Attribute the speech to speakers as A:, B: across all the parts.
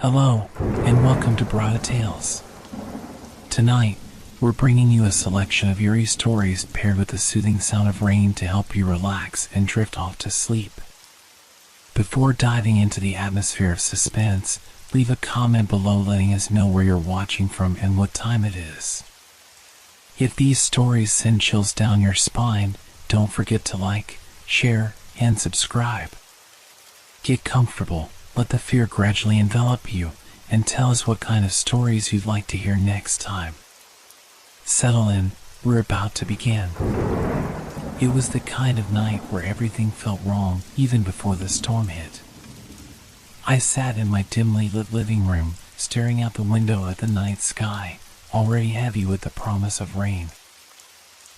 A: Hello, and welcome to Brada Tales. Tonight, we're bringing you a selection of eerie stories paired with the soothing sound of rain to help you relax and drift off to sleep. Before diving into the atmosphere of suspense, leave a comment below letting us know where you're watching from and what time it is. If these stories send chills down your spine, don't forget to like, share, and subscribe. Get comfortable, let the fear gradually envelop you, and tell us what kind of stories you'd like to hear next time. Settle in, we're about to begin. It was the kind of night where everything felt wrong even before the storm hit. I sat in my dimly lit living room, staring out the window at the night sky, already heavy with the promise of rain.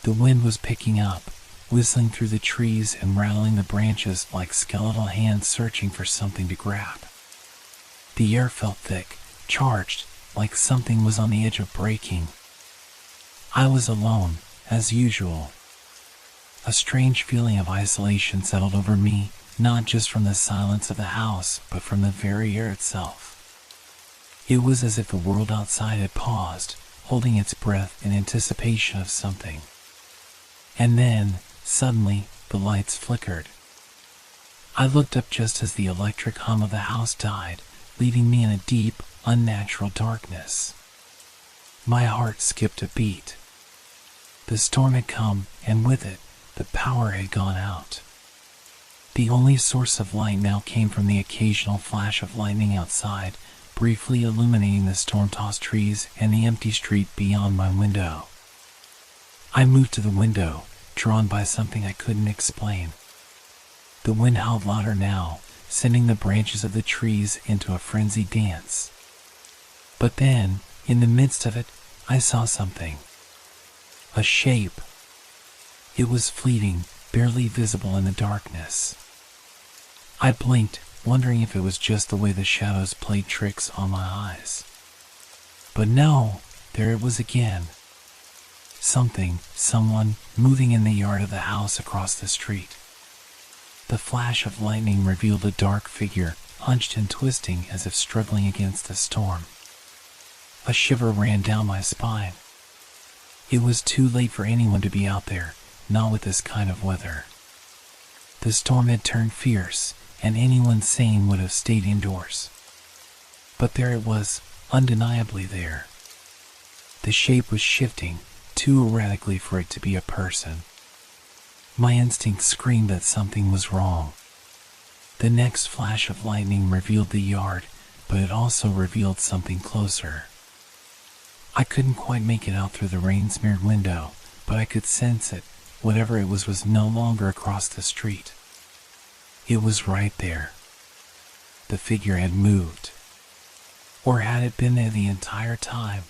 A: The wind was picking up, whistling through the trees and rattling the branches like skeletal hands searching for something to grab. The air felt thick, charged, like something was on the edge of breaking. I was alone, as usual. A strange feeling of isolation settled over me, not just from the silence of the house, but from the very air itself. It was as if the world outside had paused, holding its breath in anticipation of something. And then, suddenly, the lights flickered. I looked up just as the electric hum of the house died, leaving me in a deep, unnatural darkness. My heart skipped a beat. The storm had come, and with it, the power had gone out. The only source of light now came from the occasional flash of lightning outside, briefly illuminating the storm-tossed trees and the empty street beyond my window. I moved to the window, drawn by something I couldn't explain. The wind howled louder now, sending the branches of the trees into a frenzied dance. But then, in the midst of it, I saw something. A shape. It was fleeting, barely visible in the darkness. I blinked, wondering if it was just the way the shadows played tricks on my eyes. But no, there it was again. Someone, moving in the yard of the house across the street. The flash of lightning revealed a dark figure, hunched and twisting as if struggling against the storm. A shiver ran down my spine. It was too late for anyone to be out there, not with this kind of weather. The storm had turned fierce, and anyone sane would have stayed indoors. But there it was, undeniably there. The shape was shifting, too erratically for it to be a person. My instinct screamed that something was wrong. The next flash of lightning revealed the yard, but it also revealed something closer. I couldn't quite make it out through the rain-smeared window, but I could sense it. Whatever it was no longer across the street. It was right there. The figure had moved. Or had it been there the entire time?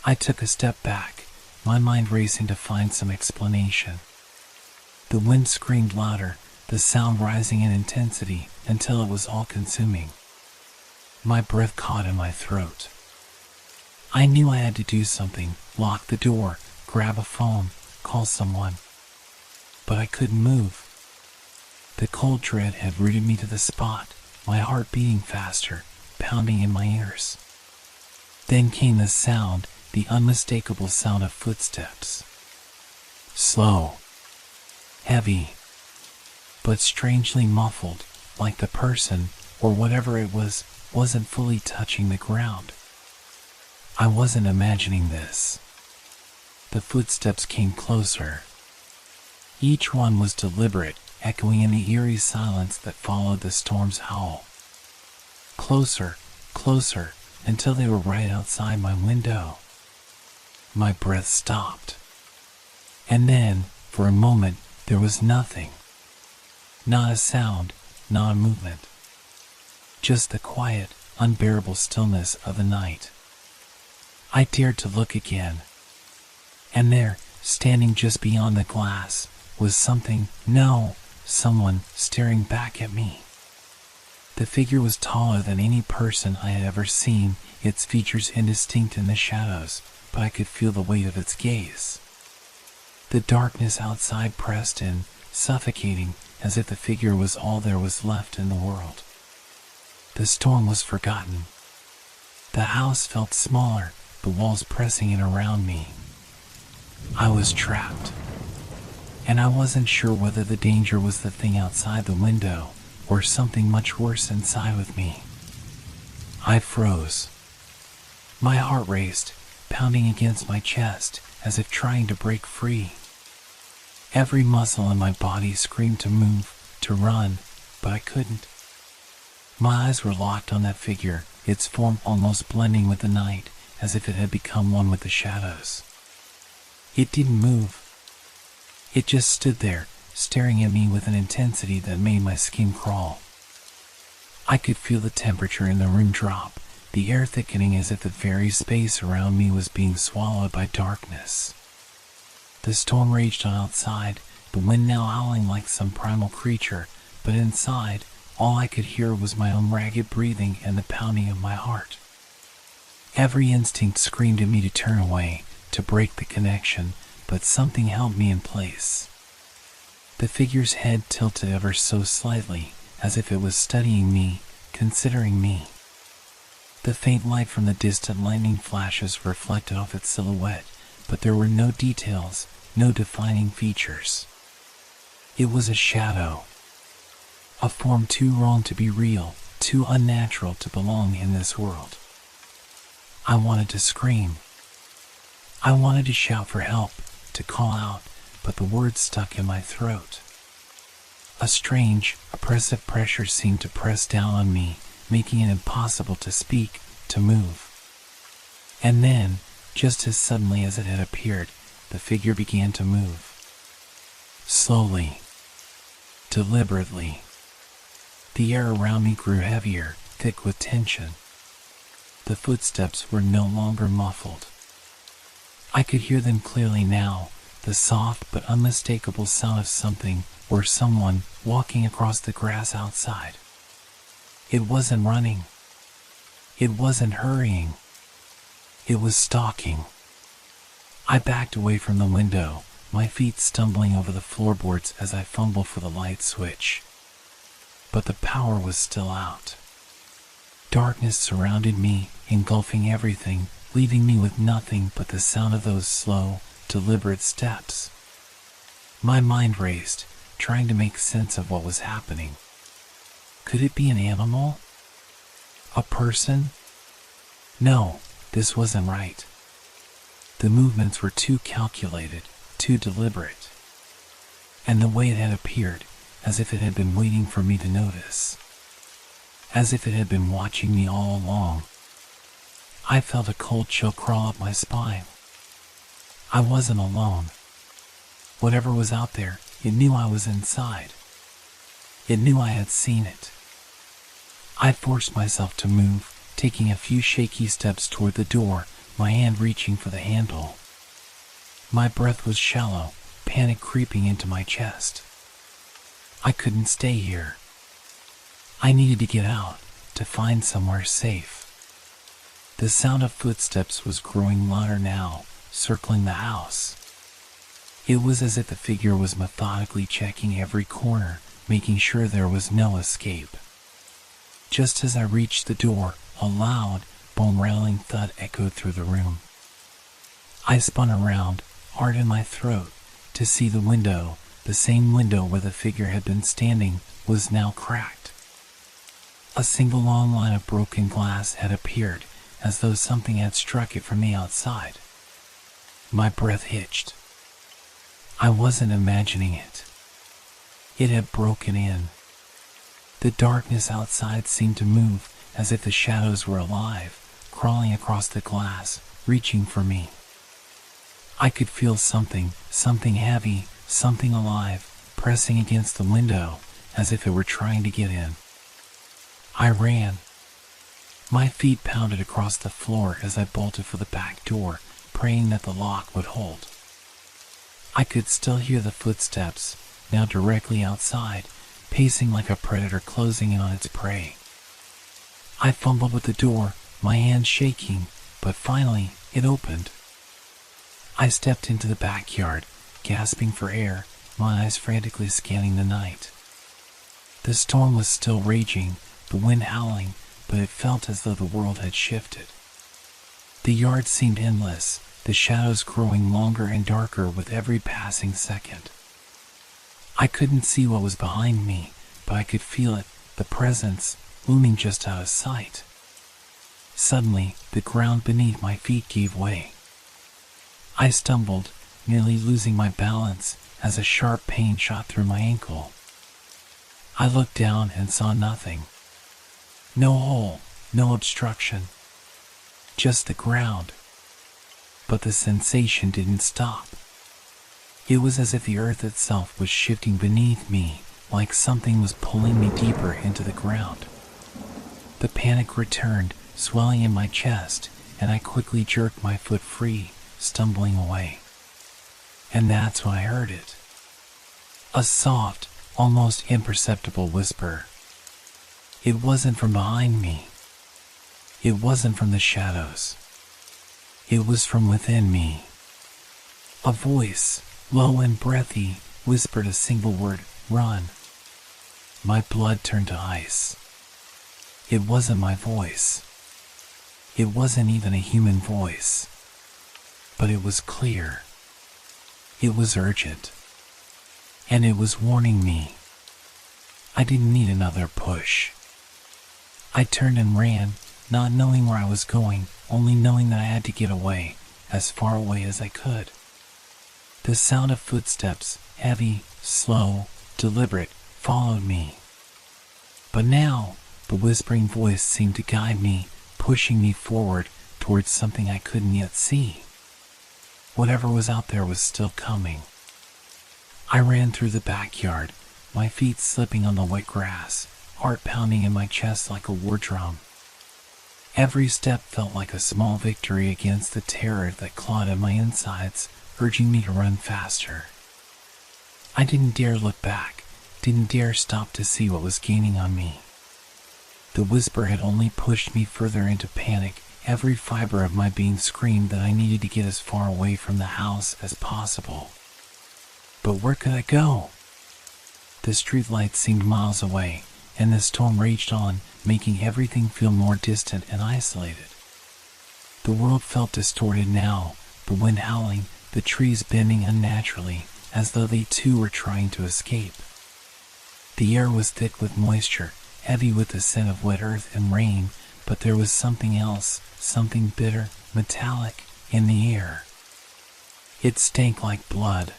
A: I took a step back, my mind racing to find some explanation. The wind screamed louder, the sound rising in intensity until it was all-consuming. My breath caught in my throat. I knew I had to do something, lock the door, grab a phone, call someone. But I couldn't move. The cold dread had rooted me to the spot, my heart beating faster, pounding in my ears. Then came the sound, the unmistakable sound of footsteps. Slow. Heavy. But strangely muffled, like the person, or whatever it was, wasn't fully touching the ground. I wasn't imagining this. The footsteps came closer. Each one was deliberate, echoing in the eerie silence that followed the storm's howl. Closer, closer, until they were right outside my window. My breath stopped. And then, for a moment, there was nothing. Not a sound, not a movement. Just the quiet, unbearable stillness of the night. I dared to look again. And there, standing just beyond the glass, was someone staring back at me. The figure was taller than any person I had ever seen, its features indistinct in the shadows, but I could feel the weight of its gaze. The darkness outside pressed in, suffocating, as if the figure was all there was left in the world. The storm was forgotten. The house felt smaller, the walls pressing in around me. I was trapped, and I wasn't sure whether the danger was the thing outside the window or something much worse inside with me. I froze. My heart raced, pounding against my chest as if trying to break free. Every muscle in my body screamed to move, to run, but I couldn't. My eyes were locked on that figure, its form almost blending with the night, as if it had become one with the shadows. It didn't move. It just stood there, staring at me with an intensity that made my skin crawl. I could feel the temperature in the room drop, the air thickening as if the very space around me was being swallowed by darkness. The storm raged on outside, the wind now howling like some primal creature, but inside, all I could hear was my own ragged breathing and the pounding of my heart. Every instinct screamed at me to turn away, to break the connection, but something held me in place. The figure's head tilted ever so slightly, as if it was studying me, considering me. The faint light from the distant lightning flashes reflected off its silhouette, but there were no details, no defining features. It was a shadow. A form too wrong to be real, too unnatural to belong in this world. I wanted to scream. I wanted to shout for help, to call out, but the words stuck in my throat. A strange, oppressive pressure seemed to press down on me, making it impossible to speak, to move. And then, just as suddenly as it had appeared, the figure began to move. Slowly. Deliberately. The air around me grew heavier, thick with tension. The footsteps were no longer muffled. I could hear them clearly now, the soft but unmistakable sound of something or someone walking across the grass outside. It wasn't running. It wasn't hurrying. It was stalking. I backed away from the window, my feet stumbling over the floorboards as I fumbled for the light switch. But the power was still out. Darkness surrounded me, engulfing everything, leaving me with nothing but the sound of those slow, deliberate steps. My mind raced, trying to make sense of what was happening. Could it be an animal? A person? No, this wasn't right. The movements were too calculated, too deliberate. And the way it had appeared, as if it had been waiting for me to notice. As if it had been watching me all along. I felt a cold chill crawl up my spine. I wasn't alone. Whatever was out there, it knew I was inside. It knew I had seen it. I forced myself to move, taking a few shaky steps toward the door, my hand reaching for the handle. My breath was shallow, panic creeping into my chest. I couldn't stay here. I needed to get out, to find somewhere safe. The sound of footsteps was growing louder now, circling the house. It was as if the figure was methodically checking every corner, making sure there was no escape. Just as I reached the door, a loud, bone-rattling thud echoed through the room. I spun around, heart in my throat, to see the window, the same window where the figure had been standing, was now cracked. A single long line of broken glass had appeared, as though something had struck it from the outside. My breath hitched. I wasn't imagining it. It had broken in. The darkness outside seemed to move, as if the shadows were alive, crawling across the glass, reaching for me. I could feel something heavy, something alive, pressing against the window, as if it were trying to get in. I ran. My feet pounded across the floor as I bolted for the back door, praying that the lock would hold. I could still hear the footsteps, now directly outside, pacing like a predator closing in on its prey. I fumbled with the door, my hands shaking, but finally it opened. I stepped into the backyard, gasping for air, my eyes frantically scanning the night. The storm was still raging, the wind howling, but it felt as though the world had shifted. The yard seemed endless, the shadows growing longer and darker with every passing second. I couldn't see what was behind me, but I could feel it, the presence, looming just out of sight. Suddenly, the ground beneath my feet gave way. I stumbled, nearly losing my balance, as a sharp pain shot through my ankle. I looked down and saw nothing. No hole, no obstruction. Just the ground. But the sensation didn't stop. It was as if the earth itself was shifting beneath me, like something was pulling me deeper into the ground. The panic returned, swelling in my chest, and I quickly jerked my foot free, stumbling away. And that's when I heard it. A soft, almost imperceptible whisper. It wasn't from behind me. It wasn't from the shadows. It was from within me. A voice, low and breathy, whispered a single word, "Run." My blood turned to ice. It wasn't my voice. It wasn't even a human voice. But it was clear. It was urgent. And it was warning me. I didn't need another push. I turned and ran, not knowing where I was going, only knowing that I had to get away, as far away as I could. The sound of footsteps, heavy, slow, deliberate, followed me. But now, the whispering voice seemed to guide me, pushing me forward towards something I couldn't yet see. Whatever was out there was still coming. I ran through the backyard, my feet slipping on the wet grass, heart pounding in my chest like a war drum. Every step felt like a small victory against the terror that clawed at my insides, urging me to run faster. I didn't dare look back, didn't dare stop to see what was gaining on me. The whisper had only pushed me further into panic. Every fiber of my being screamed that I needed to get as far away from the house as possible. But where could I go? The streetlights seemed miles away, and the storm raged on, making everything feel more distant and isolated. The world felt distorted now, the wind howling, the trees bending unnaturally, as though they too were trying to escape. The air was thick with moisture, heavy with the scent of wet earth and rain, but there was something else, something bitter, metallic, in the air. It stank like blood.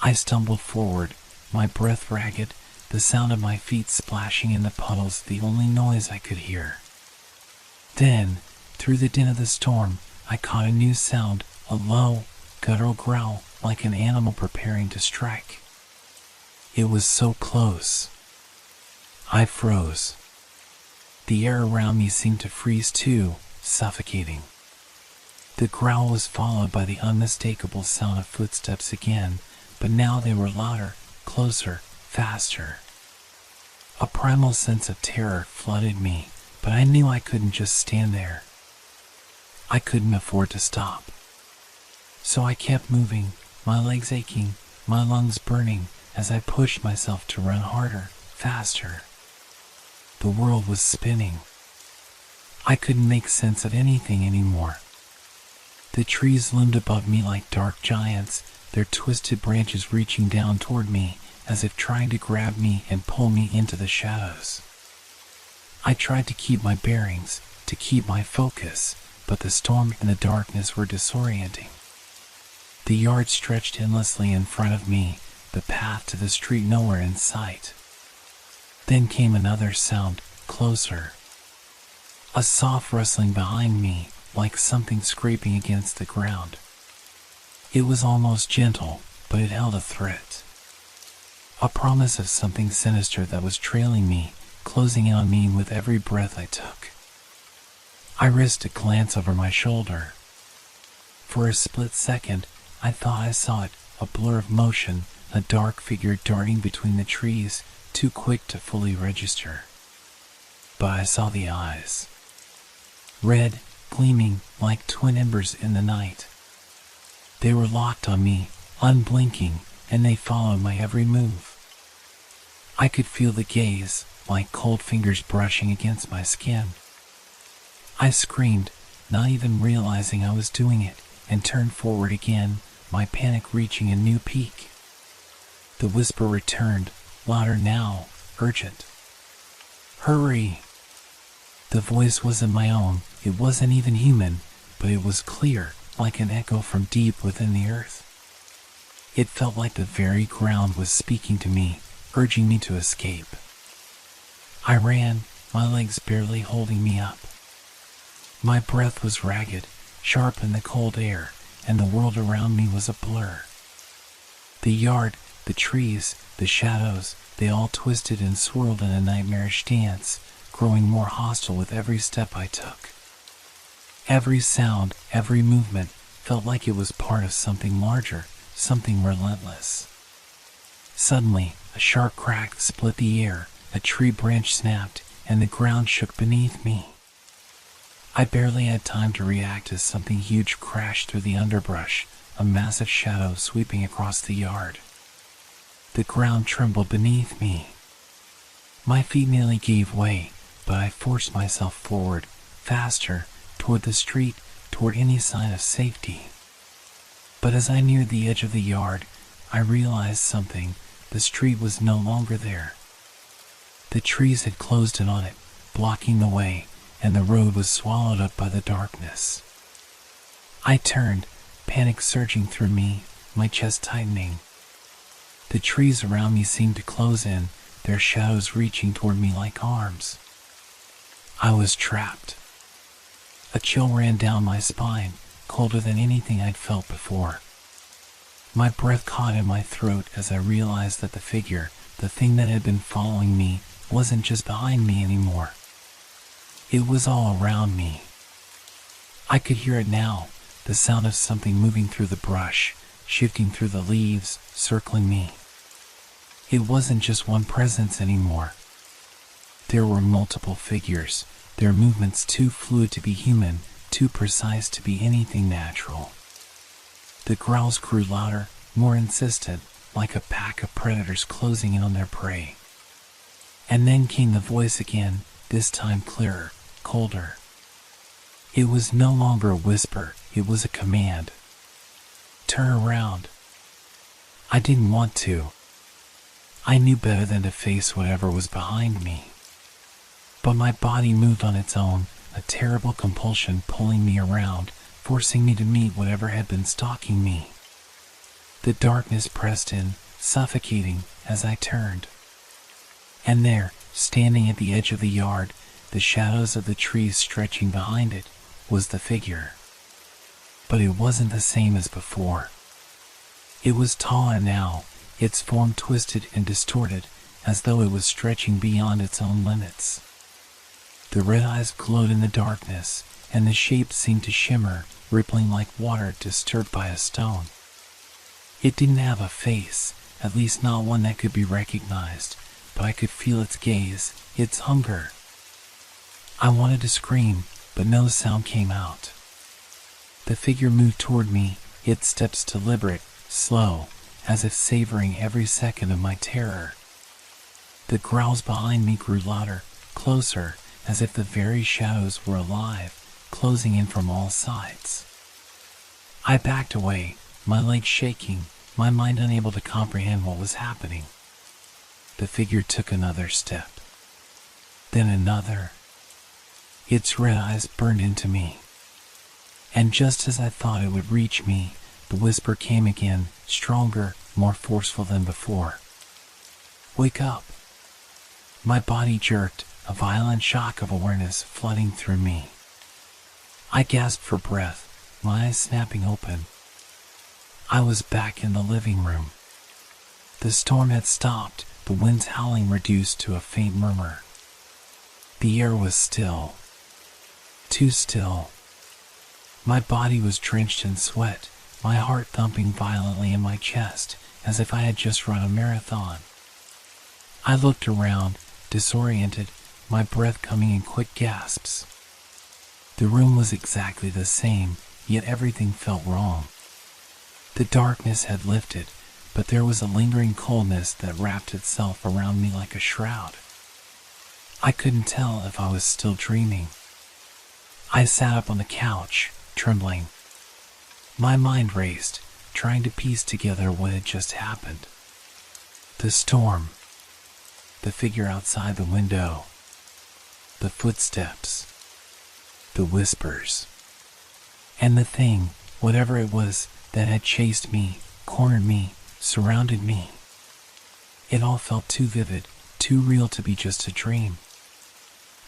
A: I stumbled forward, my breath ragged, the sound of my feet splashing in the puddles the only noise I could hear. Then, through the din of the storm, I caught a new sound, a low, guttural growl like an animal preparing to strike. It was so close. I froze. The air around me seemed to freeze too, suffocating. The growl was followed by the unmistakable sound of footsteps again, but now they were louder, closer, faster. A primal sense of terror flooded me, but I knew I couldn't just stand there. I couldn't afford to stop. So I kept moving, my legs aching, my lungs burning, as I pushed myself to run harder, faster. The world was spinning. I couldn't make sense of anything anymore. The trees loomed above me like dark giants, their twisted branches reaching down toward me, as if trying to grab me and pull me into the shadows. I tried to keep my bearings, to keep my focus, but the storm and the darkness were disorienting. The yard stretched endlessly in front of me, the path to the street nowhere in sight. Then came another sound, closer. A soft rustling behind me, like something scraping against the ground. It was almost gentle, but it held a threat. A promise of something sinister that was trailing me, closing in on me with every breath I took. I risked a glance over my shoulder. For a split second, I thought I saw it, a blur of motion, a dark figure darting between the trees, too quick to fully register. But I saw the eyes. Red, gleaming like twin embers in the night. They were locked on me, unblinking, and they followed my every move. I could feel the gaze, like cold fingers brushing against my skin. I screamed, not even realizing I was doing it, and turned forward again, my panic reaching a new peak. The whisper returned, louder now, urgent. Hurry! The voice wasn't my own, it wasn't even human, but it was clear, like an echo from deep within the earth. It felt like the very ground was speaking to me, urging me to escape. I ran, my legs barely holding me up. My breath was ragged, sharp in the cold air, and the world around me was a blur. The yard, the trees, the shadows, they all twisted and swirled in a nightmarish dance, growing more hostile with every step I took. Every sound, every movement, felt like it was part of something larger, something relentless. Suddenly, a sharp crack split the air, a tree branch snapped, and the ground shook beneath me. I barely had time to react as something huge crashed through the underbrush, a massive shadow sweeping across the yard. The ground trembled beneath me. My feet nearly gave way, but I forced myself forward, faster, toward the street, toward any sign of safety. But as I neared the edge of the yard, I realized something. The street was no longer there. The trees had closed in on it, blocking the way, and the road was swallowed up by the darkness. I turned, panic surging through me, my chest tightening. The trees around me seemed to close in, their shadows reaching toward me like arms. I was trapped. A chill ran down my spine, colder than anything I'd felt before. My breath caught in my throat as I realized that the figure, the thing that had been following me, wasn't just behind me anymore. It was all around me. I could hear it now, the sound of something moving through the brush, shifting through the leaves, circling me. It wasn't just one presence anymore. There were multiple figures, their movements too fluid to be human, too precise to be anything natural. The growls grew louder, more insistent, like a pack of predators closing in on their prey. And then came the voice again, this time clearer, colder. It was no longer a whisper, it was a command. Turn around. I didn't want to. I knew better than to face whatever was behind me. But my body moved on its own, a terrible compulsion pulling me around, forcing me to meet whatever had been stalking me. The darkness pressed in, suffocating, as I turned. And there, standing at the edge of the yard, the shadows of the trees stretching behind it, was the figure. But it wasn't the same as before. It was taller now, its form twisted and distorted, as though it was stretching beyond its own limits. The red eyes glowed in the darkness, and the shape seemed to shimmer, rippling like water disturbed by a stone. It didn't have a face, at least not one that could be recognized, but I could feel its gaze, its hunger. I wanted to scream, but no sound came out. The figure moved toward me, its steps deliberate, slow, as if savoring every second of my terror. The growls behind me grew louder, closer, as if the very shadows were alive, closing in from all sides. I backed away, my legs shaking, my mind unable to comprehend what was happening. The figure took another step. Then another. Its red eyes burned into me. And just as I thought it would reach me, the whisper came again, stronger, more forceful than before. Wake up. My body jerked, a violent shock of awareness flooding through me. I gasped for breath, my eyes snapping open. I was back in the living room. The storm had stopped, the wind's howling reduced to a faint murmur. The air was still. Too still. My body was drenched in sweat, my heart thumping violently in my chest, as if I had just run a marathon. I looked around, disoriented, my breath coming in quick gasps. The room was exactly the same, yet everything felt wrong. The darkness had lifted, but there was a lingering coldness that wrapped itself around me like a shroud. I couldn't tell if I was still dreaming. I sat up on the couch, trembling. My mind raced, trying to piece together what had just happened. The storm, the figure outside the window, the footsteps, the whispers, and the thing, whatever it was, that had chased me, cornered me, surrounded me. It all felt too vivid, too real to be just a dream.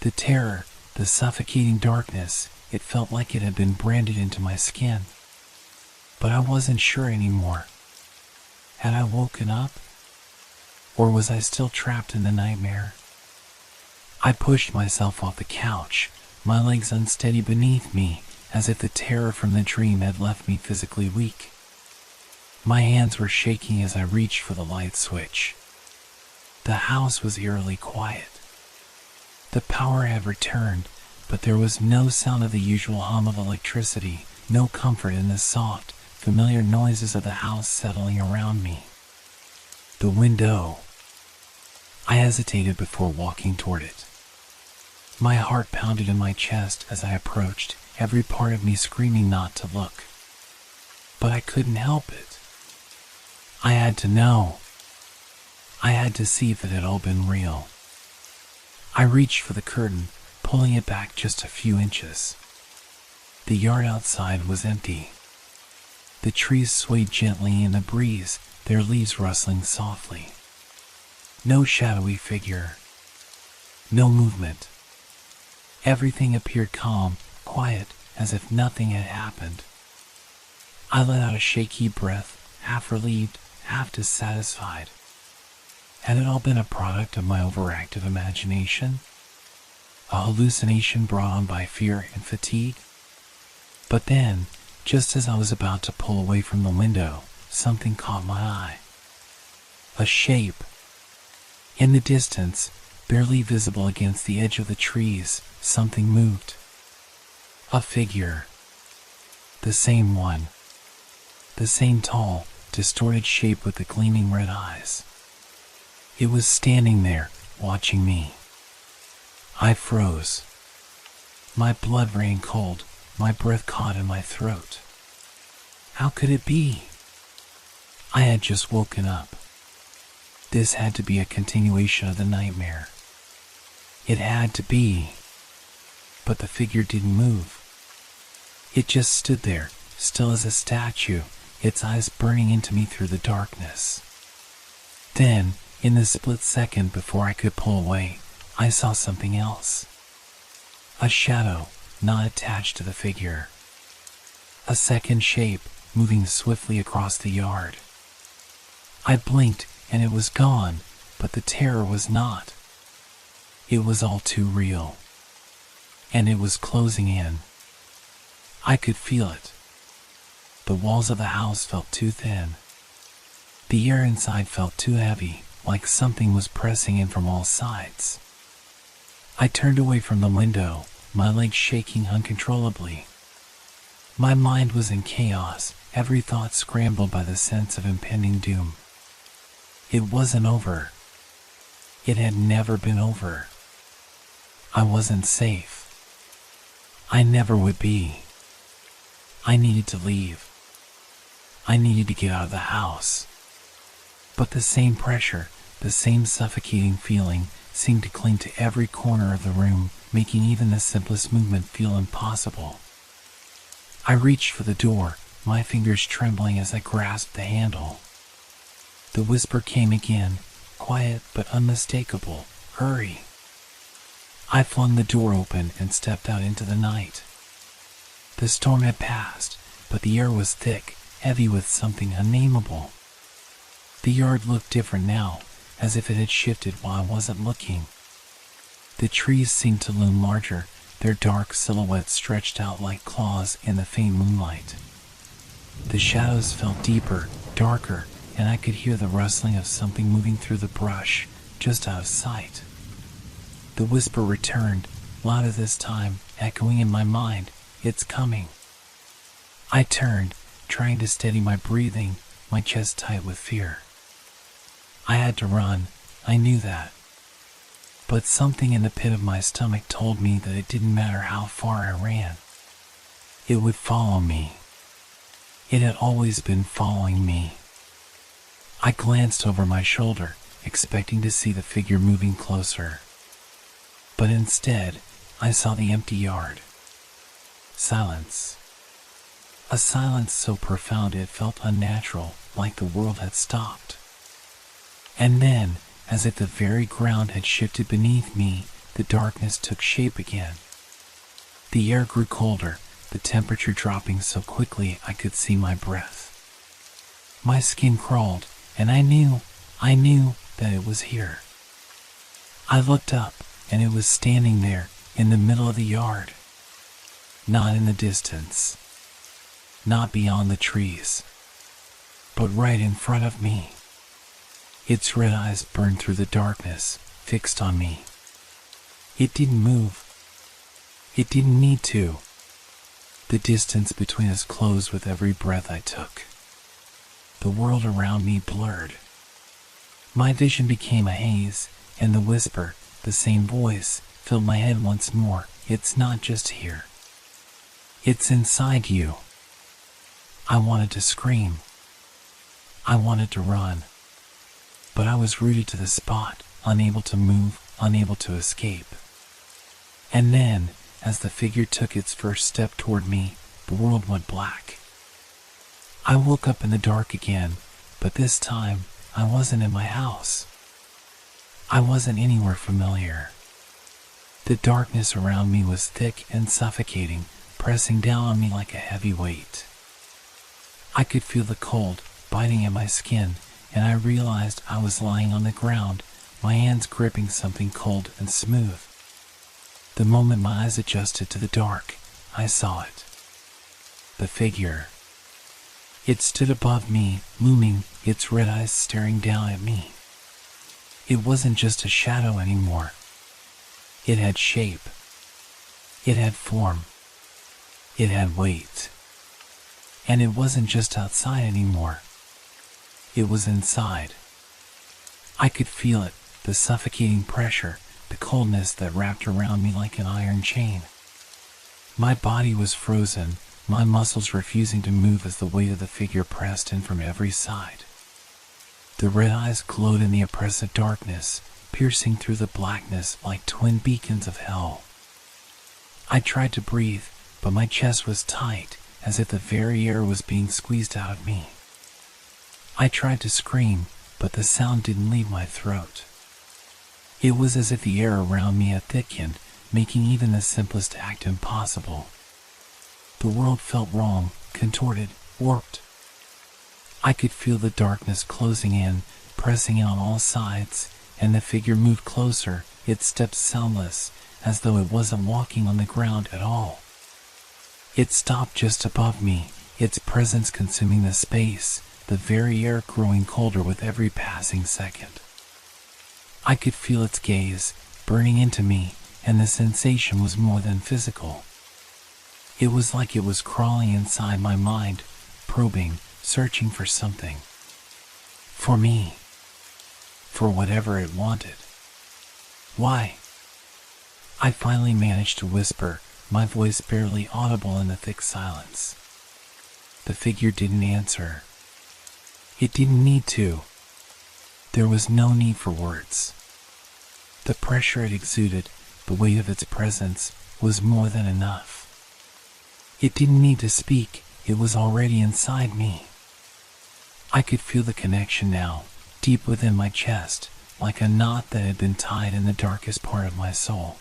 A: The terror, the suffocating darkness, it felt like it had been branded into my skin. But I wasn't sure anymore. Had I woken up? Or was I still trapped in the nightmare? I pushed myself off the couch, my legs unsteady beneath me, as if the terror from the dream had left me physically weak. My hands were shaking as I reached for the light switch. The house was eerily quiet. The power had returned, but there was no sound of the usual hum of electricity, no comfort in the soft, familiar noises of the house settling around me. The window. I hesitated before walking toward it. My heart pounded in my chest as I approached, every part of me screaming not to look. But I couldn't help it. I had to know. I had to see if it had all been real. I reached for the curtain, pulling it back just a few inches. The yard outside was empty. The trees swayed gently in the breeze, their leaves rustling softly. No shadowy figure. No movement. Everything appeared calm, quiet, as if nothing had happened. I let out a shaky breath, half relieved, half dissatisfied. Had it all been a product of my overactive imagination? A hallucination brought on by fear and fatigue? But then, just as I was about to pull away from the window, something caught my eye. A shape. In the distance, barely visible against the edge of the trees, something moved. A figure. The same one. The same tall, distorted shape with the gleaming red eyes. It was standing there, watching me. I froze. My blood ran cold, my breath caught in my throat. How could it be? I had just woken up. This had to be a continuation of the nightmare. It had to be. But the figure didn't move. It just stood there, still as a statue, its eyes burning into me through the darkness. Then, in the split second before I could pull away, I saw something else. A shadow, not attached to the figure. A second shape, moving swiftly across the yard. I blinked, and it was gone, but the terror was not. It was all too real. And it was closing in. I could feel it. The walls of the house felt too thin. The air inside felt too heavy, like something was pressing in from all sides. I turned away from the window, my legs shaking uncontrollably. My mind was in chaos, every thought scrambled by the sense of impending doom. It wasn't over. It had never been over. I wasn't safe. I never would be. I needed to leave. I needed to get out of the house. But the same pressure, the same suffocating feeling, seemed to cling to every corner of the room, making even the simplest movement feel impossible. I reached for the door, my fingers trembling as I grasped the handle. The whisper came again, quiet but unmistakable, "Hurry." I flung the door open and stepped out into the night. The storm had passed, but the air was thick, heavy with something unnameable. The yard looked different now, as if it had shifted while I wasn't looking. The trees seemed to loom larger, their dark silhouettes stretched out like claws in the faint moonlight. The shadows felt deeper, darker, and I could hear the rustling of something moving through the brush, just out of sight. The whisper returned, louder this time, echoing in my mind, "It's coming." I turned, trying to steady my breathing, my chest tight with fear. I had to run, I knew that. But something in the pit of my stomach told me that it didn't matter how far I ran. It would follow me. It had always been following me. I glanced over my shoulder, expecting to see the figure moving closer. But instead, I saw the empty yard. Silence. A silence so profound it felt unnatural, like the world had stopped. And then, as if the very ground had shifted beneath me, the darkness took shape again. The air grew colder, the temperature dropping so quickly I could see my breath. My skin crawled, and I knew that it was here. I looked up, and it was standing there, in the middle of the yard. Not in the distance. Not beyond the trees. But right in front of me. Its red eyes burned through the darkness, fixed on me. It didn't move. It didn't need to. The distance between us closed with every breath I took. The world around me blurred. My vision became a haze, and the whisper, the same voice, filled my head once more. It's not just here. It's inside you. I wanted to scream. I wanted to run. But I was rooted to the spot, unable to move, unable to escape. And then, as the figure took its first step toward me, the world went black. I woke up in the dark again, but this time, I wasn't in my house. I wasn't anywhere familiar. The darkness around me was thick and suffocating, pressing down on me like a heavy weight. I could feel the cold biting at my skin, and I realized I was lying on the ground, my hands gripping something cold and smooth. The moment my eyes adjusted to the dark, I saw it. The figure. It stood above me, looming, its red eyes staring down at me. It wasn't just a shadow anymore. It had shape. It had form. It had weight. And it wasn't just outside anymore. It was inside. I could feel it, the suffocating pressure, the coldness that wrapped around me like an iron chain. My body was frozen, my muscles refusing to move as the weight of the figure pressed in from every side. The red eyes glowed in the oppressive darkness, piercing through the blackness like twin beacons of hell. I tried to breathe, but my chest was tight, as if the very air was being squeezed out of me. I tried to scream, but the sound didn't leave my throat. It was as if the air around me had thickened, making even the simplest act impossible. The world felt wrong, contorted, warped. I could feel the darkness closing in, pressing in on all sides, and the figure moved closer, its steps soundless, as though it wasn't walking on the ground at all. It stopped just above me, its presence consuming the space, the very air growing colder with every passing second. I could feel its gaze, burning into me, and the sensation was more than physical. It was like it was crawling inside my mind, probing, searching for something. For me. For whatever it wanted. Why? I finally managed to whisper, my voice barely audible in the thick silence. The figure didn't answer. It didn't need to. There was no need for words. The pressure it exuded, the weight of its presence, was more than enough. It didn't need to speak, it was already inside me. I could feel the connection now, deep within my chest, like a knot that had been tied in the darkest part of my soul.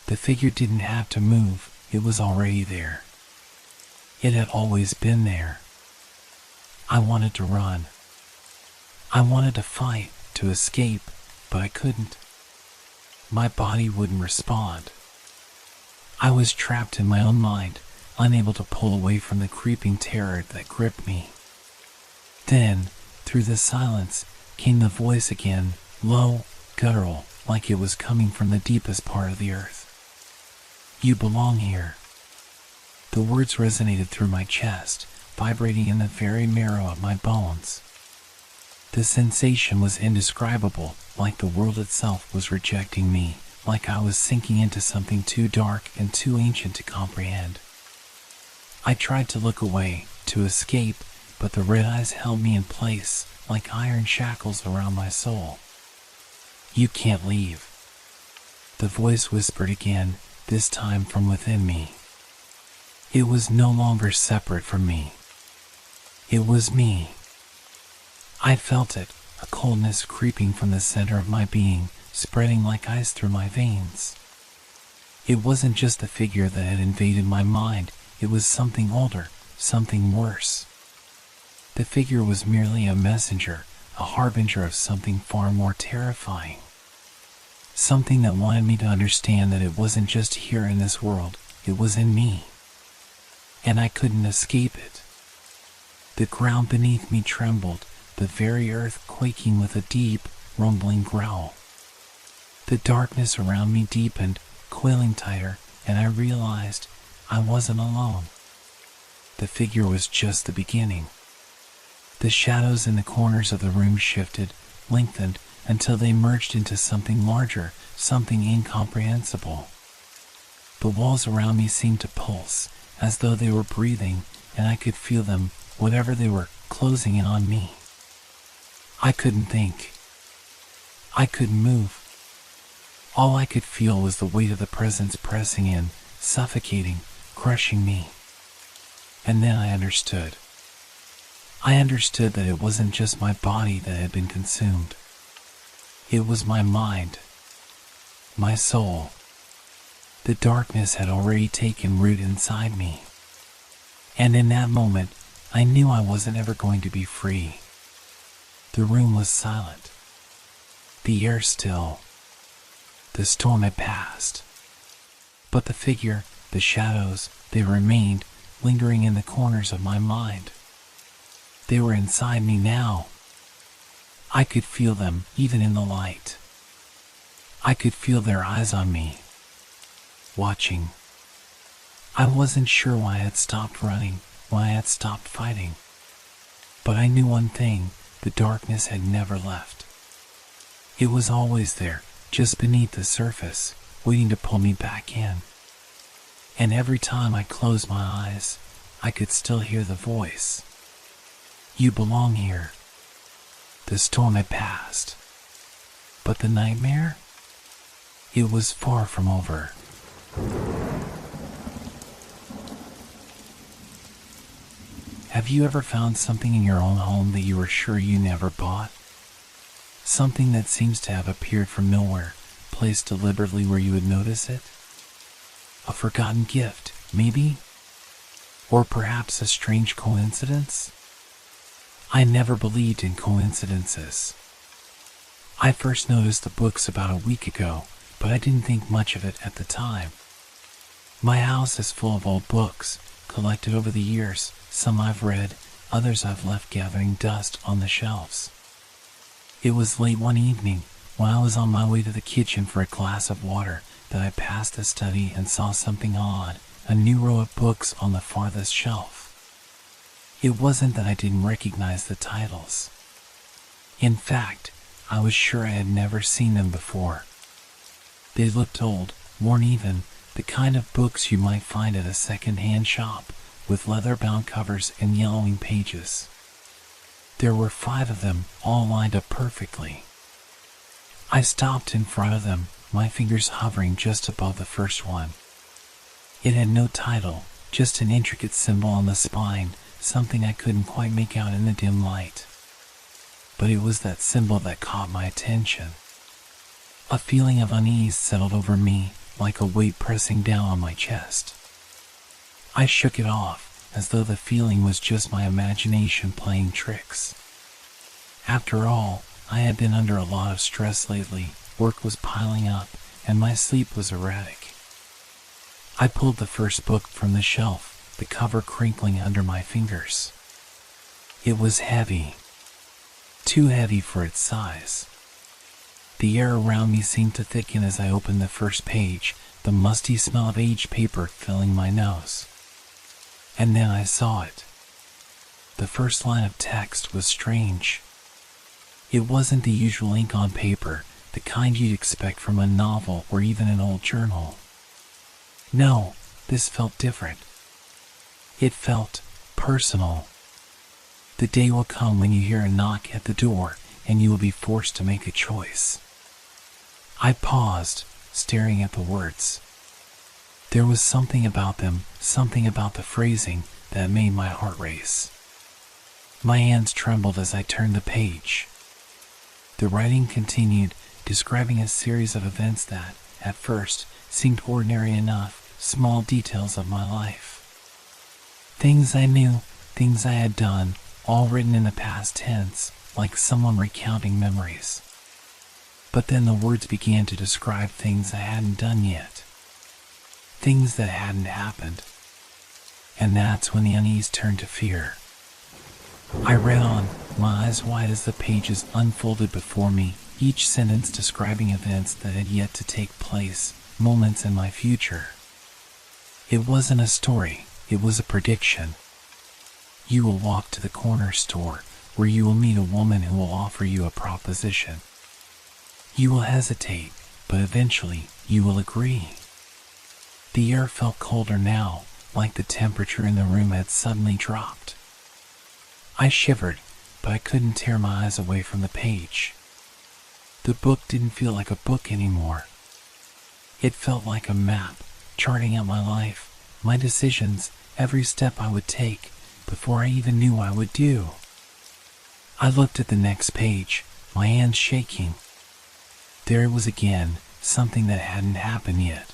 A: The figure didn't have to move, it was already there. It had always been there. I wanted to run. I wanted to fight, to escape, but I couldn't. My body wouldn't respond. I was trapped in my own mind, unable to pull away from the creeping terror that gripped me. Then, through the silence, came the voice again, low, guttural, like it was coming from the deepest part of the earth. You belong here. The words resonated through my chest, vibrating in the very marrow of my bones. The sensation was indescribable, like the world itself was rejecting me, like I was sinking into something too dark and too ancient to comprehend. I tried to look away, to escape, but the red eyes held me in place, like iron shackles around my soul. "You can't leave." The voice whispered again, this time from within me. It was no longer separate from me. It was me. I felt it, a coldness creeping from the center of my being, spreading like ice through my veins. It wasn't just the figure that had invaded my mind, it was something older, something worse. The figure was merely a messenger, a harbinger of something far more terrifying. Something that wanted me to understand that it wasn't just here in this world, it was in me. And I couldn't escape it. The ground beneath me trembled, the very earth quaking with a deep, rumbling growl. The darkness around me deepened, coiling tighter, and I realized I wasn't alone. The figure was just the beginning. The shadows in the corners of the room shifted, lengthened, until they merged into something larger, something incomprehensible. The walls around me seemed to pulse, as though they were breathing, and I could feel them, whatever they were, closing in on me. I couldn't think. I couldn't move. All I could feel was the weight of the presence pressing in, suffocating, crushing me. And then I understood. I understood that it wasn't just my body that had been consumed. It was my mind, my soul. The darkness had already taken root inside me. And in that moment, I knew I wasn't ever going to be free. The room was silent. The air still. The storm had passed. But the figure, the shadows, they remained, lingering in the corners of my mind. They were inside me now. I could feel them, even in the light. I could feel their eyes on me, watching. I wasn't sure why I had stopped running, why I had stopped fighting. But I knew one thing, the darkness had never left. It was always there, just beneath the surface, waiting to pull me back in. And every time I closed my eyes, I could still hear the voice. "You belong here." The storm had passed. But the nightmare? It was far from over. Have you ever found something in your own home that you were sure you never bought? Something that seems to have appeared from nowhere, placed deliberately where you would notice it? A forgotten gift, maybe? Or perhaps a strange coincidence? I never believed in coincidences. I first noticed the books about a week ago, but I didn't think much of it at the time. My house is full of old books, collected over the years. Some I've read, others I've left gathering dust on the shelves. It was late one evening, when I was on my way to the kitchen for a glass of water, that I passed the study and saw something odd, a new row of books on the farthest shelf. It wasn't that I didn't recognize the titles. In fact, I was sure I had never seen them before. They looked old, worn even, the kind of books you might find at a second-hand shop, with leather-bound covers and yellowing pages. There were 5 of them, all lined up perfectly. I stopped in front of them, my fingers hovering just above the first one. It had no title, just an intricate symbol on the spine, something I couldn't quite make out in the dim light. But it was that symbol that caught my attention. A feeling of unease settled over me, like a weight pressing down on my chest. I shook it off, as though the feeling was just my imagination playing tricks. After all, I had been under a lot of stress lately, work was piling up, and my sleep was erratic. I pulled the first book from the shelf, the cover crinkling under my fingers. It was heavy. Too heavy for its size. The air around me seemed to thicken as I opened the first page, the musty smell of aged paper filling my nose. And then I saw it. The first line of text was strange. It wasn't the usual ink on paper, the kind you'd expect from a novel or even an old journal. No, this felt different. It felt personal. The day will come when you hear a knock at the door and you will be forced to make a choice. I paused, staring at the words. There was something about them, something about the phrasing, that made my heart race. My hands trembled as I turned the page. The writing continued, describing a series of events that, at first, seemed ordinary enough, small details of my life. Things I knew, things I had done, all written in the past tense, like someone recounting memories. But then the words began to describe things I hadn't done yet. Things that hadn't happened. And that's when the unease turned to fear. I read on, my eyes wide as the pages unfolded before me, each sentence describing events that had yet to take place, moments in my future. It wasn't a story, it was a prediction. You will walk to the corner store, where you will meet a woman who will offer you a proposition. You will hesitate, but eventually you will agree. The air felt colder now, like the temperature in the room had suddenly dropped. I shivered, but I couldn't tear my eyes away from the page. The book didn't feel like a book anymore. It felt like a map, charting out my life, my decisions, every step I would take, before I even knew what I would do. I looked at the next page, my hands shaking. There it was again, something that hadn't happened yet.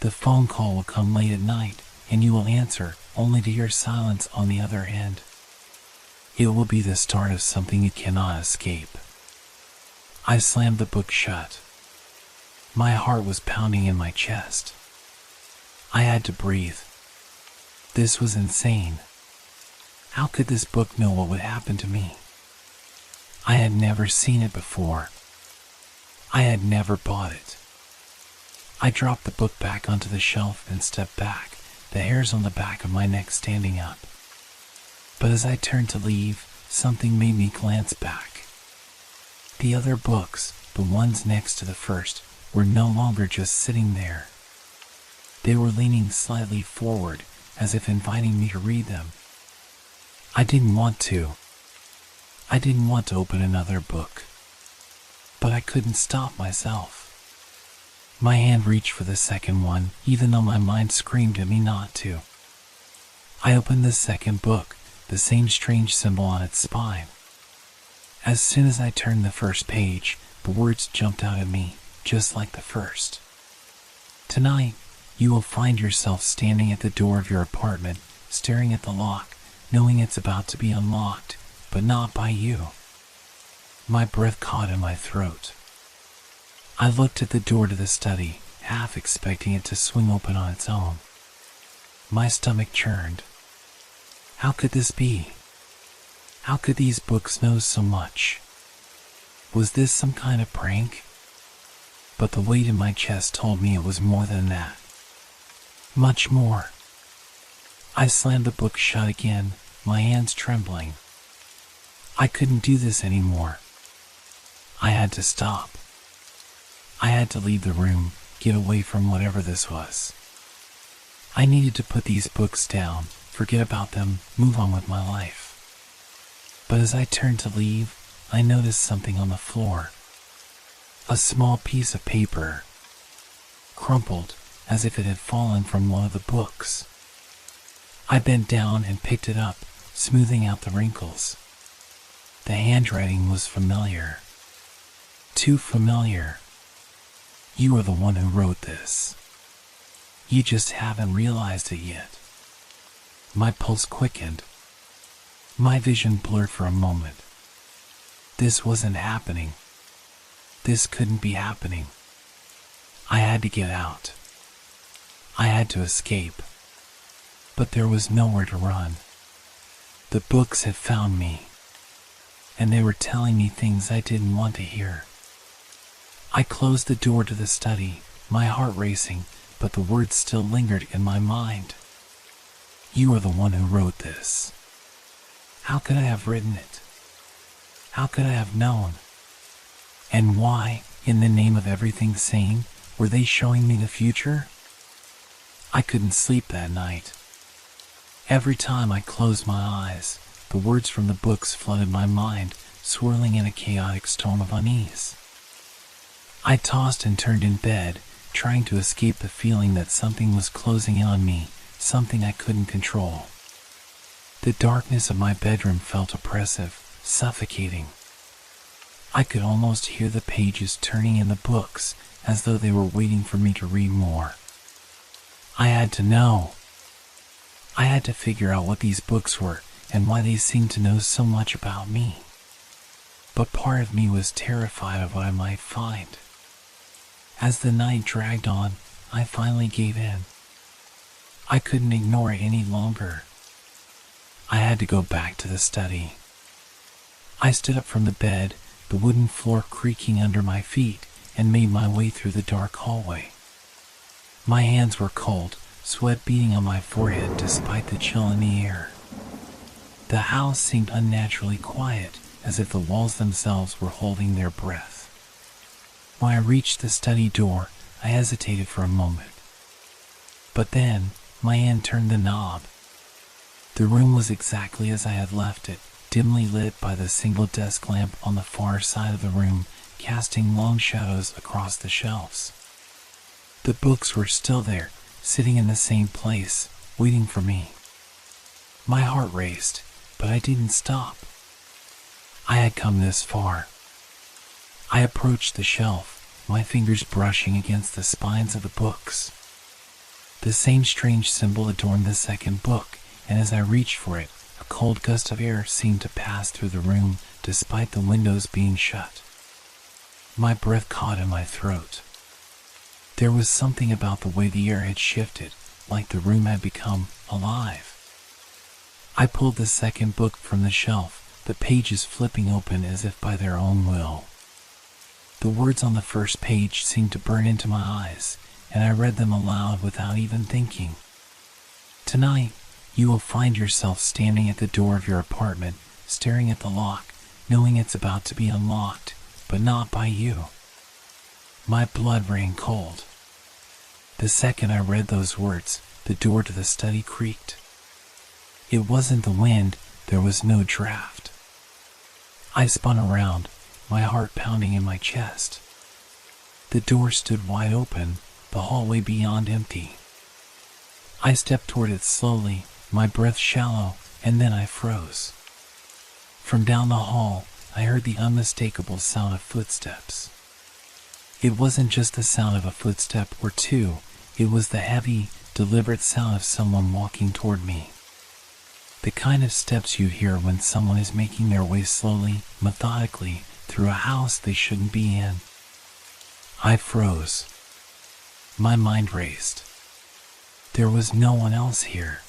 A: The phone call will come late at night, and you will answer, only to hear silence on the other end. It will be the start of something you cannot escape. I slammed the book shut. My heart was pounding in my chest. I had to breathe. This was insane. How could this book know what would happen to me? I had never seen it before. I had never bought it. I dropped the book back onto the shelf and stepped back, the hairs on the back of my neck standing up. But as I turned to leave, something made me glance back. The other books, the ones next to the first, were no longer just sitting there. They were leaning slightly forward, as if inviting me to read them. I didn't want to. I didn't want to open another book. But I couldn't stop myself. My hand reached for the second one, even though my mind screamed at me not to. I opened the second book, the same strange symbol on its spine. As soon as I turned the first page, the words jumped out at me, just like the first. Tonight, you will find yourself standing at the door of your apartment, staring at the lock, knowing it's about to be unlocked, but not by you. My breath caught in my throat. I looked at the door to the study, half expecting it to swing open on its own. My stomach churned. How could this be? How could these books know so much? Was this some kind of prank? But the weight in my chest told me it was more than that. Much more. I slammed the book shut again, my hands trembling. I couldn't do this anymore. I had to stop. I had to leave the room, get away from whatever this was. I needed to put these books down, forget about them, move on with my life. But as I turned to leave, I noticed something on the floor. A small piece of paper, crumpled, as if it had fallen from one of the books. I bent down and picked it up, smoothing out the wrinkles. The handwriting was familiar. Too familiar. You are the one who wrote this. You just haven't realized it yet. My pulse quickened. My vision blurred for a moment. This wasn't happening. This couldn't be happening. I had to get out. I had to escape. But there was nowhere to run. The books had found me, and they were telling me things I didn't want to hear. I closed the door to the study, my heart racing, but the words still lingered in my mind. You are the one who wrote this. How could I have written it? How could I have known? And why, in the name of everything sane, were they showing me the future? I couldn't sleep that night. Every time I closed my eyes, the words from the books flooded my mind, swirling in a chaotic storm of unease. I tossed and turned in bed, trying to escape the feeling that something was closing in on me, something I couldn't control. The darkness of my bedroom felt oppressive, suffocating. I could almost hear the pages turning in the books, as though they were waiting for me to read more. I had to know. I had to figure out what these books were and why they seemed to know so much about me. But part of me was terrified of what I might find. As the night dragged on, I finally gave in. I couldn't ignore it any longer. I had to go back to the study. I stood up from the bed, the wooden floor creaking under my feet, and made my way through the dark hallway. My hands were cold, sweat beading on my forehead despite the chill in the air. The house seemed unnaturally quiet, as if the walls themselves were holding their breath. When I reached the study door, I hesitated for a moment. But then, my hand turned the knob. The room was exactly as I had left it, dimly lit by the single desk lamp on the far side of the room, casting long shadows across the shelves. The books were still there, sitting in the same place, waiting for me. My heart raced, but I didn't stop. I had come this far. I approached the shelf, my fingers brushing against the spines of the books. The same strange symbol adorned the second book, and as I reached for it, a cold gust of air seemed to pass through the room despite the windows being shut. My breath caught in my throat. There was something about the way the air had shifted, like the room had become alive. I pulled the second book from the shelf, the pages flipping open as if by their own will. The words on the first page seemed to burn into my eyes, and I read them aloud without even thinking. Tonight, you will find yourself standing at the door of your apartment, staring at the lock, knowing it's about to be unlocked, but not by you. My blood ran cold. The second I read those words, the door to the study creaked. It wasn't the wind, there was no draft. I spun around, my heart pounding in my chest. The door stood wide open, the hallway beyond empty. I stepped toward it slowly, my breath shallow, and then I froze. From down the hall, I heard the unmistakable sound of footsteps. It wasn't just the sound of a footstep or two, it was the heavy, deliberate sound of someone walking toward me. The kind of steps you hear when someone is making their way slowly, methodically, through a house they shouldn't be in. I froze. My mind raced. There was no one else here.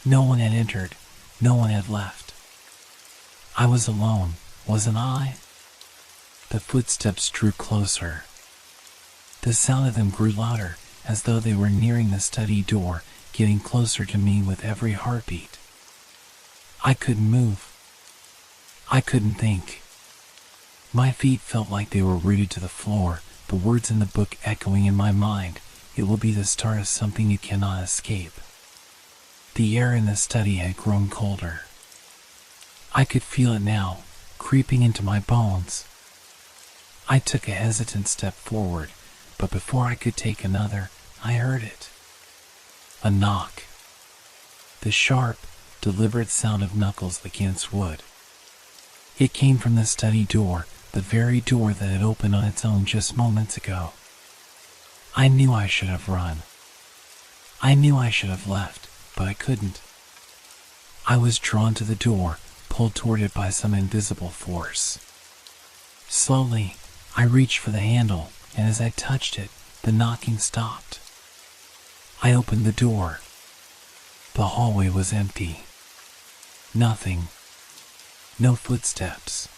A: No one had entered, no one had left. I was alone, wasn't I? The footsteps drew closer. The sound of them grew louder, as though they were nearing the study door, getting closer to me with every heartbeat. I couldn't move. I couldn't think. My feet felt like they were rooted to the floor, the words in the book echoing in my mind. It will be the start of something you cannot escape. The air in the study had grown colder. I could feel it now, creeping into my bones. I took a hesitant step forward, but before I could take another, I heard it. A knock. The sharp, deliberate sound of knuckles against wood. It came from the study door, the very door that had opened on its own just moments ago. I knew I should have run. I knew I should have left, but I couldn't. I was drawn to the door, pulled toward it by some invisible force. Slowly, I reached for the handle, and as I touched it, the knocking stopped. I opened the door. The hallway was empty. Nothing. No footsteps.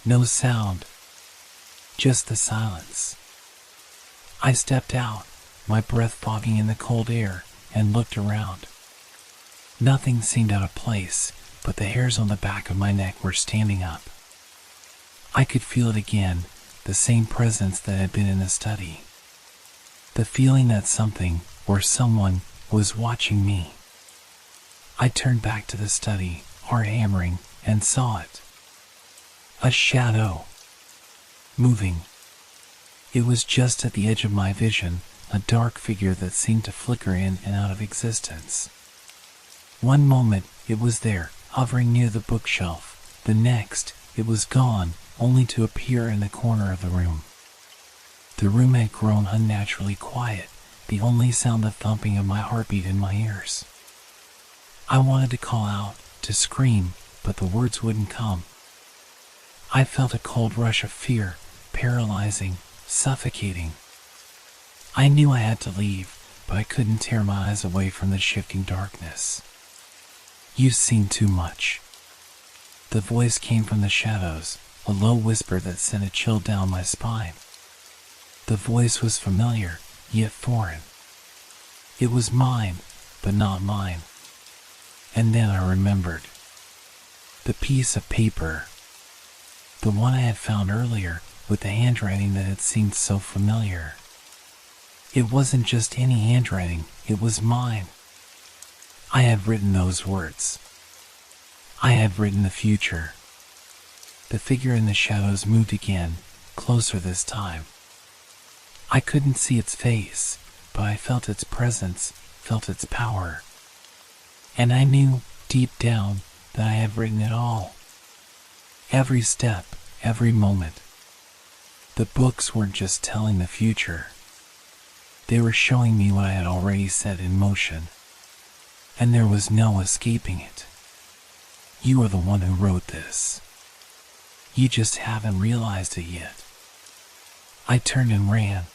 A: No sound. Just the silence. I stepped out, my breath fogging in the cold air, and looked around. Nothing seemed out of place, but the hairs on the back of my neck were standing up. I could feel it again, the same presence that had been in the study. The feeling that something, or someone, was watching me. I turned back to the study, heart hammering, and saw it. A shadow. Moving. It was just at the edge of my vision, a dark figure that seemed to flicker in and out of existence. One moment, it was there, hovering near the bookshelf. The next, it was gone, only to appear in the corner of the room. The room had grown unnaturally quiet, the only sound the thumping of my heartbeat in my ears. I wanted to call out, to scream, but the words wouldn't come. I felt a cold rush of fear, paralyzing, suffocating. I knew I had to leave, but I couldn't tear my eyes away from the shifting darkness. "You've seen too much." The voice came from the shadows, a low whisper that sent a chill down my spine. The voice was familiar, yet foreign. It was mine, but not mine. And then I remembered. The piece of paper. The one I had found earlier, with the handwriting that had seemed so familiar. It wasn't just any handwriting, it was mine. I had written those words. I had written the future. The figure in the shadows moved again, closer this time. I couldn't see its face, but I felt its presence, felt its power. And I knew, deep down, that I had written it all. Every step, every moment. The books weren't just telling the future. They were showing me what I had already set in motion. And there was no escaping it. You are the one who wrote this. You just haven't realized it yet. I turned and ran.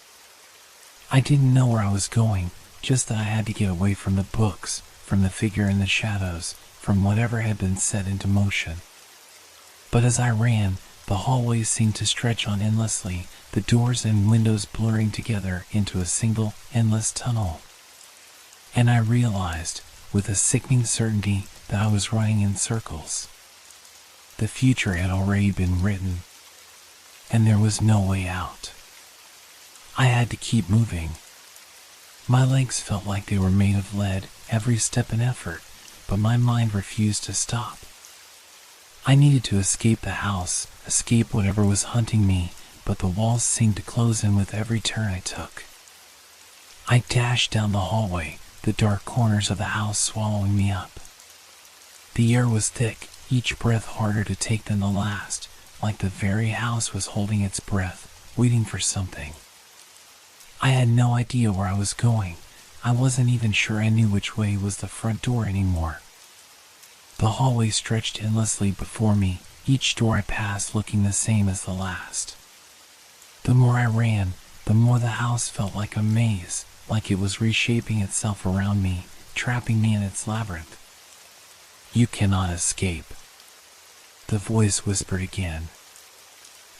A: I didn't know where I was going, just that I had to get away from the books, from the figure in the shadows, from whatever had been set into motion. But as I ran, the hallways seemed to stretch on endlessly, the doors and windows blurring together into a single, endless tunnel. And I realized, with a sickening certainty, that I was running in circles. The future had already been written, and there was no way out. I had to keep moving. My legs felt like they were made of lead, every step an effort, but my mind refused to stop. I needed to escape the house, escape whatever was hunting me, but the walls seemed to close in with every turn I took. I dashed down the hallway, the dark corners of the house swallowing me up. The air was thick, each breath harder to take than the last, like the very house was holding its breath, waiting for something. I had no idea where I was going. I wasn't even sure I knew which way was the front door anymore. The hallway stretched endlessly before me, each door I passed looking the same as the last. The more I ran, the more the house felt like a maze, like it was reshaping itself around me, trapping me in its labyrinth. "You cannot escape," the voice whispered again.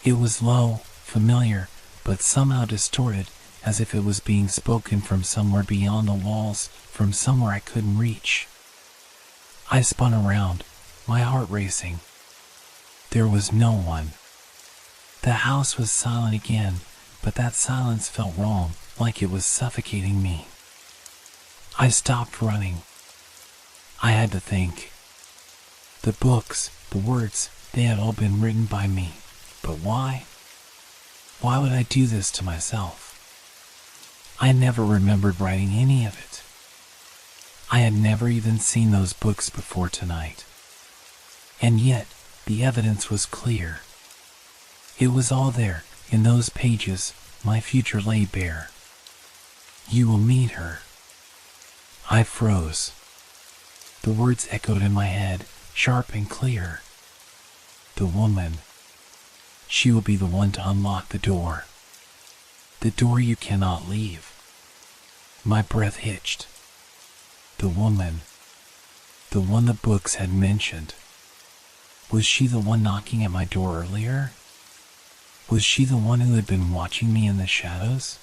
A: It was low, familiar, but somehow distorted, as if it was being spoken from somewhere beyond the walls, from somewhere I couldn't reach. I spun around, my heart racing. There was no one. The house was silent again, but that silence felt wrong, like it was suffocating me. I stopped running. I had to think. The books, the words, they had all been written by me. But why? Why would I do this to myself? I never remembered writing any of it. I had never even seen those books before tonight. And yet, the evidence was clear. It was all there, in those pages, my future lay bare. "You will meet her." I froze. The words echoed in my head, sharp and clear. The woman. She will be the one to unlock the door. The door you cannot leave. My breath hitched. The woman. The one the books had mentioned. Was she the one knocking at my door earlier? Was she the one who had been watching me in the shadows?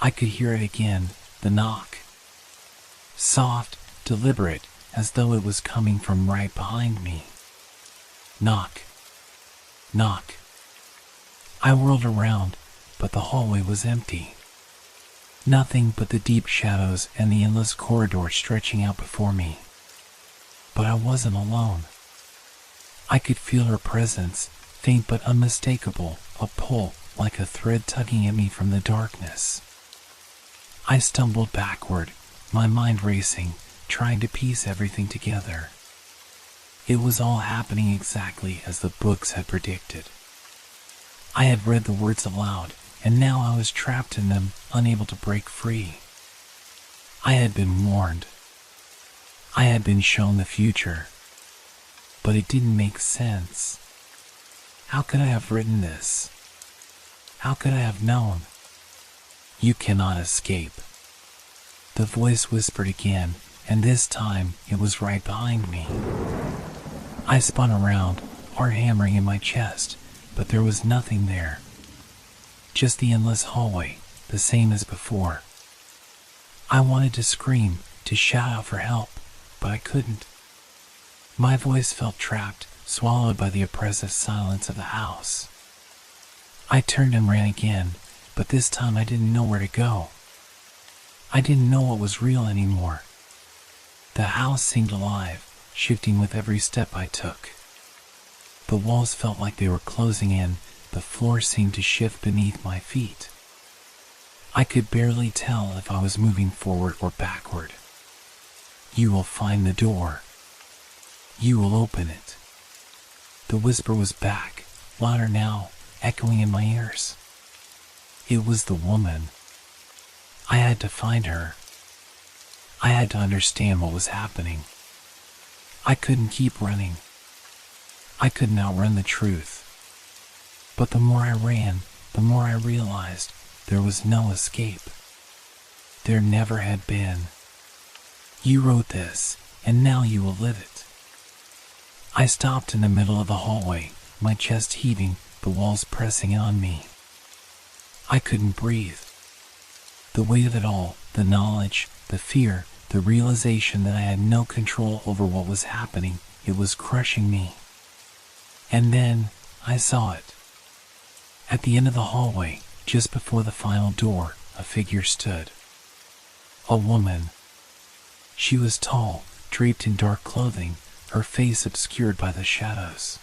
A: I could hear it again, the knock. Soft, deliberate, as though it was coming from right behind me. Knock. Knock. I whirled around, but the hallway was empty. Nothing but the deep shadows and the endless corridor stretching out before me. But I wasn't alone. I could feel her presence, faint but unmistakable, a pull like a thread tugging at me from the darkness. I stumbled backward, my mind racing, trying to piece everything together. It was all happening exactly as the books had predicted. I had read the words aloud, and now I was trapped in them, unable to break free. I had been warned. I had been shown the future. But it didn't make sense. How could I have written this? How could I have known? You cannot escape. The voice whispered again, and this time it was right behind me. I spun around, heart hammering in my chest, but there was nothing there. Just the endless hallway, the same as before. I wanted to scream, to shout out for help, but I couldn't. My voice felt trapped, swallowed by the oppressive silence of the house. I turned and ran again, but this time I didn't know where to go. I didn't know what was real anymore. The house seemed alive, shifting with every step I took. The walls felt like they were closing in, the floor seemed to shift beneath my feet. I could barely tell if I was moving forward or backward. You will find the door. You will open it. The whisper was back, louder now, echoing in my ears. It was the woman. I had to find her. I had to understand what was happening. I couldn't keep running. I couldn't outrun the truth. But the more I ran, the more I realized there was no escape. There never had been. You wrote this, and now you will live it. I stopped in the middle of the hallway, my chest heaving, the walls pressing on me. I couldn't breathe. The weight of it all, the knowledge, the fear, the realization that I had no control over what was happening, it was crushing me. And then, I saw it. At the end of the hallway, just before the final door, a figure stood. A woman. She was tall, draped in dark clothing, her face obscured by the shadows.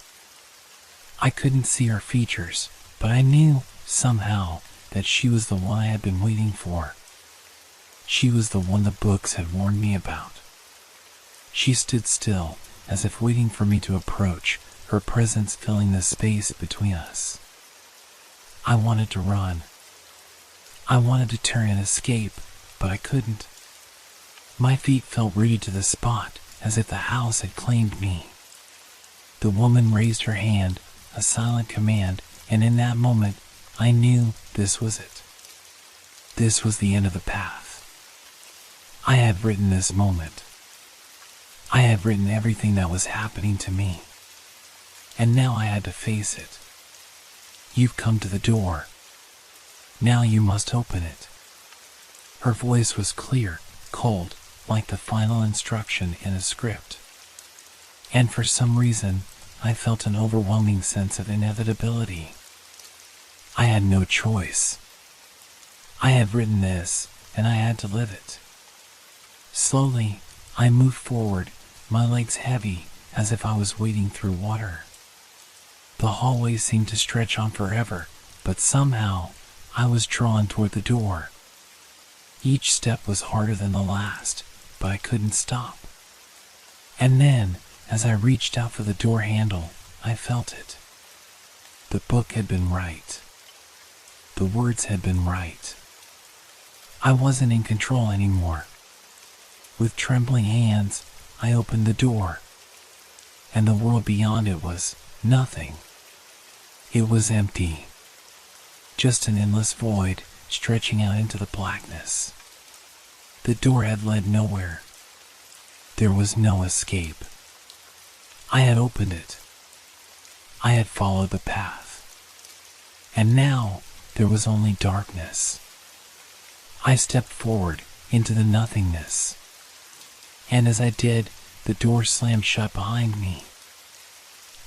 A: I couldn't see her features, but I knew, somehow, that she was the one I had been waiting for. She was the one the books had warned me about. She stood still, as if waiting for me to approach, her presence filling the space between us. I wanted to run. I wanted to turn and escape, but I couldn't. My feet felt rooted to the spot, as if the house had claimed me. The woman raised her hand, a silent command, and in that moment, I knew this was it. This was the end of the path. I had written this moment. I had written everything that was happening to me. And now I had to face it. You've come to the door. Now you must open it. Her voice was clear, cold, like the final instruction in a script. And for some reason, I felt an overwhelming sense of inevitability. I had no choice. I had written this, and I had to live it. Slowly, I moved forward, my legs heavy, as if I was wading through water. The hallway seemed to stretch on forever, but somehow, I was drawn toward the door. Each step was harder than the last, but I couldn't stop. And then, as I reached out for the door handle, I felt it. The book had been right. The words had been right. I wasn't in control anymore. With trembling hands, I opened the door. And the world beyond it was nothing. It was empty. Just an endless void stretching out into the blackness. The door had led nowhere. There was no escape. I had opened it. I had followed the path. And now there was only darkness. I stepped forward into the nothingness. And as I did, the door slammed shut behind me.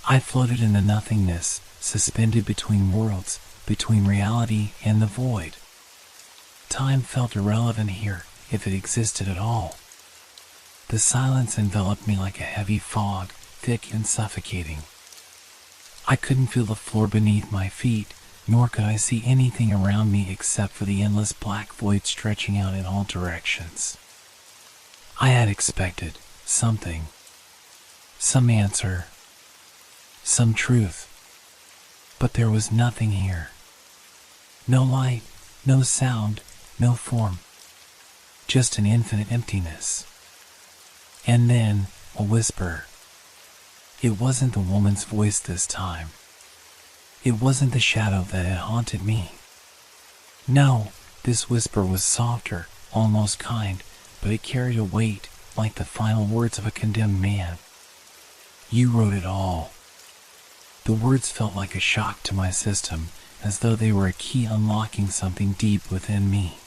A: I floated into nothingness, suspended between worlds, between reality and the void. Time felt irrelevant here, if it existed at all. The silence enveloped me like a heavy fog, thick and suffocating. I couldn't feel the floor beneath my feet, nor could I see anything around me except for the endless black void stretching out in all directions. I had expected something, some answer, some truth, but there was nothing here. No light, no sound, no form, just an infinite emptiness. And then, a whisper. It wasn't the woman's voice this time. It wasn't the shadow that had haunted me. No, this whisper was softer, almost kind, but it carried a weight, like the final words of a condemned man. You wrote it all. The words felt like a shock to my system, as though they were a key unlocking something deep within me.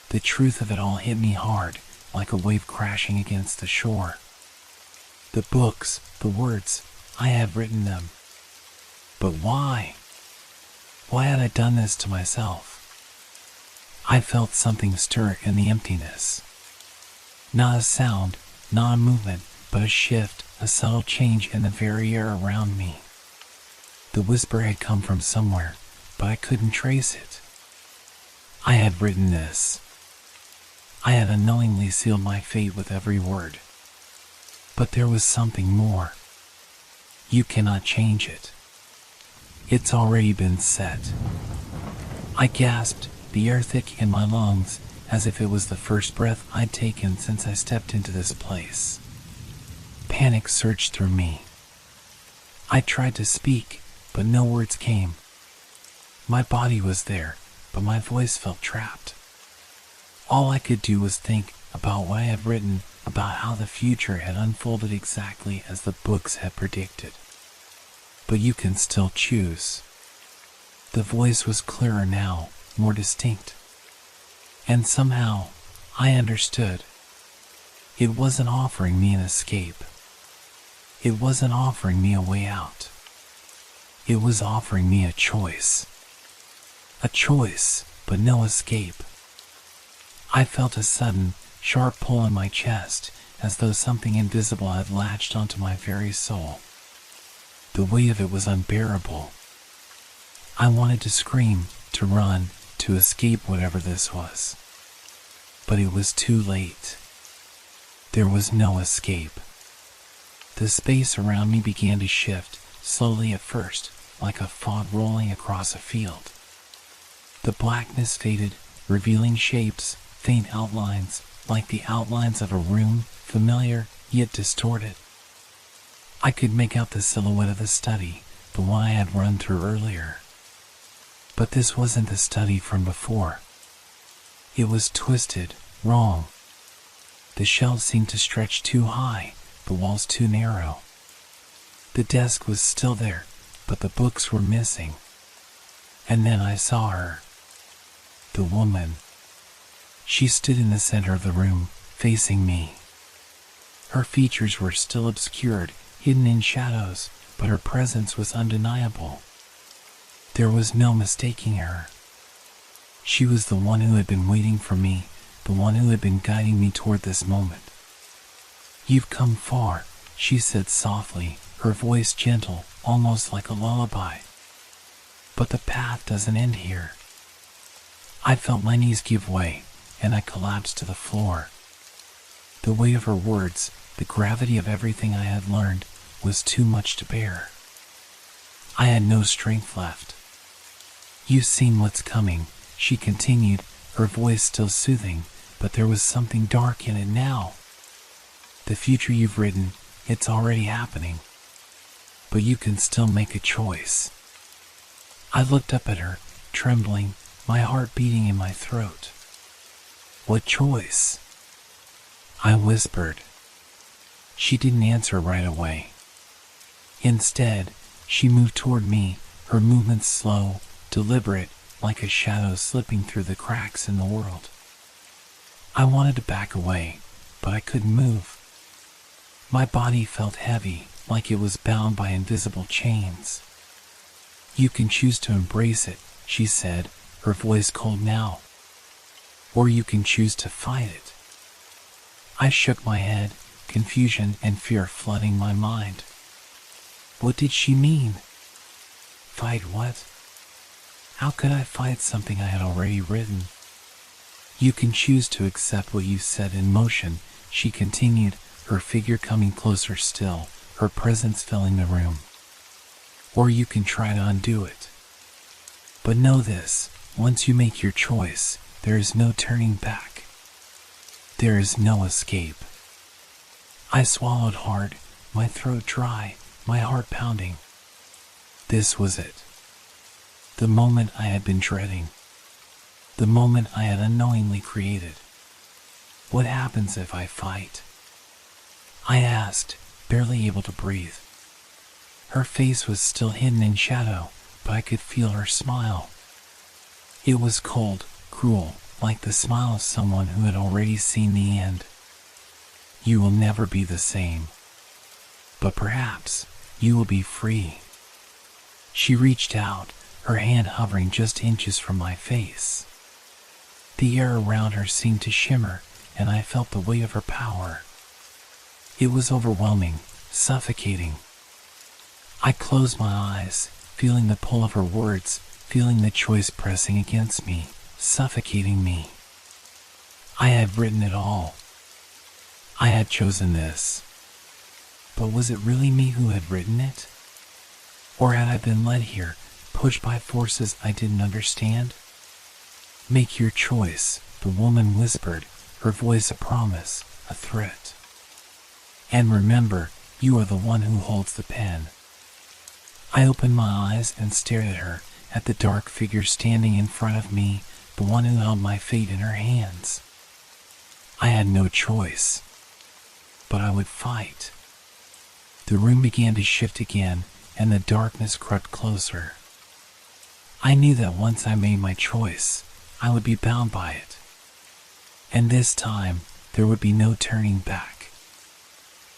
A: The truth of it all hit me hard, like a wave crashing against the shore. The books, the words, I had written them. But why? Why had I done this to myself? I felt something stir in the emptiness. Not a sound, not a movement, but a shift, a subtle change in the very air around me. The whisper had come from somewhere, but I couldn't trace it. I had written this. I had unknowingly sealed my fate with every word. But there was something more. You cannot change it. It's already been set. I gasped, the air thick in my lungs, as if it was the first breath I'd taken since I stepped into this place. Panic surged through me. I tried to speak, but no words came. My body was there, but my voice felt trapped. All I could do was think about what I had written, about how the future had unfolded exactly as the books had predicted. But you can still choose. The voice was clearer now, more distinct. And somehow, I understood. It wasn't offering me an escape. It wasn't offering me a way out. It was offering me a choice. A choice, but no escape. I felt a sudden, sharp pull on my chest, as though something invisible had latched onto my very soul. The weight of it was unbearable. I wanted to scream, to run, to escape whatever this was. But it was too late. There was no escape. The space around me began to shift, slowly at first, like a fog rolling across a field. The blackness faded, revealing shapes, faint outlines, like the outlines of a room, familiar, yet distorted. I could make out the silhouette of the study, the one I had run through earlier. But this wasn't the study from before. It was twisted, wrong. The shelves seemed to stretch too high, the walls too narrow. The desk was still there, but the books were missing. And then I saw her. The woman. She stood in the center of the room, facing me. Her features were still obscured, hidden in shadows, but her presence was undeniable. There was no mistaking her. She was the one who had been waiting for me, the one who had been guiding me toward this moment. "You've come far," she said softly, her voice gentle, almost like a lullaby. "But the path doesn't end here." I felt my knees give way, and I collapsed to the floor. The weight of her words, the gravity of everything I had learned, was too much to bear. I had no strength left. "You've seen what's coming," she continued, her voice still soothing, but there was something dark in it now. "The future you've written, it's already happening. But you can still make a choice." I looked up at her, trembling, my heart beating in my throat. "What choice?" I whispered. She didn't answer right away. Instead, she moved toward me, her movements slow, deliberate, like a shadow slipping through the cracks in the world. I wanted to back away, but I couldn't move. My body felt heavy, like it was bound by invisible chains. "You can choose to embrace it," she said, her voice cold now. "Or you can choose to fight it." I shook my head, confusion and fear flooding my mind. What did she mean? Fight what? How could I fight something I had already written? "You can choose to accept what you set in motion," she continued, her figure coming closer still, her presence filling the room. "Or you can try to undo it. But know this, once you make your choice, there is no turning back. There is no escape." I swallowed hard, my throat dry, my heart pounding. This was it. The moment I had been dreading. The moment I had unknowingly created. "What happens if I fight?" I asked, barely able to breathe. Her face was still hidden in shadow, but I could feel her smile. It was cold, cruel, like the smile of someone who had already seen the end. "You will never be the same. But perhaps you will be free." She reached out, her hand hovering just inches from my face. The air around her seemed to shimmer, and I felt the weight of her power. It was overwhelming, suffocating. I closed my eyes, feeling the pull of her words, feeling the choice pressing against me, suffocating me. I had written it all. I had chosen this. But was it really me who had written it? Or had I been led here, pushed by forces I didn't understand? "Make your choice," the woman whispered, her voice a promise, a threat. "And remember, you are the one who holds the pen." I opened my eyes and stared at her, at the dark figure standing in front of me, the one who held my fate in her hands. I had no choice. But I would fight. The room began to shift again, and the darkness crept closer. I knew that once I made my choice, I would be bound by it. And this time, there would be no turning back.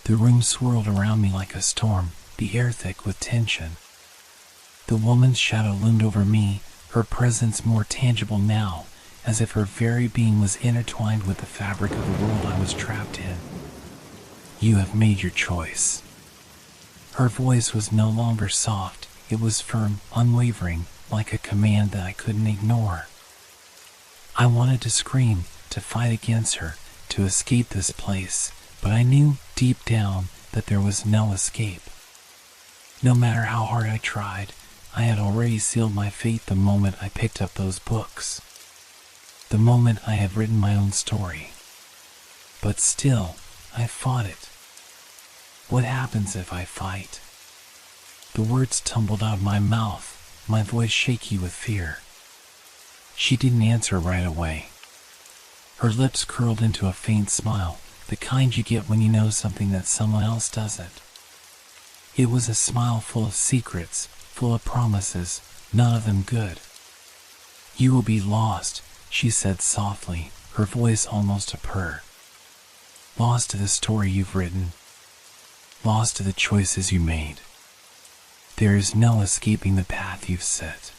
A: The room swirled around me like a storm, the air thick with tension. The woman's shadow loomed over me, her presence more tangible now, as if her very being was intertwined with the fabric of the world I was trapped in. "You have made your choice." Her voice was no longer soft, it was firm, unwavering, like a command that I couldn't ignore. I wanted to scream, to fight against her, to escape this place, but I knew, deep down, that there was no escape. No matter how hard I tried, I had already sealed my fate the moment I picked up those books. The moment I had written my own story. But still, I fought it. What happens if I fight? The words tumbled out of my mouth, my voice shaky with fear. She didn't answer right away. Her lips curled into a faint smile, the kind you get when you know something that someone else doesn't. It was a smile full of secrets, full of promises, none of them good. "You will be lost," she said softly, her voice almost a purr. "Lost to the story you've written. Lost to the choices you made. There is no escaping the path you've set."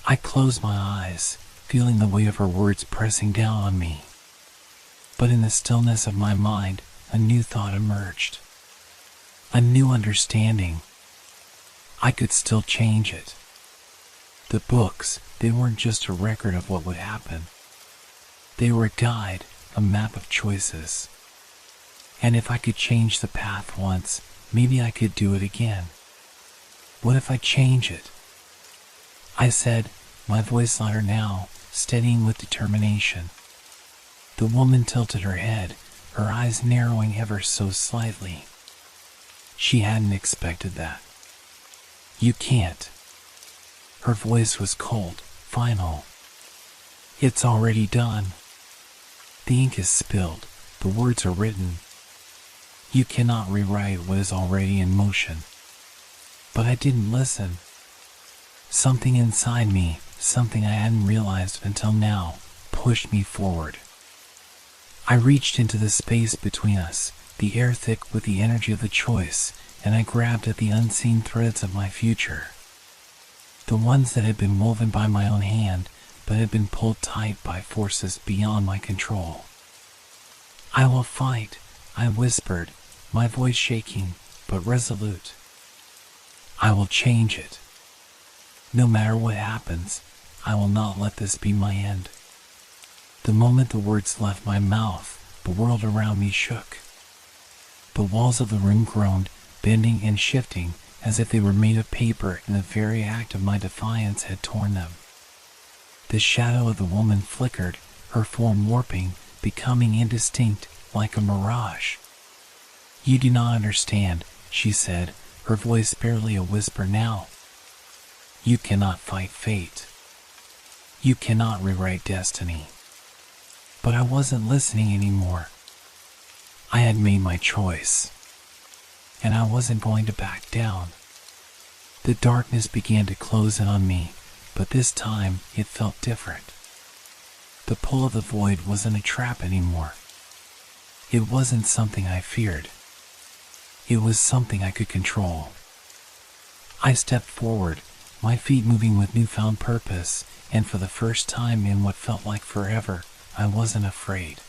A: I closed my eyes, feeling the weight of her words pressing down on me. But in the stillness of my mind, a new thought emerged. A new understanding. I could still change it. The books, they weren't just a record of what would happen. They were a guide, a map of choices. And if I could change the path once, maybe I could do it again. What if I change it? I said, my voice louder now, steadying with determination. The woman tilted her head, her eyes narrowing ever so slightly. She hadn't expected that. "You can't." Her voice was cold, final. "It's already done. The ink is spilled, the words are written. You cannot rewrite what is already in motion." But I didn't listen. Something inside me, something I hadn't realized until now, pushed me forward. I reached into the space between us, the air thick with the energy of the choice, and I grabbed at the unseen threads of my future. The ones that had been woven by my own hand, but had been pulled tight by forces beyond my control. "I will fight," I whispered, my voice shaking, but resolute. "I will change it. No matter what happens, I will not let this be my end." The moment the words left my mouth, the world around me shook. The walls of the room groaned, bending and shifting as if they were made of paper and the very act of my defiance had torn them. The shadow of the woman flickered, her form warping, becoming indistinct, like a mirage. "You do not understand," she said, her voice barely a whisper now. "You cannot fight fate. You cannot rewrite destiny." But I wasn't listening anymore. I had made my choice, and I wasn't going to back down. The darkness began to close in on me, but this time it felt different. The pull of the void wasn't a trap anymore. It wasn't something I feared. It was something I could control. I stepped forward, my feet moving with newfound purpose, and for the first time in what felt like forever, I wasn't afraid.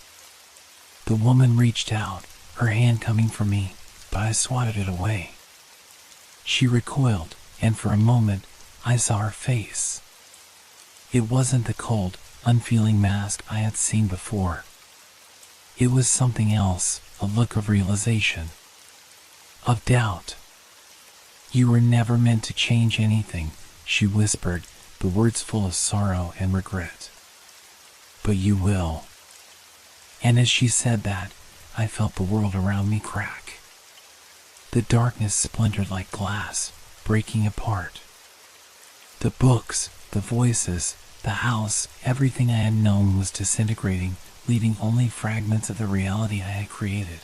A: The woman reached out, her hand coming for me, but I swatted it away. She recoiled, and for a moment, I saw her face. It wasn't the cold, unfeeling mask I had seen before. It was something else, a look of realization, of doubt. "You were never meant to change anything," she whispered, the words full of sorrow and regret. "But you will." And as she said that, I felt the world around me crack. The darkness splintered like glass, breaking apart. The books, the voices, the house, everything I had known was disintegrating, leaving only fragments of the reality I had created.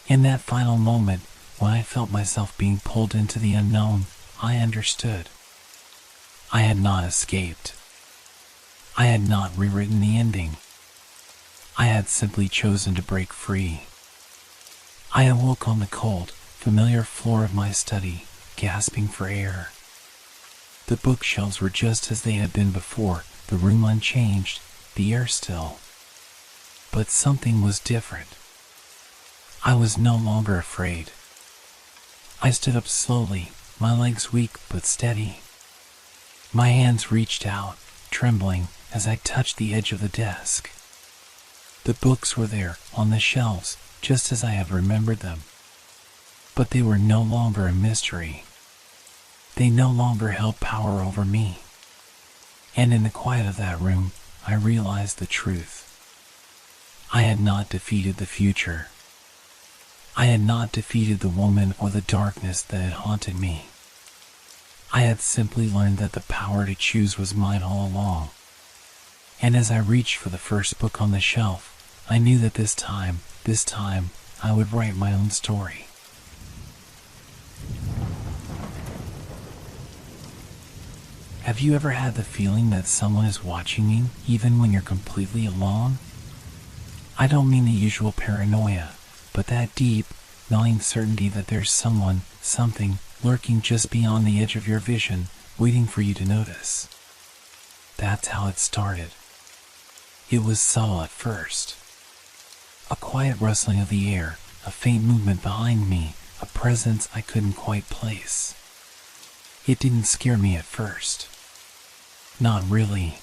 A: In that final moment, when I felt myself being pulled into the unknown, I understood. I had not escaped. I had not rewritten the ending. I had simply chosen to break free. I awoke on the cold, familiar floor of my study, gasping for air. The bookshelves were just as they had been before, the room unchanged, the air still. But something was different. I was no longer afraid. I stood up slowly, my legs weak but steady. My hands reached out, trembling, as I touched the edge of the desk. The books were there, on the shelves, just as I had remembered them. But they were no longer a mystery. They no longer held power over me. And in the quiet of that room, I realized the truth. I had not defeated the future. I had not defeated the woman or the darkness that had haunted me. I had simply learned that the power to choose was mine all along. And as I reached for the first book on the shelf, I knew that this time, I would write my own story. Have you ever had the feeling that someone is watching you, even when you're completely alone? I don't mean the usual paranoia, but that deep, gnawing certainty that there's someone, something, lurking just beyond the edge of your vision, waiting for you to notice. That's how it started. It was subtle at first. A quiet rustling of the air, a faint movement behind me, a presence I couldn't quite place. It didn't scare me at first. Not really.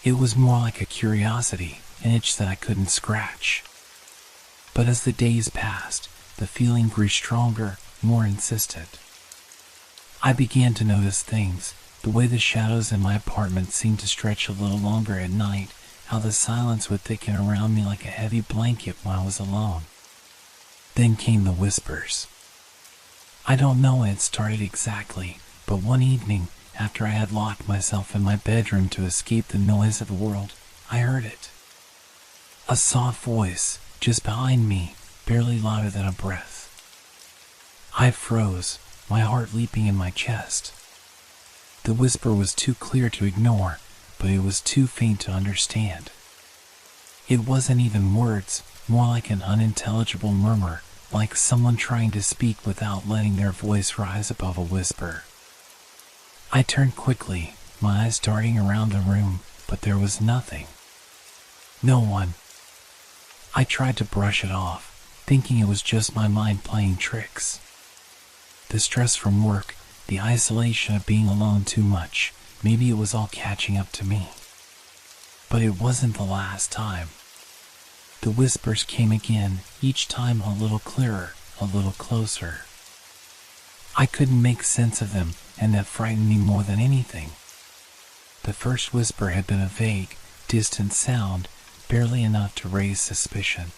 A: It was more like a curiosity, an itch that I couldn't scratch. But as the days passed, the feeling grew stronger, more insistent. I began to notice things, the way the shadows in my apartment seemed to stretch a little longer at night, how the silence would thicken around me like a heavy blanket when I was alone. Then came the whispers. I don't know when it started exactly, but one evening, after I had locked myself in my bedroom to escape the noise of the world, I heard it. A soft voice, just behind me, barely louder than a breath. I froze, my heart leaping in my chest. The whisper was too clear to ignore, but it was too faint to understand. It wasn't even words, more like an unintelligible murmur, like someone trying to speak without letting their voice rise above a whisper. I turned quickly, my eyes darting around the room, but there was nothing. No one. I tried to brush it off, thinking it was just my mind playing tricks. The stress from work, the isolation of being alone too much, maybe it was all catching up to me. But it wasn't the last time. The whispers came again, each time a little clearer, a little closer. I couldn't make sense of them, and that frightened me more than anything. The first whisper had been a vague, distant sound, barely enough to raise suspicion.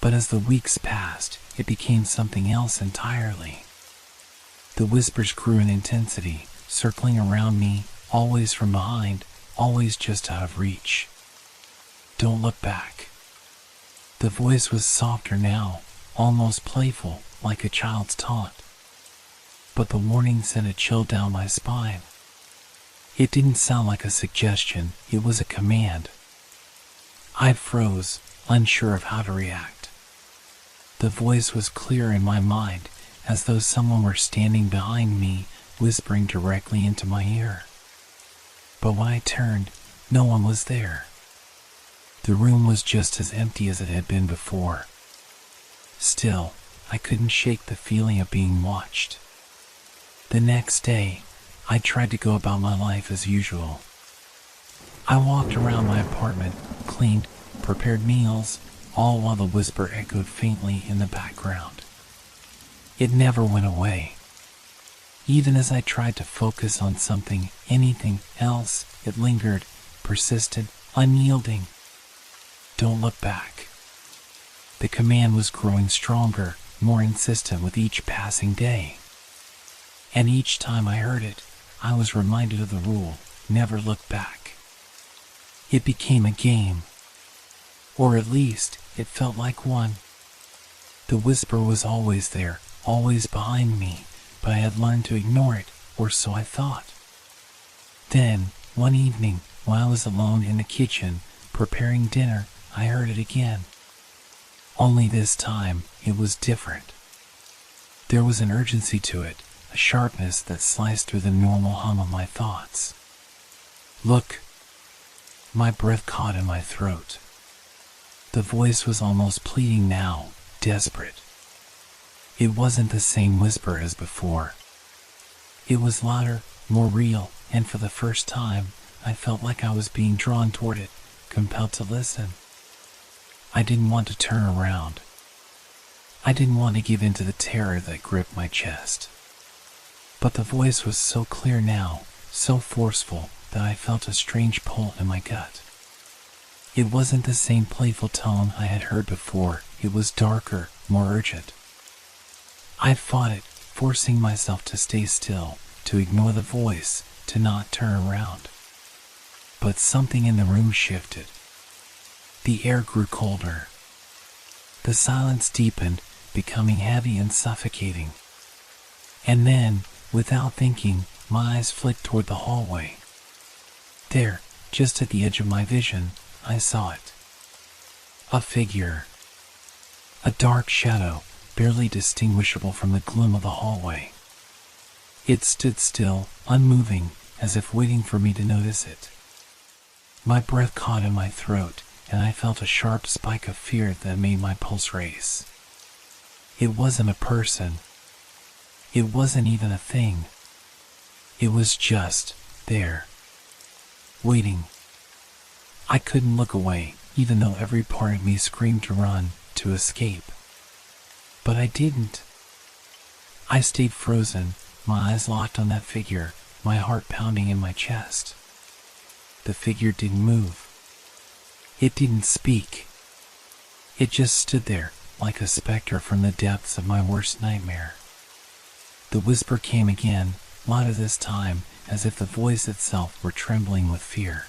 A: But as the weeks passed, it became something else entirely. The whispers grew in intensity, circling around me, always from behind, always just out of reach. Don't look back. The voice was softer now, almost playful, like a child's taunt. But the warning sent a chill down my spine. It didn't sound like a suggestion, it was a command. I froze, unsure of how to react. The voice was clear in my mind, as though someone were standing behind me, whispering directly into my ear. But when I turned, no one was there. The room was just as empty as it had been before. Still, I couldn't shake the feeling of being watched. The next day, I tried to go about my life as usual. I walked around my apartment, cleaned, prepared meals, all while the whisper echoed faintly in the background. It never went away. Even as I tried to focus on something, anything else, it lingered, persisted, unyielding. Don't look back. The command was growing stronger, more insistent with each passing day. And each time I heard it, I was reminded of the rule, never look back. It became a game. Or at least, it felt like one. The whisper was always there, always behind me, but I had learned to ignore it, or so I thought. Then, one evening, while I was alone in the kitchen, preparing dinner, I heard it again. Only this time, it was different. There was an urgency to it, a sharpness that sliced through the normal hum of my thoughts. Look. My breath caught in my throat. The voice was almost pleading now, desperate. It wasn't the same whisper as before. It was louder, more real, and for the first time, I felt like I was being drawn toward it, compelled to listen. I didn't want to turn around. I didn't want to give in to the terror that gripped my chest. But the voice was so clear now, so forceful, that I felt a strange pull in my gut. It wasn't the same playful tone I had heard before, it was darker, more urgent. I fought it, forcing myself to stay still, to ignore the voice, to not turn around. But something in the room shifted. The air grew colder. The silence deepened, becoming heavy and suffocating. And then, without thinking, my eyes flicked toward the hallway. There, just at the edge of my vision, I saw it. A figure. A dark shadow, barely distinguishable from the gloom of the hallway. It stood still, unmoving, as if waiting for me to notice it. My breath caught in my throat, and I felt a sharp spike of fear that made my pulse race. It wasn't a person. It wasn't even a thing. It was just there, waiting. I couldn't look away, even though every part of me screamed to run, to escape. But I didn't. I stayed frozen, my eyes locked on that figure, my heart pounding in my chest. The figure didn't move. It didn't speak. It just stood there, like a specter from the depths of my worst nightmare. The whisper came again, louder this time, as if the voice itself were trembling with fear.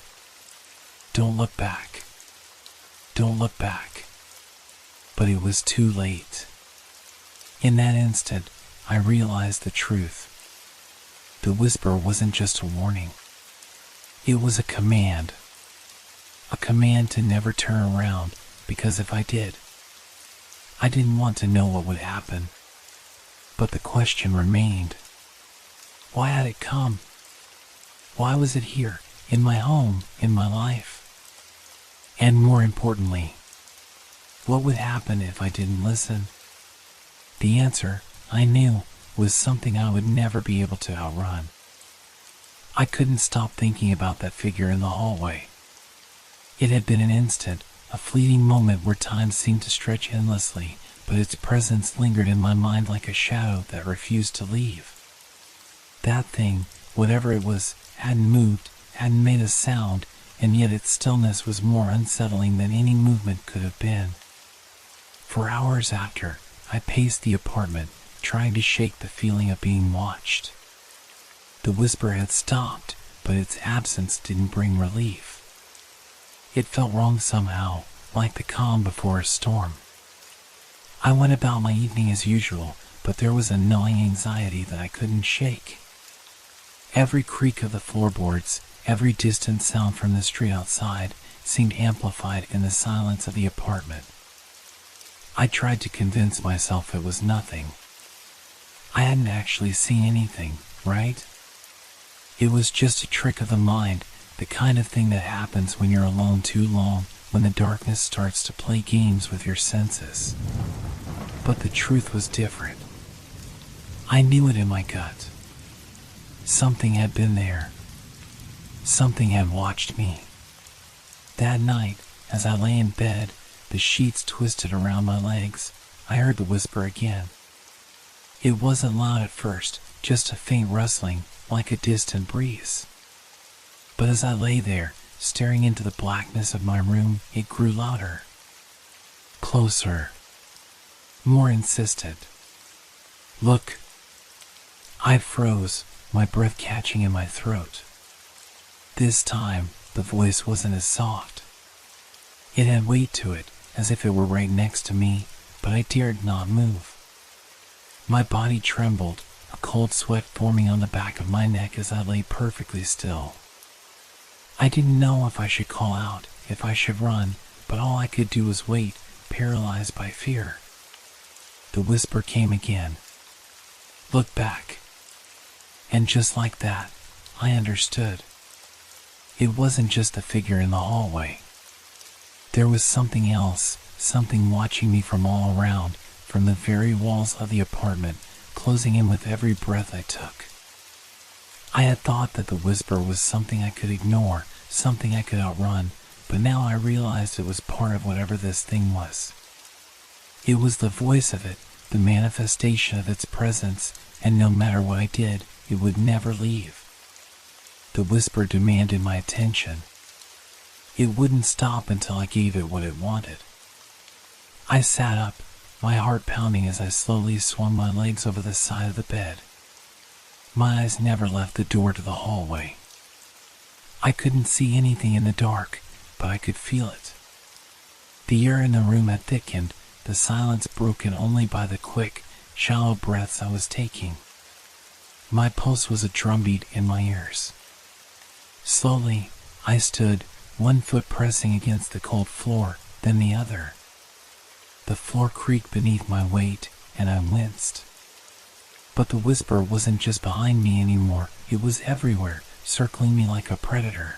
A: Don't look back. Don't look back. But it was too late. In that instant, I realized the truth. The whisper wasn't just a warning. It was a command. a command to never turn around, because if I did, I didn't want to know what would happen. But the question remained. Why had it come? Why was it here, in my home, in my life? And more importantly, what would happen if I didn't listen? The answer, I knew, was something I would never be able to outrun. I couldn't stop thinking about that figure in the hallway. It had been an instant, a fleeting moment where time seemed to stretch endlessly, but its presence lingered in my mind like a shadow that refused to leave. That thing, whatever it was, hadn't moved, hadn't made a sound, and yet its stillness was more unsettling than any movement could have been. For hours after, I paced the apartment, trying to shake the feeling of being watched. The whisper had stopped, but its absence didn't bring relief. It felt wrong somehow, like the calm before a storm. I went about my evening as usual, but there was a gnawing anxiety that I couldn't shake. Every creak of the floorboards, every distant sound from the street outside, seemed amplified in the silence of the apartment. I tried to convince myself it was nothing. I hadn't actually seen anything, right? It was just a trick of the mind, the kind of thing that happens when you're alone too long, when the darkness starts to play games with your senses. But the truth was different. I knew it in my gut. Something had been there. Something had watched me. That night, as I lay in bed, the sheets twisted around my legs, I heard the whisper again. It wasn't loud at first, just a faint rustling, like a distant breeze. But as I lay there, staring into the blackness of my room, it grew louder. Closer. More insistent. Look. I froze, my breath catching in my throat. This time, the voice wasn't as soft. It had weight to it, as if it were right next to me, but I dared not move. My body trembled, a cold sweat forming on the back of my neck as I lay perfectly still. I didn't know if I should call out, if I should run, but all I could do was wait, paralyzed by fear. The whisper came again. Look back. And just like that, I understood. It wasn't just a figure in the hallway. There was something else, something watching me from all around, from the very walls of the apartment, closing in with every breath I took. I had thought that the whisper was something I could ignore, something I could outrun, but now I realized it was part of whatever this thing was. It was the voice of it, the manifestation of its presence, and no matter what I did, it would never leave. The whisper demanded my attention. It wouldn't stop until I gave it what it wanted. I sat up, my heart pounding as I slowly swung my legs over the side of the bed. My eyes never left the door to the hallway. I couldn't see anything in the dark, but I could feel it. The air in the room had thickened, the silence broken only by the quick, shallow breaths I was taking. My pulse was a drumbeat in my ears. Slowly, I stood, one foot pressing against the cold floor, then the other. The floor creaked beneath my weight, and I winced. But the whisper wasn't just behind me anymore, it was everywhere, circling me like a predator.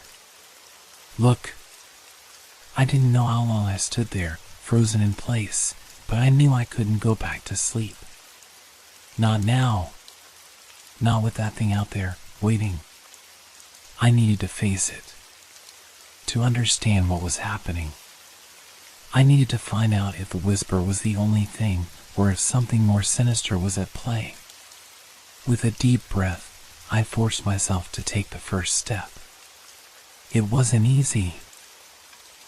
A: Look. I didn't know how long I stood there, frozen in place, but I knew I couldn't go back to sleep. Not now. Not with that thing out there, waiting. I needed to face it. To understand what was happening. I needed to find out if the whisper was the only thing, or if something more sinister was at play. With a deep breath, I forced myself to take the first step. It wasn't easy.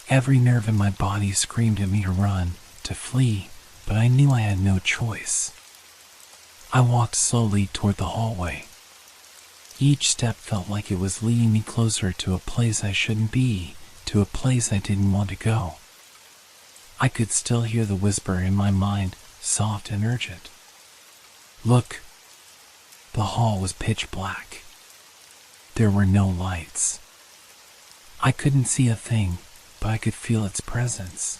A: Every nerve in my body screamed at me to run, to flee, but I knew I had no choice. I walked slowly toward the hallway. Each step felt like it was leading me closer to a place I shouldn't be, to a place I didn't want to go. I could still hear the whisper in my mind, soft and urgent. Look. The hall was pitch black. There were no lights. I couldn't see a thing, but I could feel its presence.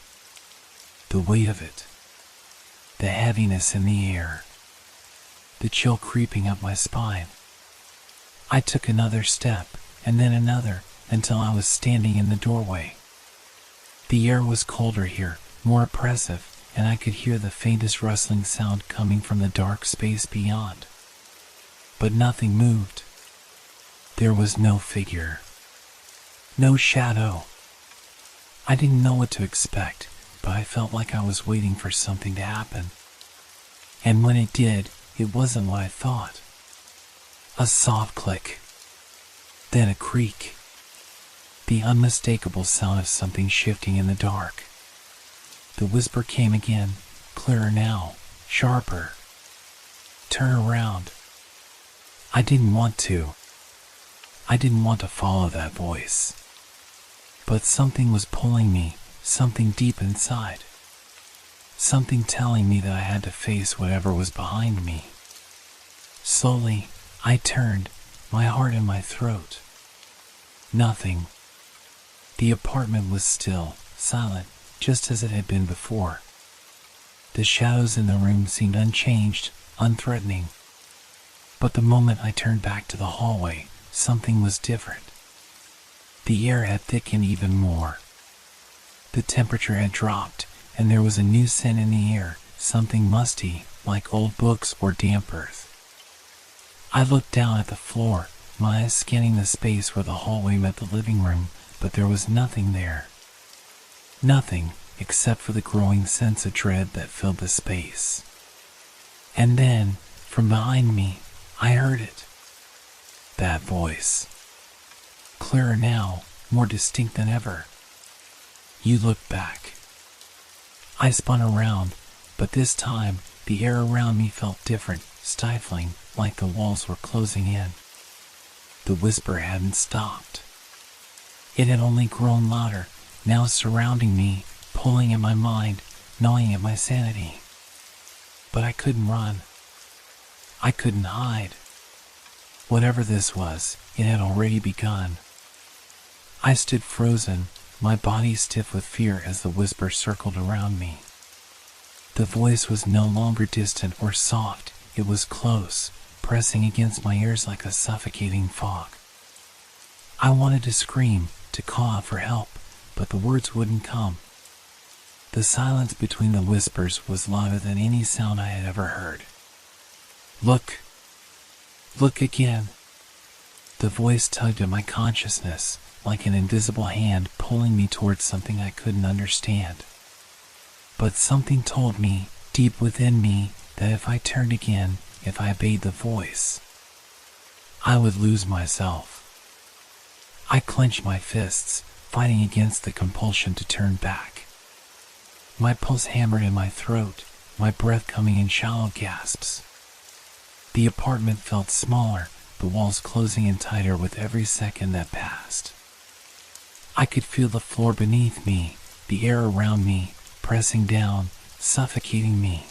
A: The weight of it. The heaviness in the air. The chill creeping up my spine. I took another step, and then another, until I was standing in the doorway. The air was colder here, more oppressive, and I could hear the faintest rustling sound coming from the dark space beyond. But nothing moved. There was no figure. No shadow. I didn't know what to expect, but I felt like I was waiting for something to happen. And when it did, it wasn't what I thought. A soft click. Then a creak. The unmistakable sound of something shifting in the dark. The whisper came again, clearer now, sharper. Turn around. I didn't want to. I didn't want to follow that voice. But something was pulling me, something deep inside. Something telling me that I had to face whatever was behind me. Slowly, I turned, my heart in my throat. Nothing. The apartment was still, silent, just as it had been before. The shadows in the room seemed unchanged, unthreatening. But the moment I turned back to the hallway, something was different. The air had thickened even more. The temperature had dropped, and there was a new scent in the air, something musty, like old books or damp earth. I looked down at the floor, my eyes scanning the space where the hallway met the living room, but there was nothing there. Nothing, except for the growing sense of dread that filled the space. And then, from behind me, I heard it. That voice. Clearer now, more distinct than ever. You looked back. I spun around, but this time, the air around me felt different, stifling, like the walls were closing in. The whisper hadn't stopped. It had only grown louder, now surrounding me, pulling at my mind, gnawing at my sanity. But I couldn't run. I couldn't hide. Whatever this was, it had already begun. I stood frozen, my body stiff with fear as the whisper circled around me. The voice was no longer distant or soft, it was close, pressing against my ears like a suffocating fog. I wanted to scream, to call out for help, but the words wouldn't come. The silence between the whispers was louder than any sound I had ever heard. Look. Look again. The voice tugged at my consciousness, like an invisible hand pulling me towards something I couldn't understand. But something told me, deep within me, that if I turned again, if I obeyed the voice, I would lose myself. I clenched my fists, fighting against the compulsion to turn back. My pulse hammered in my throat, my breath coming in shallow gasps. The apartment felt smaller, the walls closing in tighter with every second that passed. I could feel the floor beneath me, the air around me, pressing down, suffocating me.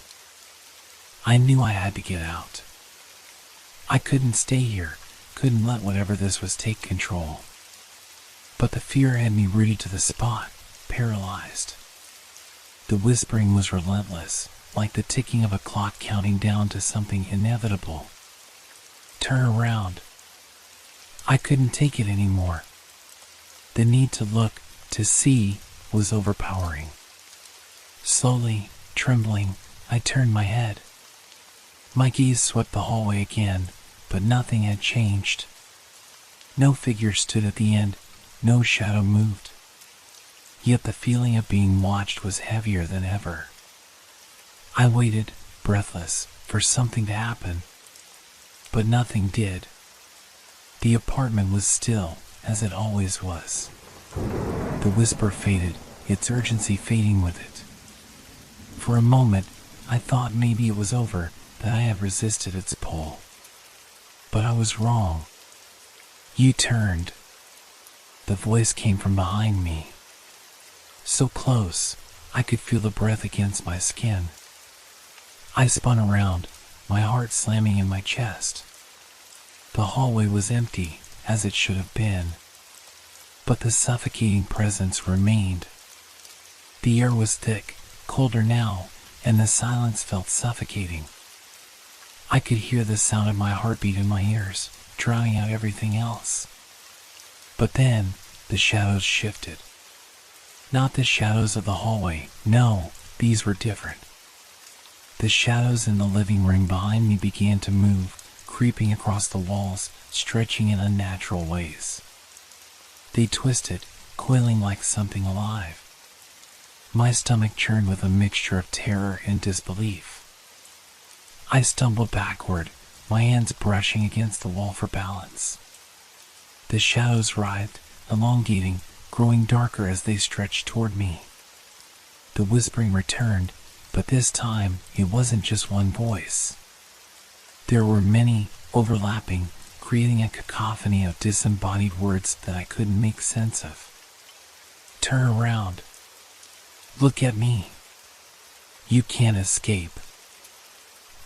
A: I knew I had to get out. I couldn't stay here, couldn't let whatever this was take control. But the fear had me rooted to the spot, paralyzed. The whispering was relentless, like the ticking of a clock counting down to something inevitable. Turn around. I couldn't take it anymore. The need to look, to see, was overpowering. Slowly, trembling, I turned my head. My gaze swept the hallway again, but nothing had changed. No figure stood at the end, no shadow moved. Yet the feeling of being watched was heavier than ever. I waited, breathless, for something to happen. But nothing did. The apartment was still, as it always was. The whisper faded, its urgency fading with it. For a moment, I thought maybe it was over, that I had resisted its pull. But I was wrong. You turned. The voice came from behind me. So close, I could feel the breath against my skin. I spun around, my heart slamming in my chest. The hallway was empty, as it should have been. but the suffocating presence remained. The air was thick, colder now, and the silence felt suffocating. I could hear the sound of my heartbeat in my ears, drowning out everything else. But then, the shadows shifted. Not the shadows of the hallway, no, these were different. The shadows in the living room behind me began to move, creeping across the walls, stretching in unnatural ways. They twisted, coiling like something alive. My stomach churned with a mixture of terror and disbelief. I stumbled backward, my hands brushing against the wall for balance. The shadows writhed, elongating, growing darker as they stretched toward me. The whispering returned, but this time it wasn't just one voice. There were many, overlapping, creating a cacophony of disembodied words that I couldn't make sense of. Turn around. Look at me. You can't escape.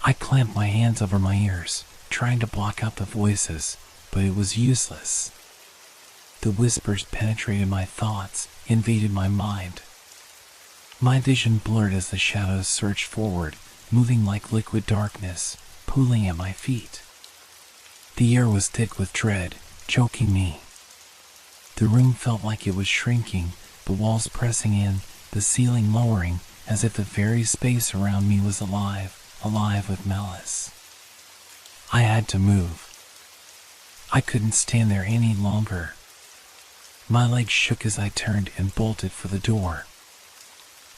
A: I clamped my hands over my ears, trying to block out the voices, but it was useless. The whispers penetrated my thoughts, invaded my mind. My vision blurred as the shadows surged forward, moving like liquid darkness, pooling at my feet. The air was thick with dread, choking me. The room felt like it was shrinking, the walls pressing in, the ceiling lowering, as if the very space around me was alive with malice. I had to move. I couldn't stand there any longer. My legs shook as I turned and bolted for the door.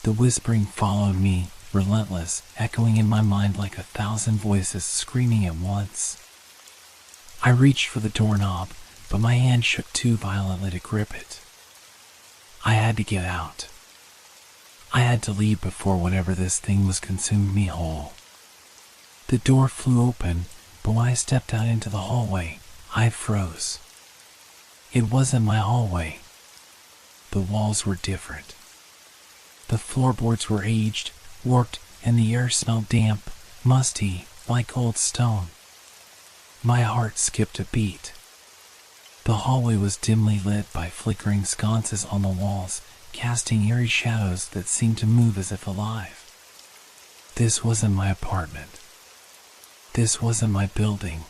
A: The whispering followed me, relentless, echoing in my mind like 1,000 voices screaming at once. I reached for the doorknob, but my hand shook too violently to grip it. I had to get out. I had to leave before whatever this thing was consumed me whole. The door flew open, but when I stepped out into the hallway, I froze. It wasn't my hallway. The walls were different. The floorboards were aged, warped, and the air smelled damp, musty, like old stone. My heart skipped a beat. The hallway was dimly lit by flickering sconces on the walls, casting eerie shadows that seemed to move as if alive. This wasn't my apartment. This wasn't my building.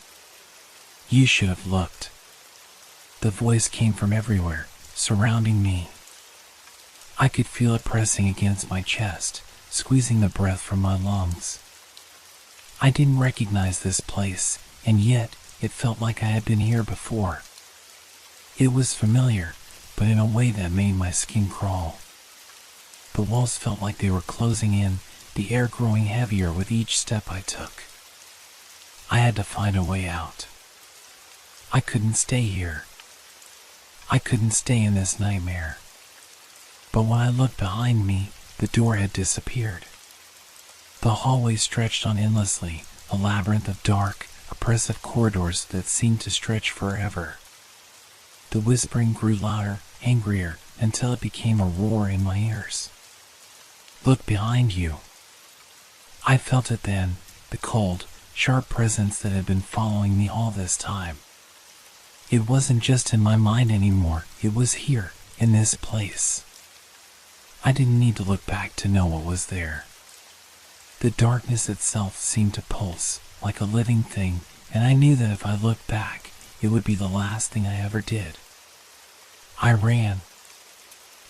A: You should have looked. The voice came from everywhere, surrounding me. I could feel it pressing against my chest, squeezing the breath from my lungs. I didn't recognize this place, and yet it felt like I had been here before. It was familiar, but in a way that made my skin crawl. The walls felt like they were closing in, the air growing heavier with each step I took. I had to find a way out. I couldn't stay here. I couldn't stay in this nightmare. But when I looked behind me, the door had disappeared. The hallway stretched on endlessly, a labyrinth of dark, oppressive corridors that seemed to stretch forever. The whispering grew louder, angrier, until it became a roar in my ears. Look behind you. I felt it then, the cold, sharp presence that had been following me all this time. It wasn't just in my mind anymore, it was here, in this place. I didn't need to look back to know what was there. The darkness itself seemed to pulse, like a living thing, and I knew that if I looked back, it would be the last thing I ever did. I ran.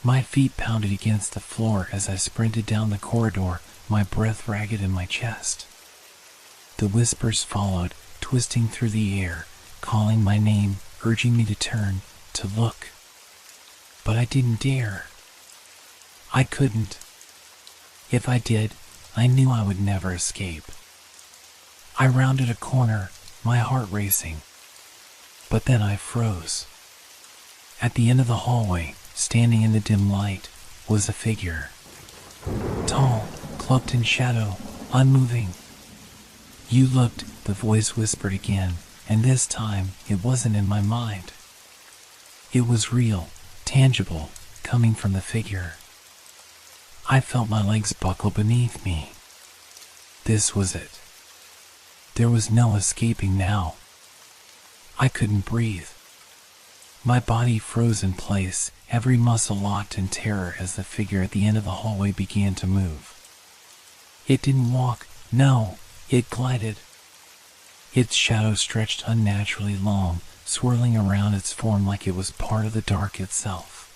A: My feet pounded against the floor as I sprinted down the corridor, my breath ragged in my chest. The whispers followed, twisting through the air, calling my name, urging me to turn, to look. But I didn't dare. I couldn't. If I did, I knew I would never escape. I rounded a corner, my heart racing. But then I froze. At the end of the hallway, standing in the dim light, was a figure. Tall, cloaked in shadow, unmoving. You looked, the voice whispered again, and this time it wasn't in my mind. It was real, tangible, coming from the figure. I felt my legs buckle beneath me. This was it. There was no escaping now. I couldn't breathe. My body froze in place, every muscle locked in terror as the figure at the end of the hallway began to move. It didn't walk, no, it glided. Its shadow stretched unnaturally long, swirling around its form like it was part of the dark itself.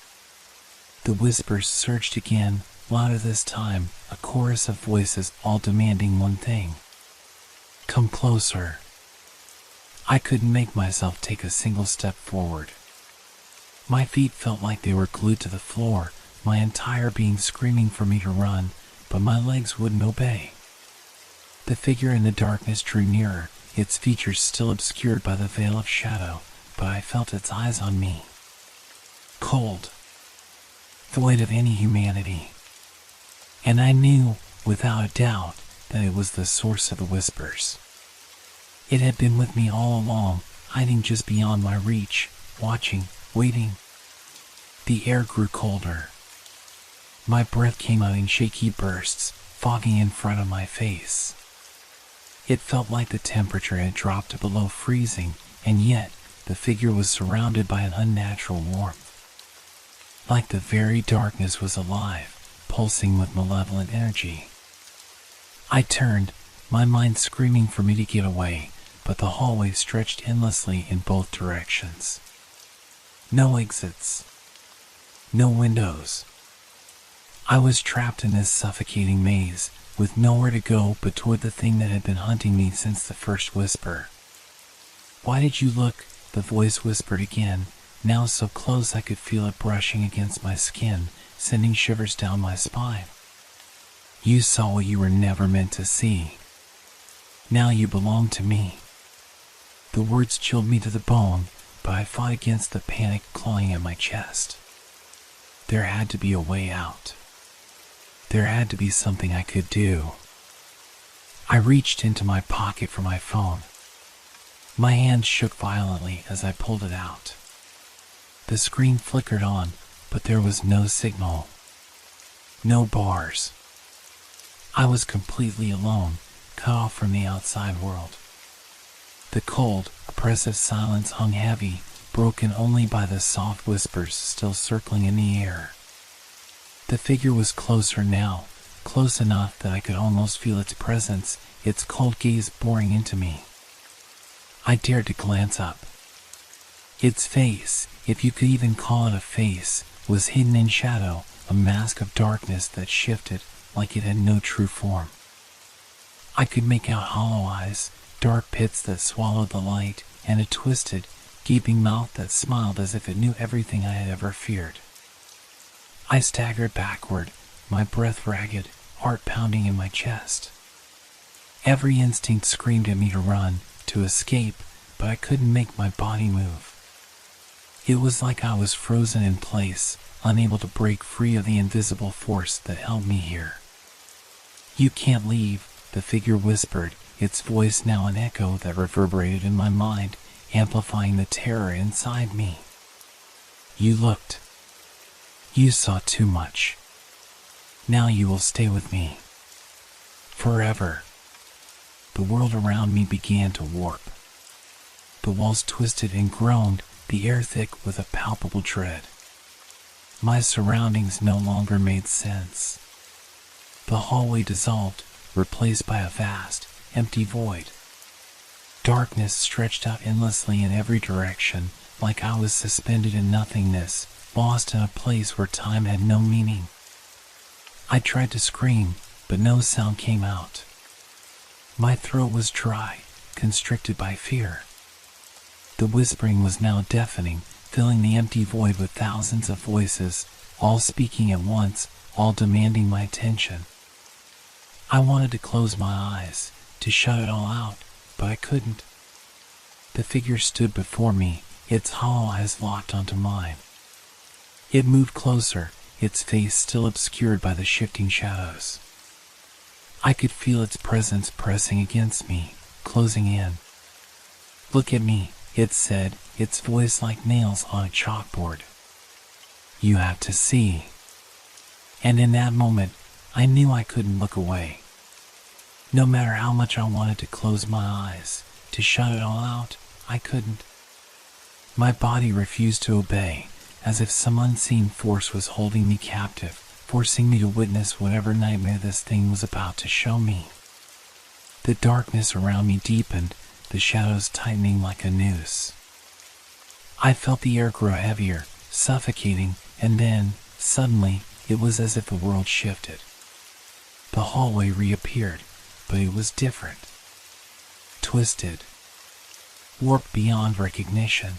A: The whispers surged again, louder this time, a chorus of voices all demanding one thing. Come closer. I couldn't make myself take a single step forward. My feet felt like they were glued to the floor, my entire being screaming for me to run, but my legs wouldn't obey. The figure in the darkness drew nearer, its features still obscured by the veil of shadow, but I felt its eyes on me. Cold. Void of any humanity. And I knew, without a doubt, that it was the source of the whispers. It had been with me all along, hiding just beyond my reach, watching, waiting. The air grew colder. My breath came out in shaky bursts, fogging in front of my face. It felt like the temperature had dropped to below freezing, and yet the figure was surrounded by an unnatural warmth. Like the very darkness was alive, pulsing with malevolent energy. I turned, my mind screaming for me to get away, but the hallway stretched endlessly in both directions. No exits. No windows. I was trapped in this suffocating maze, with nowhere to go but toward the thing that had been hunting me since the first whisper. Why did you look? The voice whispered again, now so close I could feel it brushing against my skin, sending shivers down my spine. You saw what you were never meant to see. Now you belong to me. The words chilled me to the bone, but I fought against the panic clawing at my chest. There had to be a way out. There had to be something I could do. I reached into my pocket for my phone. My hand shook violently as I pulled it out. The screen flickered on, but there was no signal. No bars. I was completely alone, cut off from the outside world. The cold, oppressive silence hung heavy, broken only by the soft whispers still circling in the air. The figure was closer now, close enough that I could almost feel its presence, its cold gaze boring into me. I dared to glance up. Its face, if you could even call it a face, was hidden in shadow, a mask of darkness that shifted like it had no true form. I could make out hollow eyes, dark pits that swallowed the light, and a twisted, gaping mouth that smiled as if it knew everything I had ever feared. I staggered backward, my breath ragged, heart pounding in my chest. Every instinct screamed at me to run, to escape, but I couldn't make my body move. It was like I was frozen in place, unable to break free of the invisible force that held me here. You can't leave, the figure whispered, its voice now an echo that reverberated in my mind, amplifying the terror inside me. You looked. You saw too much. Now you will stay with me. Forever. The world around me began to warp. The walls twisted and groaned, the air thick with a palpable dread. My surroundings no longer made sense. The hallway dissolved, replaced by a vast, empty void. Darkness stretched out endlessly in every direction, like I was suspended in nothingness, lost in a place where time had no meaning. I tried to scream, but no sound came out. My throat was dry, constricted by fear. The whispering was now deafening, filling the empty void with thousands of voices, all speaking at once, all demanding my attention. I wanted to close my eyes, to shut it all out, but I couldn't. The figure stood before me, its hollow eyes locked onto mine. It moved closer, its face still obscured by the shifting shadows. I could feel its presence pressing against me, closing in. Look at me, it said, its voice like nails on a chalkboard. You have to see. And in that moment, I knew I couldn't look away. No matter how much I wanted to close my eyes, to shut it all out, I couldn't. My body refused to obey, as if some unseen force was holding me captive, forcing me to witness whatever nightmare this thing was about to show me. The darkness around me deepened, the shadows tightening like a noose. I felt the air grow heavier, suffocating, and then, suddenly, it was as if the world shifted. The hallway reappeared, but it was different. Twisted. Warped beyond recognition.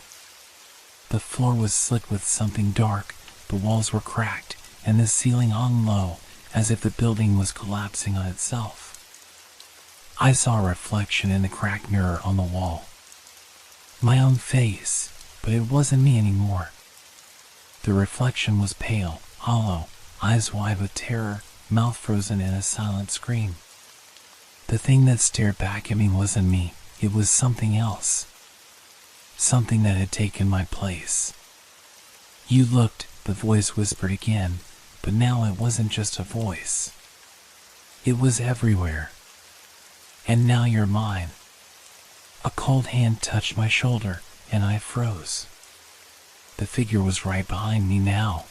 A: The floor was slit with something dark, the walls were cracked, and the ceiling hung low, as if the building was collapsing on itself. I saw a reflection in the cracked mirror on the wall. My own face, but it wasn't me anymore. The reflection was pale, hollow, eyes wide with terror, mouth frozen in a silent scream. The thing that stared back at me wasn't me, it was something else. Something that had taken my place. You looked, the voice whispered again, but now it wasn't just a voice. It was everywhere. And now you're mine. A cold hand touched my shoulder, and I froze. The figure was right behind me now.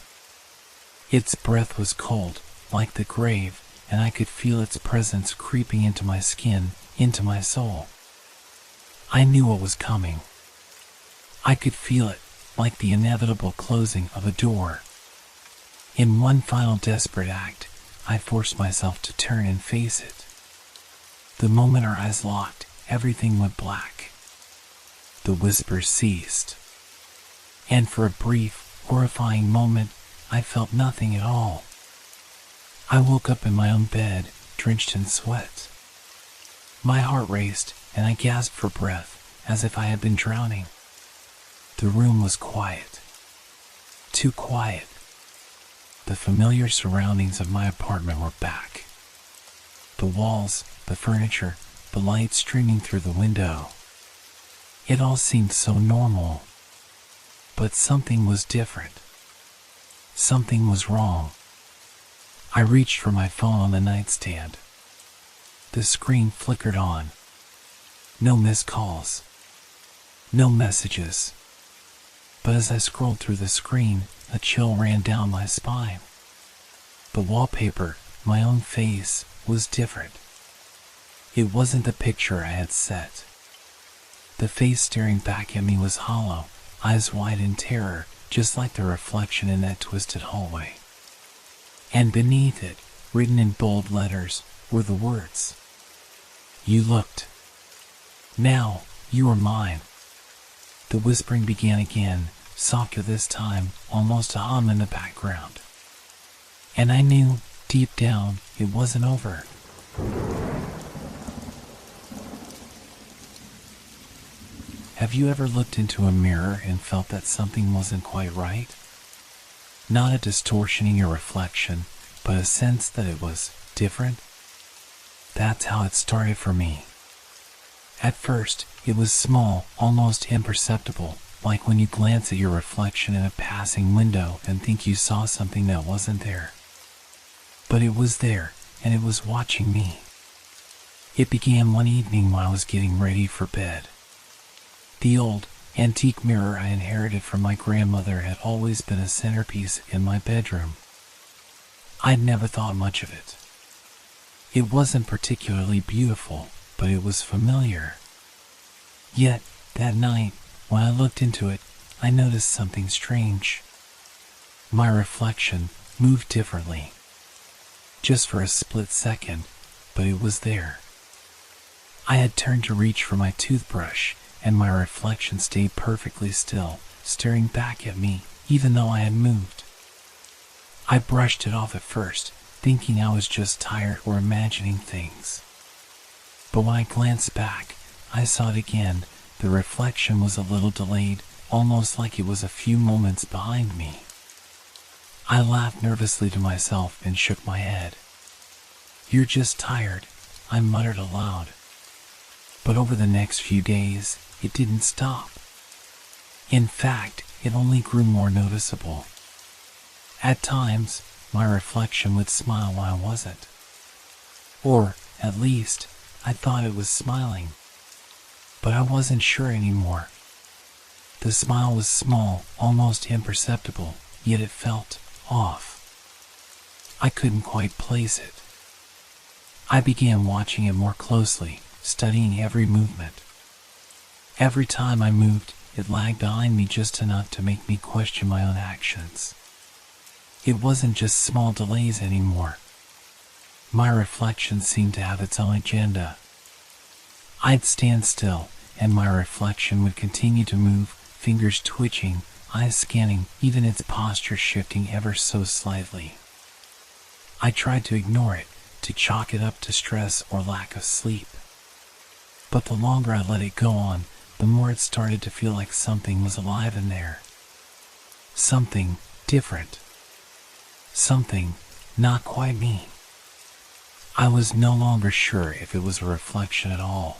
A: Its breath was cold, like the grave, and I could feel its presence creeping into my skin, into my soul. I knew what was coming. I could feel it, like the inevitable closing of a door. In one final desperate act, I forced myself to turn and face it. The moment our eyes locked, everything went black. The whispers ceased. And for a brief, horrifying moment, I felt nothing at all. I woke up in my own bed, drenched in sweat. My heart raced, and I gasped for breath, as if I had been drowning. The room was quiet. Too quiet. The familiar surroundings of my apartment were back. The walls, the furniture, the light streaming through the window. It all seemed so normal. But something was different. Something was wrong. I reached for my phone on the nightstand. The screen flickered on. No missed calls. No messages. But as I scrolled through the screen, a chill ran down my spine. The wallpaper, my own face, was different. It wasn't the picture I had set. The face staring back at me was hollow, eyes wide in terror, just like the reflection in that twisted hallway. And beneath it, written in bold letters, were the words. You looked. Now, you are mine. The whispering began again, softer this time, almost a hum in the background. And I knew, deep down, it wasn't over. Have you ever looked into a mirror and felt that something wasn't quite right? Not a distortion in your reflection, but a sense that it was different? That's how it started for me. At first, it was small, almost imperceptible, like when you glance at your reflection in a passing window and think you saw something that wasn't there. But it was there, and it was watching me. It began one evening while I was getting ready for bed. The old, antique mirror I inherited from my grandmother had always been a centerpiece in my bedroom. I'd never thought much of it. It wasn't particularly beautiful, but it was familiar. Yet, that night, when I looked into it, I noticed something strange. My reflection moved differently. Just for a split second, but it was there. I had turned to reach for my toothbrush, and my reflection stayed perfectly still, staring back at me, even though I had moved. I brushed it off at first, thinking I was just tired or imagining things. But when I glanced back, I saw it again. The reflection was a little delayed, almost like it was a few moments behind me. I laughed nervously to myself and shook my head. You're just tired, I muttered aloud. But over the next few days, it didn't stop. In fact, it only grew more noticeable. At times, my reflection would smile when I wasn't. Or, at least, I thought it was smiling. But I wasn't sure anymore. The smile was small, almost imperceptible, yet it felt off. I couldn't quite place it. I began watching it more closely, studying every movement. Every time I moved, it lagged behind me just enough to make me question my own actions. It wasn't just small delays anymore. My reflection seemed to have its own agenda. I'd stand still, and my reflection would continue to move, fingers twitching, eyes scanning, even its posture shifting ever so slightly. I tried to ignore it, to chalk it up to stress or lack of sleep. But the longer I let it go on, the more it started to feel like something was alive in there. Something different. Something not quite me. I was no longer sure if it was a reflection at all.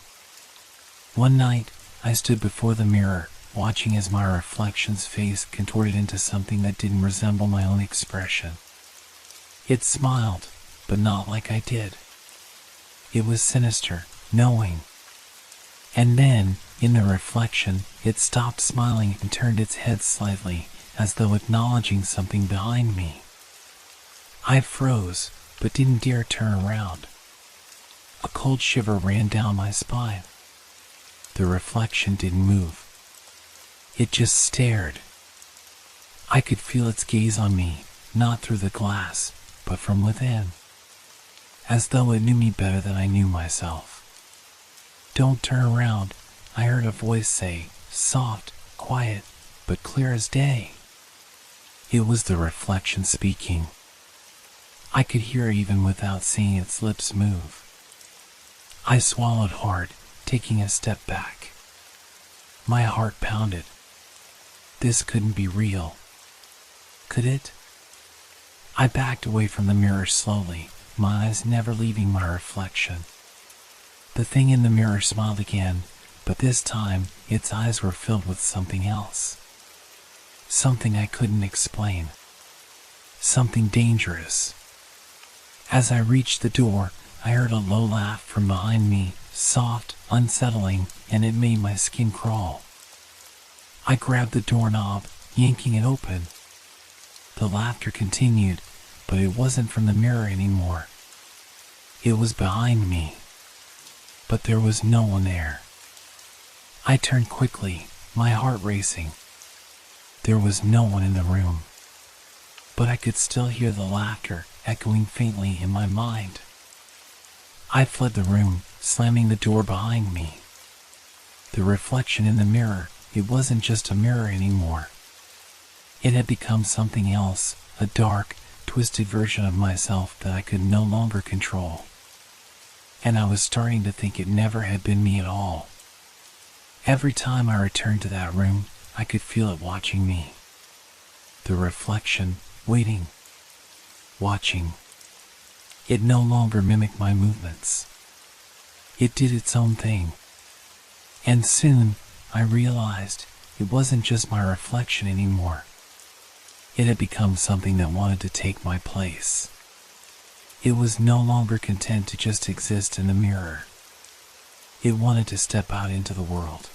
A: One night, I stood before the mirror, watching as my reflection's face contorted into something that didn't resemble my own expression. It smiled, but not like I did. It was sinister, knowing. And then, in the reflection, it stopped smiling and turned its head slightly, as though acknowledging something behind me. I froze, but didn't dare turn around. A cold shiver ran down my spine. The reflection didn't move. It just stared. I could feel its gaze on me, not through the glass, but from within. As though it knew me better than I knew myself. "Don't turn around," I heard a voice say, soft, quiet, but clear as day. It was the reflection speaking. I could hear even without seeing its lips move. I swallowed hard, taking a step back. My heart pounded. This couldn't be real. Could it? I backed away from the mirror slowly, my eyes never leaving my reflection. The thing in the mirror smiled again, but this time its eyes were filled with something else. Something I couldn't explain. Something dangerous. As I reached the door, I heard a low laugh from behind me, soft, unsettling, and it made my skin crawl. I grabbed the doorknob, yanking it open. The laughter continued, but it wasn't from the mirror anymore. It was behind me. But there was no one there. I turned quickly, my heart racing. There was no one in the room. But I could still hear the laughter echoing faintly in my mind. I fled the room, slamming the door behind me. The reflection in the mirror, it wasn't just a mirror anymore. It had become something else, a dark, twisted version of myself that I could no longer control. And I was starting to think it never had been me at all. Every time I returned to that room, I could feel it watching me. The reflection, waiting, watching. It no longer mimicked my movements. It did its own thing. And soon, I realized it wasn't just my reflection anymore. It had become something that wanted to take my place. It was no longer content to just exist in the mirror. It wanted to step out into the world.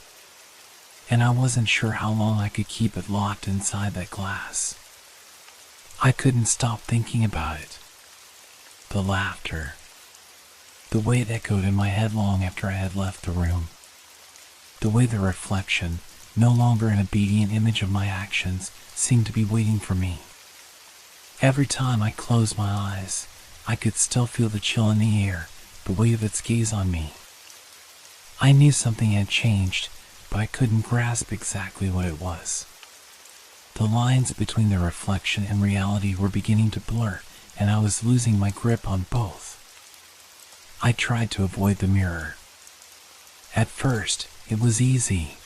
A: And I wasn't sure how long I could keep it locked inside that glass. I couldn't stop thinking about it. The laughter. The way it echoed in my head long after I had left the room. The way the reflection, no longer an obedient image of my actions, seemed to be waiting for me. Every time I closed my eyes, I could still feel the chill in the air, the weight of its gaze on me. I knew something had changed, but I couldn't grasp exactly what it was. The lines between the reflection and reality were beginning to blur, and I was losing my grip on both. I tried to avoid the mirror. At first, it was easy.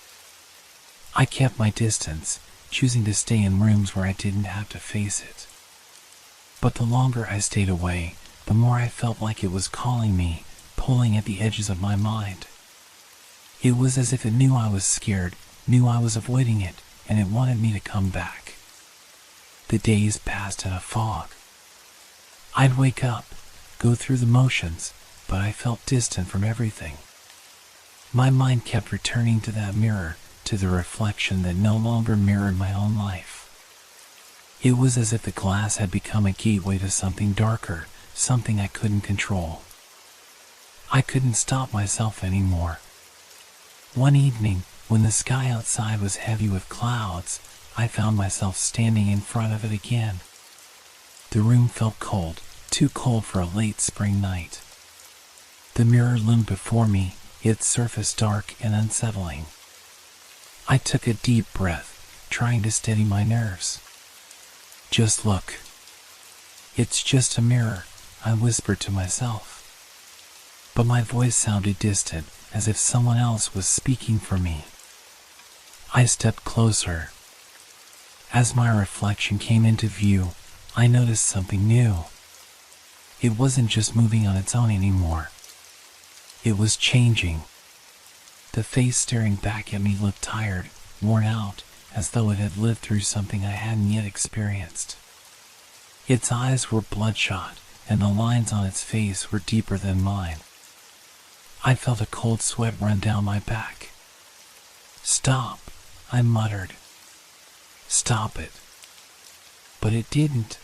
A: I kept my distance, choosing to stay in rooms where I didn't have to face it. But the longer I stayed away, the more I felt like it was calling me, pulling at the edges of my mind. It was as if it knew I was scared, knew I was avoiding it, and it wanted me to come back. The days passed in a fog. I'd wake up, go through the motions, but I felt distant from everything. My mind kept returning to that mirror, to the reflection that no longer mirrored my own life. It was as if the glass had become a gateway to something darker, something I couldn't control. I couldn't stop myself anymore. One evening, when the sky outside was heavy with clouds, I found myself standing in front of it again. The room felt cold, too cold for a late spring night. The mirror loomed before me, its surface dark and unsettling. I took a deep breath, trying to steady my nerves. "Just look. It's just a mirror," I whispered to myself. But my voice sounded distant, as if someone else was speaking for me. I stepped closer. As my reflection came into view, I noticed something new. It wasn't just moving on its own anymore. It was changing. The face staring back at me looked tired, worn out, as though it had lived through something I hadn't yet experienced. Its eyes were bloodshot, and the lines on its face were deeper than mine. I felt a cold sweat run down my back. "Stop," I muttered. "Stop it." But it didn't.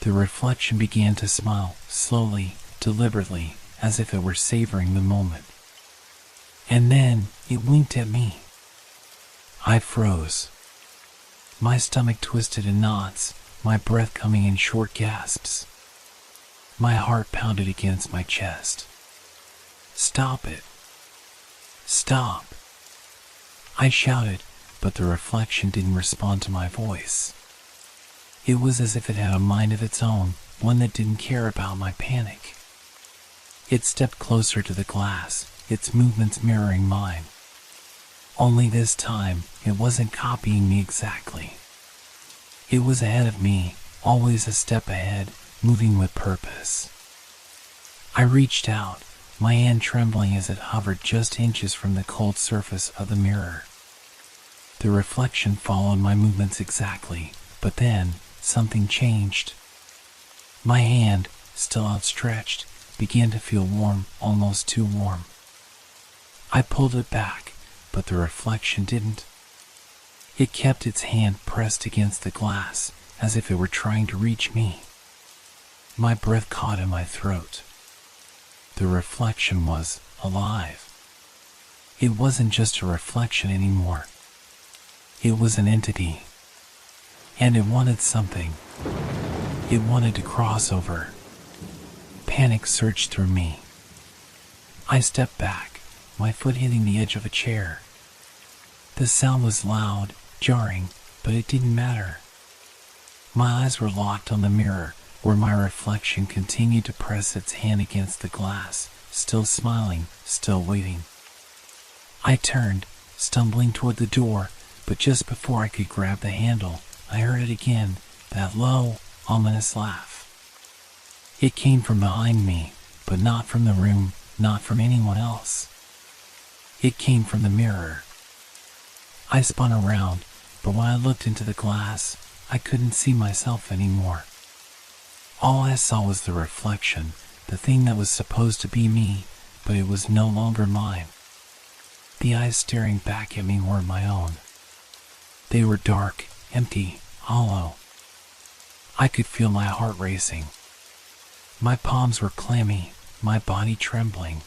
A: The reflection began to smile, slowly, deliberately, as if it were savoring the moment. And then it winked at me. I froze. My stomach twisted in knots, my breath coming in short gasps. My heart pounded against my chest. "Stop it. Stop." I shouted, but the reflection didn't respond to my voice. It was as if it had a mind of its own, one that didn't care about my panic. It stepped closer to the glass, its movements mirroring mine. Only this time, it wasn't copying me exactly. It was ahead of me, always a step ahead, moving with purpose. I reached out, my hand trembling as it hovered just inches from the cold surface of the mirror. The reflection followed my movements exactly, but then something changed. My hand, still outstretched, began to feel warm, almost too warm. I pulled it back, but the reflection didn't. It kept its hand pressed against the glass, as if it were trying to reach me. My breath caught in my throat. The reflection was alive. It wasn't just a reflection anymore. It was an entity. And it wanted something. It wanted to cross over. Panic surged through me. I stepped back, my foot hitting the edge of a chair. The sound was loud, jarring, but it didn't matter. My eyes were locked on the mirror, where my reflection continued to press its hand against the glass, still smiling, still waiting. I turned, stumbling toward the door, but just before I could grab the handle, I heard it again, that low, ominous laugh. It came from behind me, but not from the room, not from anyone else. It came from the mirror. I spun around, but when I looked into the glass, I couldn't see myself anymore. All I saw was the reflection, the thing that was supposed to be me, but it was no longer mine. The eyes staring back at me weren't my own. They were dark, empty, hollow. I could feel my heart racing. My palms were clammy, my body trembling.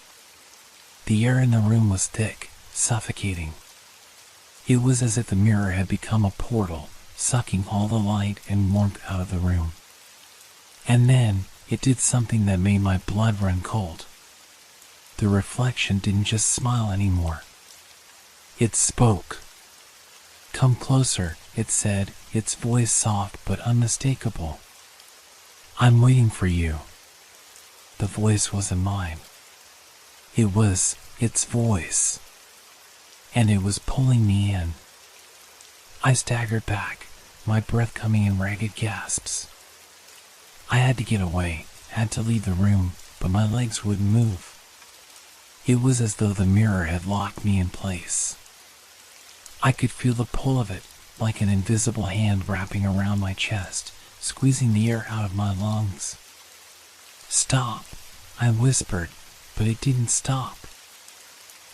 A: The air in the room was thick, suffocating. It was as if the mirror had become a portal, sucking all the light and warmth out of the room. And then, it did something that made my blood run cold. The reflection didn't just smile anymore. It spoke. "Come closer," it said, its voice soft but unmistakable. "I'm waiting for you." The voice wasn't mine. It was its voice. And it was pulling me in. I staggered back, my breath coming in ragged gasps. I had to get away, had to leave the room, but my legs wouldn't move. It was as though the mirror had locked me in place. I could feel the pull of it, like an invisible hand wrapping around my chest, squeezing the air out of my lungs. "Stop," I whispered, but it didn't stop.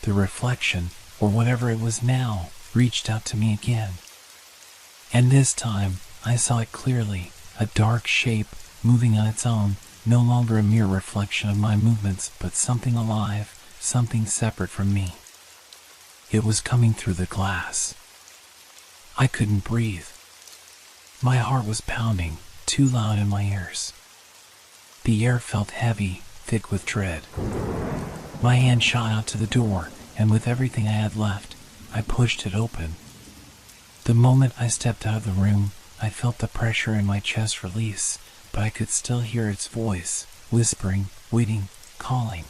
A: The reflection, or whatever it was now, reached out to me again. And this time, I saw it clearly, a dark shape, moving on its own, no longer a mere reflection of my movements, but something alive, something separate from me. It was coming through the glass. I couldn't breathe. My heart was pounding, too loud in my ears. The air felt heavy, thick with dread. My hand shot out to the door, and with everything I had left, I pushed it open. The moment I stepped out of the room, I felt the pressure in my chest release, but I could still hear its voice, whispering, waiting, calling.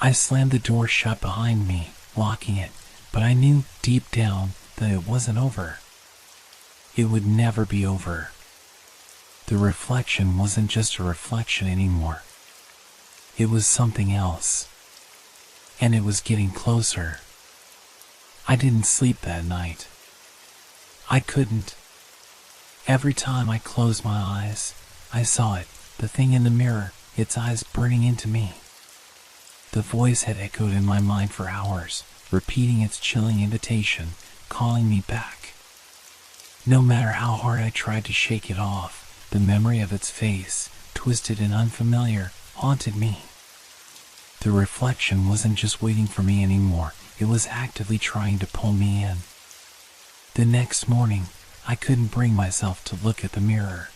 A: I slammed the door shut behind me, locking it, but I knew deep down that it wasn't over. It would never be over. The reflection wasn't just a reflection anymore. It was something else. And it was getting closer. I didn't sleep that night. I couldn't. Every time I closed my eyes, I saw it, the thing in the mirror, its eyes burning into me. The voice had echoed in my mind for hours, repeating its chilling invitation, calling me back. No matter how hard I tried to shake it off, the memory of its face, twisted and unfamiliar, haunted me. The reflection wasn't just waiting for me anymore, it was actively trying to pull me in. The next morning, I couldn't bring myself to look at the mirror.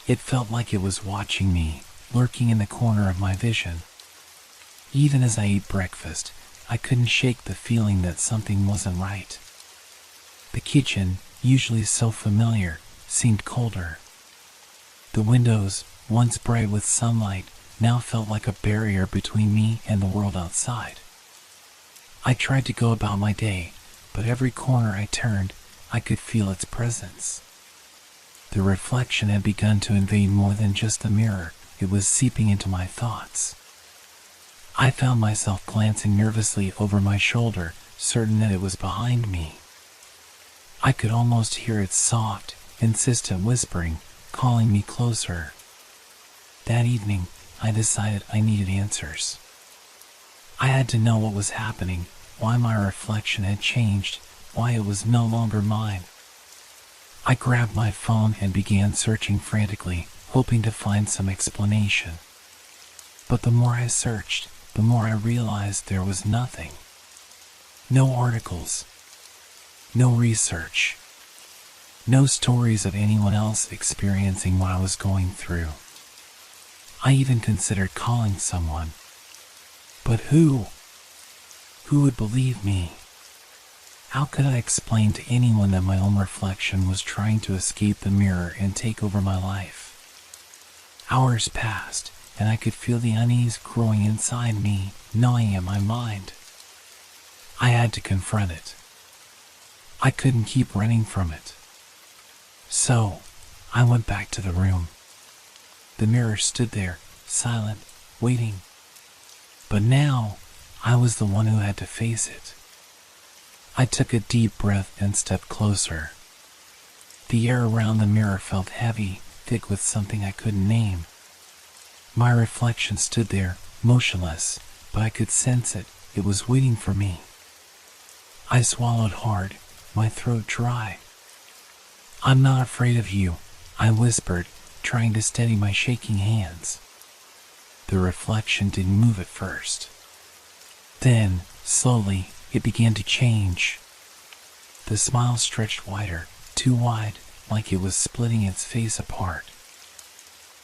A: It felt like it was watching me, lurking in the corner of my vision. Even as I ate breakfast, I couldn't shake the feeling that something wasn't right. The kitchen, usually so familiar, seemed colder. The windows, once bright with sunlight, now felt like a barrier between me and the world outside. I tried to go about my day, but every corner I turned, I could feel its presence. The reflection had begun to invade more than just the mirror, it was seeping into my thoughts. I found myself glancing nervously over my shoulder, certain that it was behind me. I could almost hear its soft, insistent whispering, calling me closer. That evening, I decided I needed answers. I had to know what was happening, why my reflection had changed, why it was no longer mine. I grabbed my phone and began searching frantically, hoping to find some explanation. But the more I searched, the more I realized there was nothing. No articles. No research. No stories of anyone else experiencing what I was going through. I even considered calling someone. But who? Who would believe me? How could I explain to anyone that my own reflection was trying to escape the mirror and take over my life? Hours passed, and I could feel the unease growing inside me, gnawing at my mind. I had to confront it. I couldn't keep running from it. So, I went back to the room. The mirror stood there, silent, waiting. But now, I was the one who had to face it. I took a deep breath and stepped closer. The air around the mirror felt heavy, thick with something I couldn't name. My reflection stood there, motionless, but I could sense it. It was waiting for me. I swallowed hard, my throat dry. "I'm not afraid of you," I whispered, trying to steady my shaking hands. The reflection didn't move at first. Then, slowly, it began to change. The smile stretched wider, too wide, like it was splitting its face apart.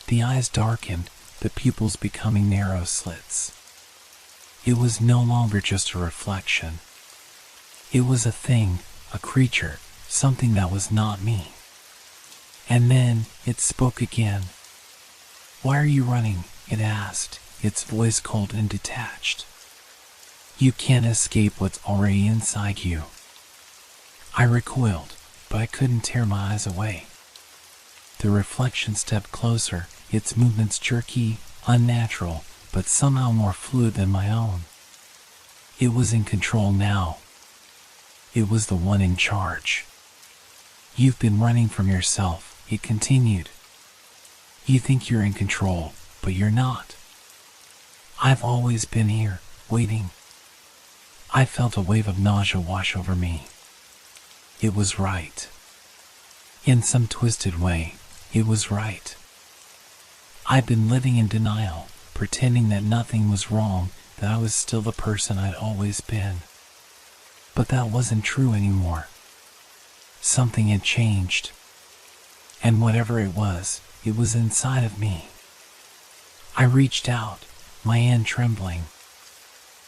A: The eyes darkened, the pupils becoming narrow slits. It was no longer just a reflection. It was a thing, a creature, something that was not me. And then, it spoke again. "Why are you running?" it asked, its voice cold and detached. "You can't escape what's already inside you." I recoiled, but I couldn't tear my eyes away. The reflection stepped closer, its movements jerky, unnatural, but somehow more fluid than my own. It was in control now. It was the one in charge. "You've been running from yourself," it continued. "You think you're in control, but you're not. I've always been here, waiting. I felt a wave of nausea wash over me. It was right. In some twisted way, it was right. I'd been living in denial, pretending that nothing was wrong, that I was still the person I'd always been. But that wasn't true anymore. Something had changed. And whatever it was inside of me. I reached out, my hand trembling.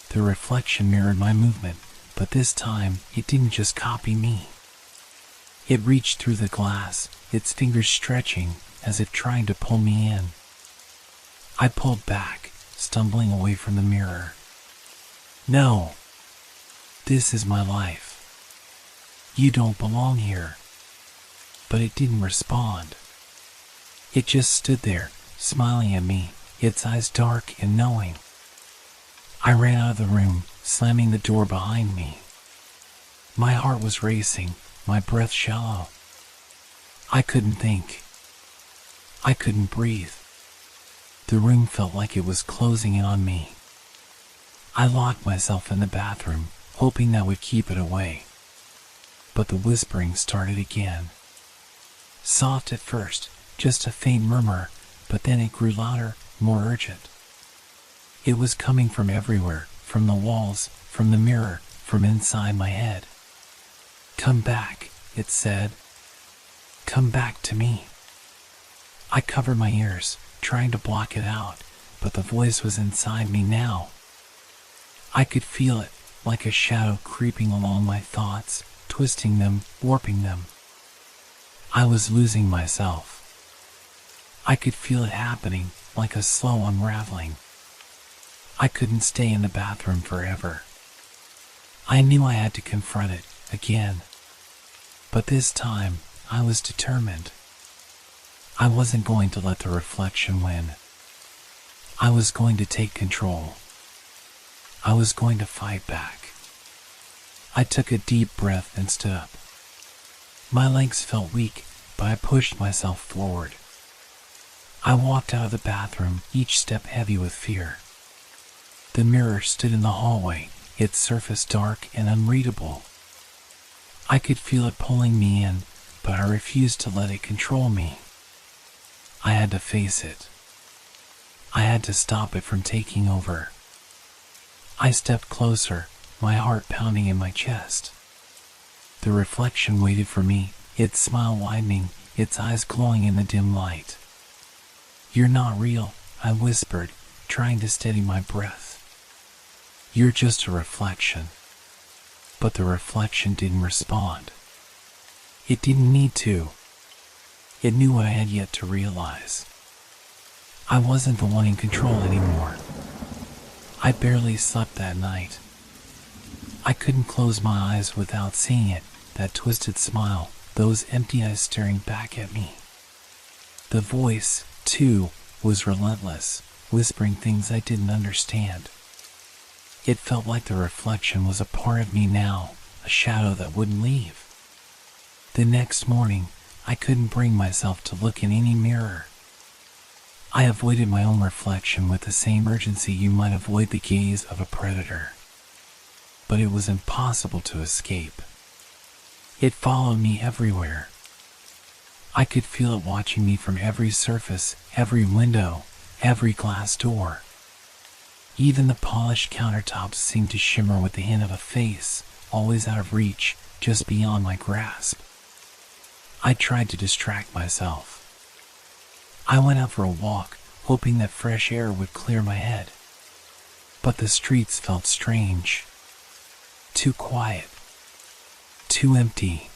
A: The reflection mirrored my movement, but this time it didn't just copy me. It reached through the glass, its fingers stretching as if trying to pull me in. I pulled back, stumbling away from the mirror. No. This is my life. You don't belong here. But it didn't respond. It just stood there, smiling at me, its eyes dark and knowing. I ran out of the room, slamming the door behind me. My heart was racing, my breath shallow. I couldn't think. I couldn't breathe. The room felt like it was closing in on me. I locked myself in the bathroom, hoping that would keep it away. But the whispering started again. Soft at first, just a faint murmur, but then it grew louder, more urgent. It was coming from everywhere, from the walls, from the mirror, from inside my head. Come back, it said. Come back to me. I covered my ears, trying to block it out, but the voice was inside me now. I could feel it, like a shadow creeping along my thoughts, twisting them, warping them. I was losing myself. I could feel it happening, like a slow unraveling. I couldn't stay in the bathroom forever. I knew I had to confront it again. But this time, I was determined. I wasn't going to let the reflection win. I was going to take control. I was going to fight back. I took a deep breath and stood up. My legs felt weak, but I pushed myself forward. I walked out of the bathroom, each step heavy with fear. The mirror stood in the hallway, its surface dark and unreadable. I could feel it pulling me in, but I refused to let it control me. I had to face it. I had to stop it from taking over. I stepped closer, my heart pounding in my chest. The reflection waited for me, its smile widening, its eyes glowing in the dim light. You're not real, I whispered, trying to steady my breath. You're just a reflection. But the reflection didn't respond. It didn't need to. It knew what I had yet to realize. I wasn't the one in control anymore. I barely slept that night. I couldn't close my eyes without seeing it, that twisted smile, those empty eyes staring back at me. The voice, too, was relentless, whispering things I didn't understand. It felt like the reflection was a part of me now, a shadow that wouldn't leave. The next morning, I couldn't bring myself to look in any mirror. I avoided my own reflection with the same urgency you might avoid the gaze of a predator. But it was impossible to escape. It followed me everywhere. I could feel it watching me from every surface, every window, every glass door. Even the polished countertops seemed to shimmer with the hint of a face, always out of reach, just beyond my grasp. I tried to distract myself. I went out for a walk, hoping that fresh air would clear my head. But the streets felt strange. Too quiet. Too empty.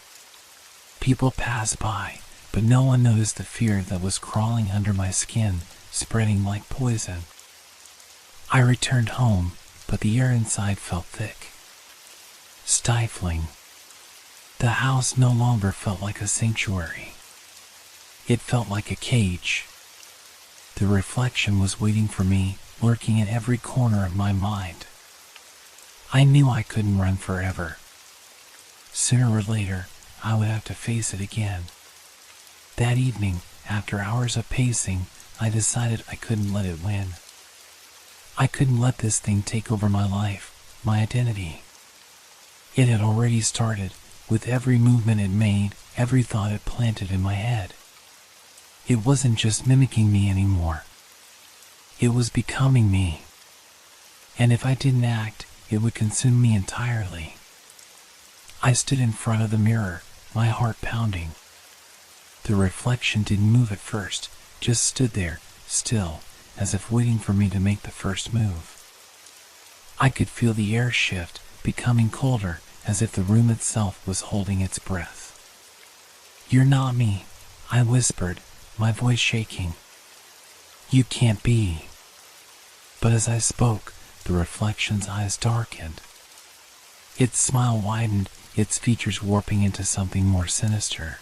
A: People passed by, but no one noticed the fear that was crawling under my skin, spreading like poison. I returned home, but the air inside felt thick. Stifling. The house no longer felt like a sanctuary. It felt like a cage. The reflection was waiting for me, lurking in every corner of my mind. I knew I couldn't run forever. Sooner or later, I would have to face it again. That evening, after hours of pacing, I decided I couldn't let it win. I couldn't let this thing take over my life, my identity. It had already started, with every movement it made, every thought it planted in my head. It wasn't just mimicking me anymore. It was becoming me. And if I didn't act, it would consume me entirely. I stood in front of the mirror, my heart pounding. The reflection didn't move at first, just stood there, still, as if waiting for me to make the first move. I could feel the air shift, becoming colder, as if the room itself was holding its breath. "You're not me," I whispered, my voice shaking. "You can't be." But as I spoke, the reflection's eyes darkened. Its smile widened, its features warping into something more sinister.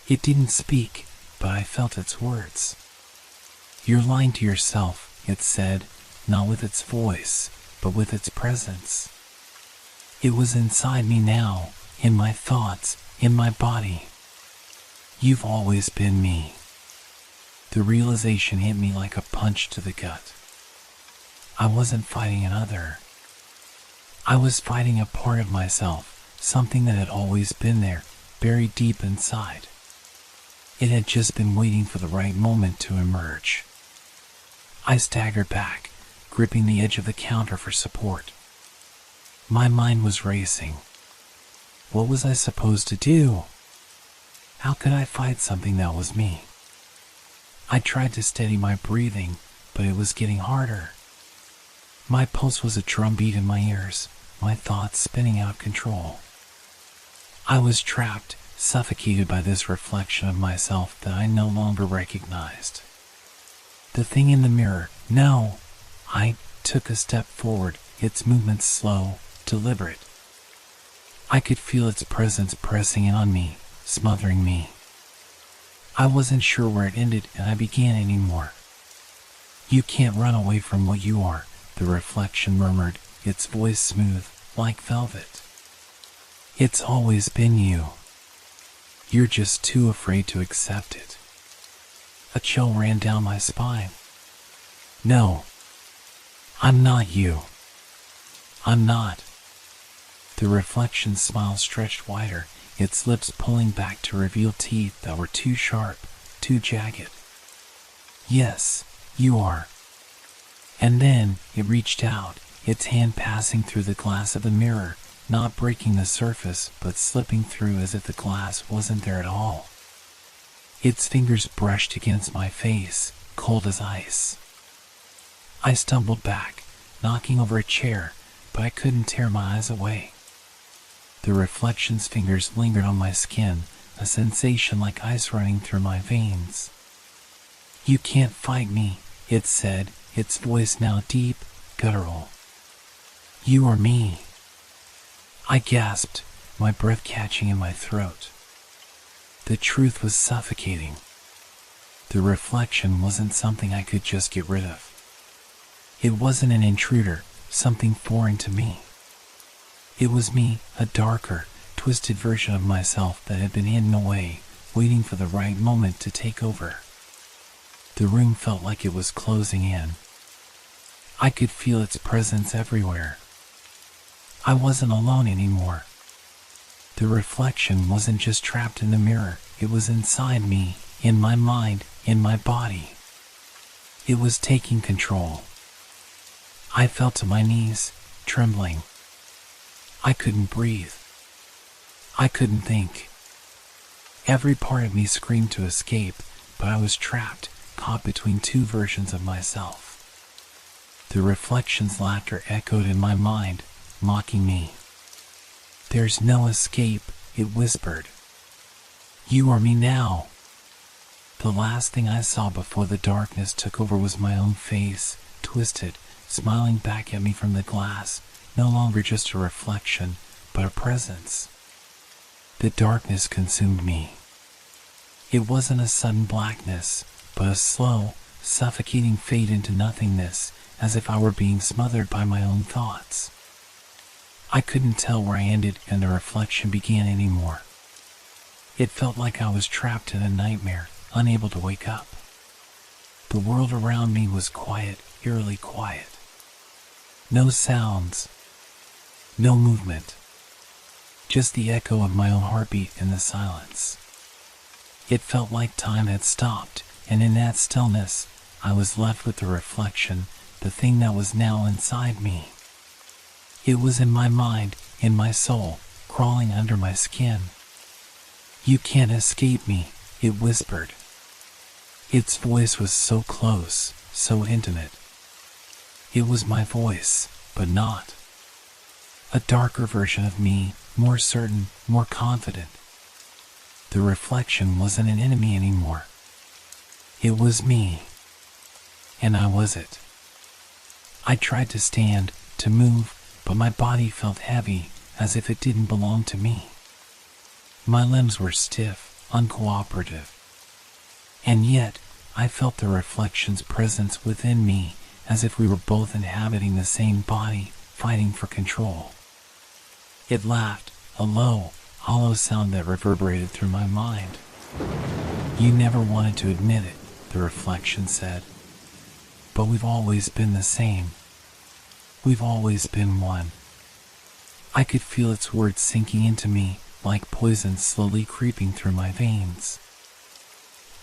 A: It didn't speak, but I felt its words. "You're lying to yourself," it said, not with its voice, but with its presence. It was inside me now, in my thoughts, in my body. "You've always been me." The realization hit me like a punch to the gut. I wasn't fighting another. I was fighting a part of myself, something that had always been there, buried deep inside. It had just been waiting for the right moment to emerge. I staggered back, gripping the edge of the counter for support. My mind was racing. What was I supposed to do? How could I fight something that was me? I tried to steady my breathing, but it was getting harder. My pulse was a drumbeat in my ears, my thoughts spinning out of control. I was trapped, suffocated by this reflection of myself that I no longer recognized. The thing in the mirror, no! I took a step forward, its movements slow, deliberate. I could feel its presence pressing in on me, smothering me. I wasn't sure where it ended and I began anymore. "You can't run away from what you are," the reflection murmured, its voice smooth, like velvet. "It's always been you. You're just too afraid to accept it." A chill ran down my spine. "No. I'm not you. I'm not." The reflection's smile stretched wider, its lips pulling back to reveal teeth that were too sharp, too jagged. "Yes, you are." And then it reached out, its hand passing through the glass of the mirror, not breaking the surface, but slipping through as if the glass wasn't there at all. Its fingers brushed against my face, cold as ice. I stumbled back, knocking over a chair, but I couldn't tear my eyes away. The reflection's fingers lingered on my skin, a sensation like ice running through my veins. "You can't fight me," it said, its voice now deep, guttural. "You are me." I gasped, my breath catching in my throat. The truth was suffocating. The reflection wasn't something I could just get rid of. It wasn't an intruder, something foreign to me. It was me, a darker, twisted version of myself that had been hidden away, waiting for the right moment to take over. The room felt like it was closing in. I could feel its presence everywhere. I wasn't alone anymore. The reflection wasn't just trapped in the mirror, it was inside me, in my mind, in my body. It was taking control. I fell to my knees, trembling. I couldn't breathe. I couldn't think. Every part of me screamed to escape, but I was trapped, caught between two versions of myself. The reflection's laughter echoed in my mind, mocking me. "There's no escape," it whispered. "You are me now." The last thing I saw before the darkness took over was my own face, twisted, smiling back at me from the glass, no longer just a reflection, but a presence. The darkness consumed me. It wasn't a sudden blackness, but a slow, suffocating fade into nothingness, as if I were being smothered by my own thoughts. I couldn't tell where I ended and the reflection began anymore. It felt like I was trapped in a nightmare, unable to wake up. The world around me was quiet, eerily quiet. No sounds. No movement. just the echo of my own heartbeat in the silence. It felt like time had stopped, and in that stillness, I was left with the reflection, the thing that was now inside me. It was in my mind, in my soul, crawling under my skin. "You can't escape me," it whispered. Its voice was so close, so intimate. It was my voice, but not. A darker version of me, more certain, more confident. The reflection wasn't an enemy anymore. It was me. And I was it. I tried to stand, to move, but my body felt heavy, as if it didn't belong to me. My limbs were stiff, uncooperative. And yet, I felt the reflection's presence within me, as if we were both inhabiting the same body, fighting for control. It laughed, a low, hollow sound that reverberated through my mind. "You never wanted to admit it," the reflection said. "But we've always been the same. We've always been one." I could feel its words sinking into me, like poison slowly creeping through my veins.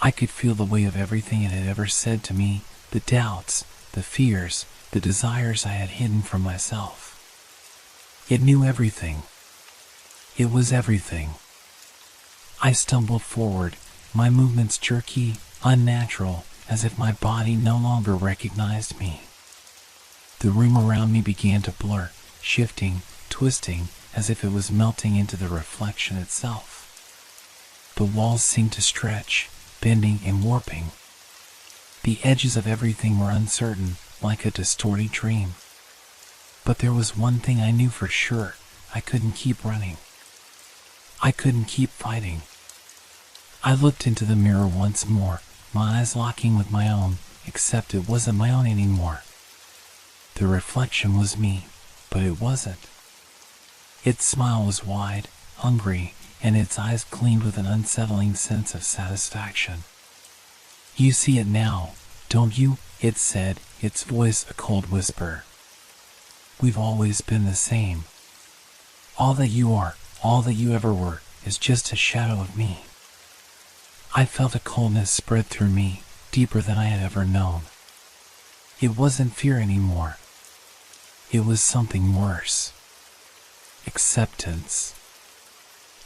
A: I could feel the weight of everything it had ever said to me, the doubts, the fears, the desires I had hidden from myself. It knew everything. It was everything. I stumbled forward, my movements jerky, unnatural, as if my body no longer recognized me. The room around me began to blur, shifting, twisting, as if it was melting into the reflection itself. The walls seemed to stretch, bending and warping. The edges of everything were uncertain, like a distorted dream. But there was one thing I knew for sure: I couldn't keep running. I couldn't keep fighting. I looked into the mirror once more, my eyes locking with my own, except it wasn't my own anymore. The reflection was me, but it wasn't. Its smile was wide, hungry, and its eyes gleamed with an unsettling sense of satisfaction. "You see it now, don't you?" it said, its voice a cold whisper. "We've always been the same. All that you are, all that you ever were, is just a shadow of me." I felt a coldness spread through me, deeper than I had ever known. It wasn't fear anymore. It was something worse. Acceptance.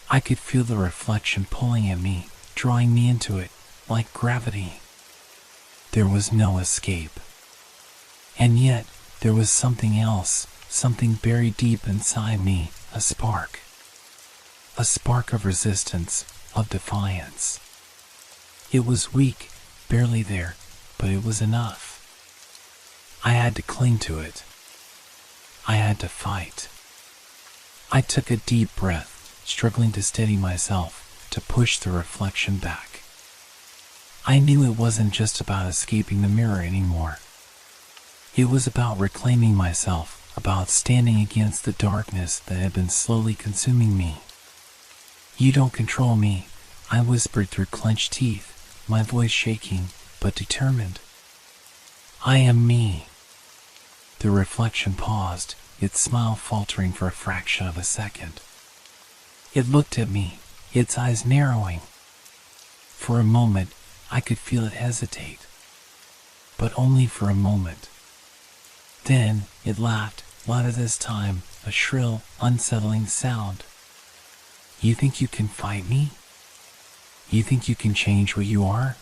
A: I could feel the reflection pulling at me, drawing me into it, like gravity. There was no escape. And yet, there was something else, something buried deep inside me, a spark. A spark of resistance, of defiance. It was weak, barely there, but it was enough. I had to cling to it. I had to fight. I took a deep breath, struggling to steady myself, to push the reflection back. I knew it wasn't just about escaping the mirror anymore. It was about reclaiming myself, about standing against the darkness that had been slowly consuming me. "You don't control me," I whispered through clenched teeth, my voice shaking, but determined. "I am me." The reflection paused, its smile faltering for a fraction of a second. It looked at me, its eyes narrowing. For a moment, I could feel it hesitate. But only for a moment. Then, it laughed, louder this time, a shrill, unsettling sound. "You think you can fight me? You think you can change what you are?"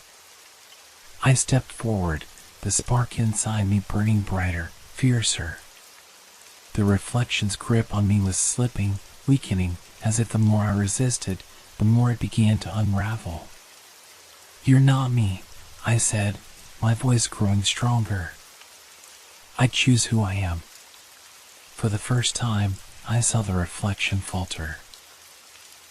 A: I stepped forward, the spark inside me burning brighter, fiercer. The reflection's grip on me was slipping, weakening, as if the more I resisted, the more it began to unravel. "You're not me," I said, my voice growing stronger. "I choose who I am." For the first time, I saw the reflection falter.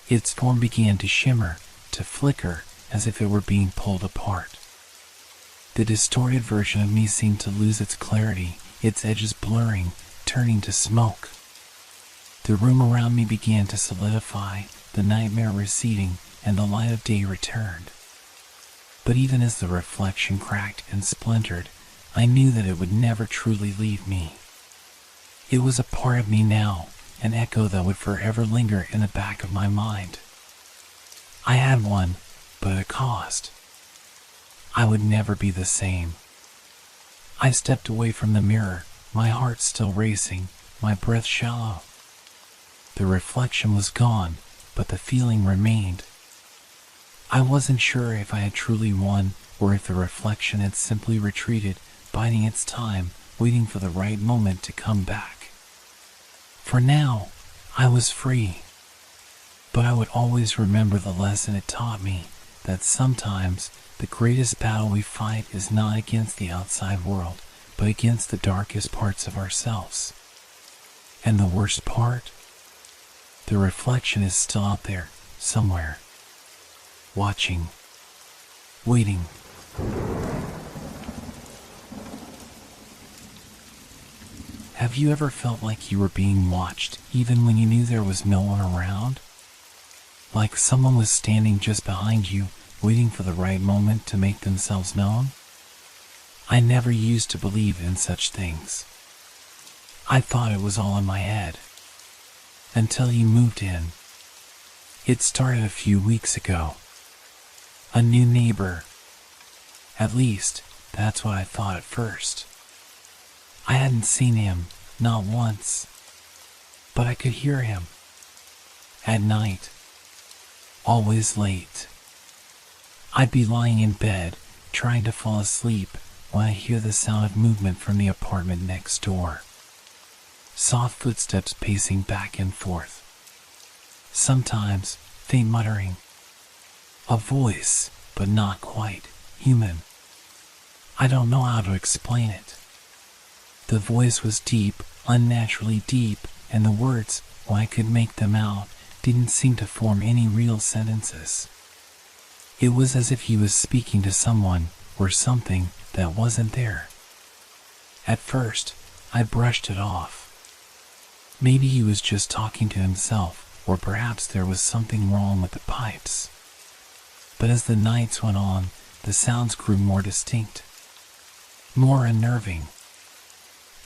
A: Its form began to shimmer, to flicker, as if it were being pulled apart. The distorted version of me seemed to lose its clarity, its edges blurring, turning to smoke. The room around me began to solidify, the nightmare receding, and the light of day returned. But even as the reflection cracked and splintered, I knew that it would never truly leave me. It was a part of me now, an echo that would forever linger in the back of my mind. I had one, but at a cost. I would never be the same. I stepped away from the mirror, my heart still racing, my breath shallow. The reflection was gone, but the feeling remained. I wasn't sure if I had truly won, or if the reflection had simply retreated, biding its time, waiting for the right moment to come back. For now, I was free. But I would always remember the lesson it taught me, that sometimes the greatest battle we fight is not against the outside world, but against the darkest parts of ourselves. And the worst part? The reflection is still out there, somewhere. Watching. Waiting. Have you ever felt like you were being watched, even when you knew there was no one around? Like someone was standing just behind you, waiting for the right moment to make themselves known? I never used to believe in such things. I thought it was all in my head. Until you moved in. It started a few weeks ago. A new neighbor. At least, that's what I thought at first. I hadn't seen him, not once. But I could hear him. At night. Always late. I'd be lying in bed, trying to fall asleep, when I hear the sound of movement from the apartment next door. Soft footsteps pacing back and forth. Sometimes, faint muttering. A voice, but not quite human. I don't know how to explain it. The voice was deep, unnaturally deep, and the words, when I could make them out, didn't seem to form any real sentences. It was as if he was speaking to someone, or something, that wasn't there. At first, I brushed it off. Maybe he was just talking to himself, or perhaps there was something wrong with the pipes. But as the nights went on, the sounds grew more distinct, more unnerving.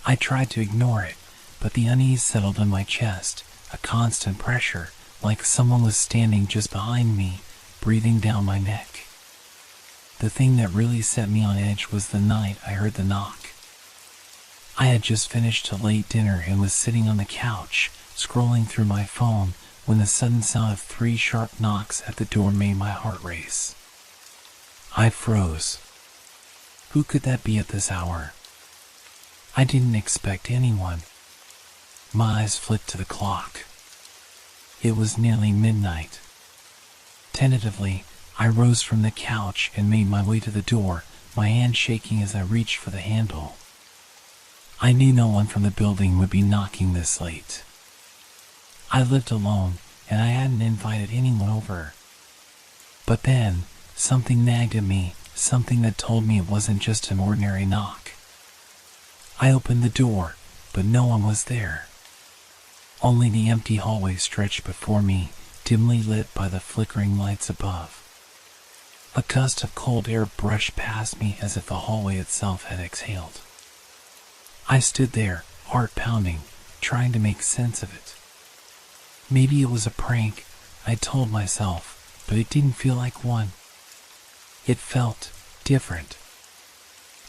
A: I tried to ignore it, but the unease settled in my chest, a constant pressure, like someone was standing just behind me, breathing down my neck. The thing that really set me on edge was the night I heard the knock. I had just finished a late dinner and was sitting on the couch, scrolling through my phone, when the sudden sound of 3 sharp knocks at the door made my heart race. I froze. Who could that be at this hour? I didn't expect anyone. My eyes flicked to the clock. It was nearly midnight. Tentatively, I rose from the couch and made my way to the door, my hand shaking as I reached for the handle. I knew no one from the building would be knocking this late. I lived alone, and I hadn't invited anyone over. But then, something nagged at me, something that told me it wasn't just an ordinary knock. I opened the door, but no one was there. Only the empty hallway stretched before me, dimly lit by the flickering lights above. A gust of cold air brushed past me as if the hallway itself had exhaled. I stood there, heart pounding, trying to make sense of it. Maybe it was a prank, I told myself, but it didn't feel like one. It felt different.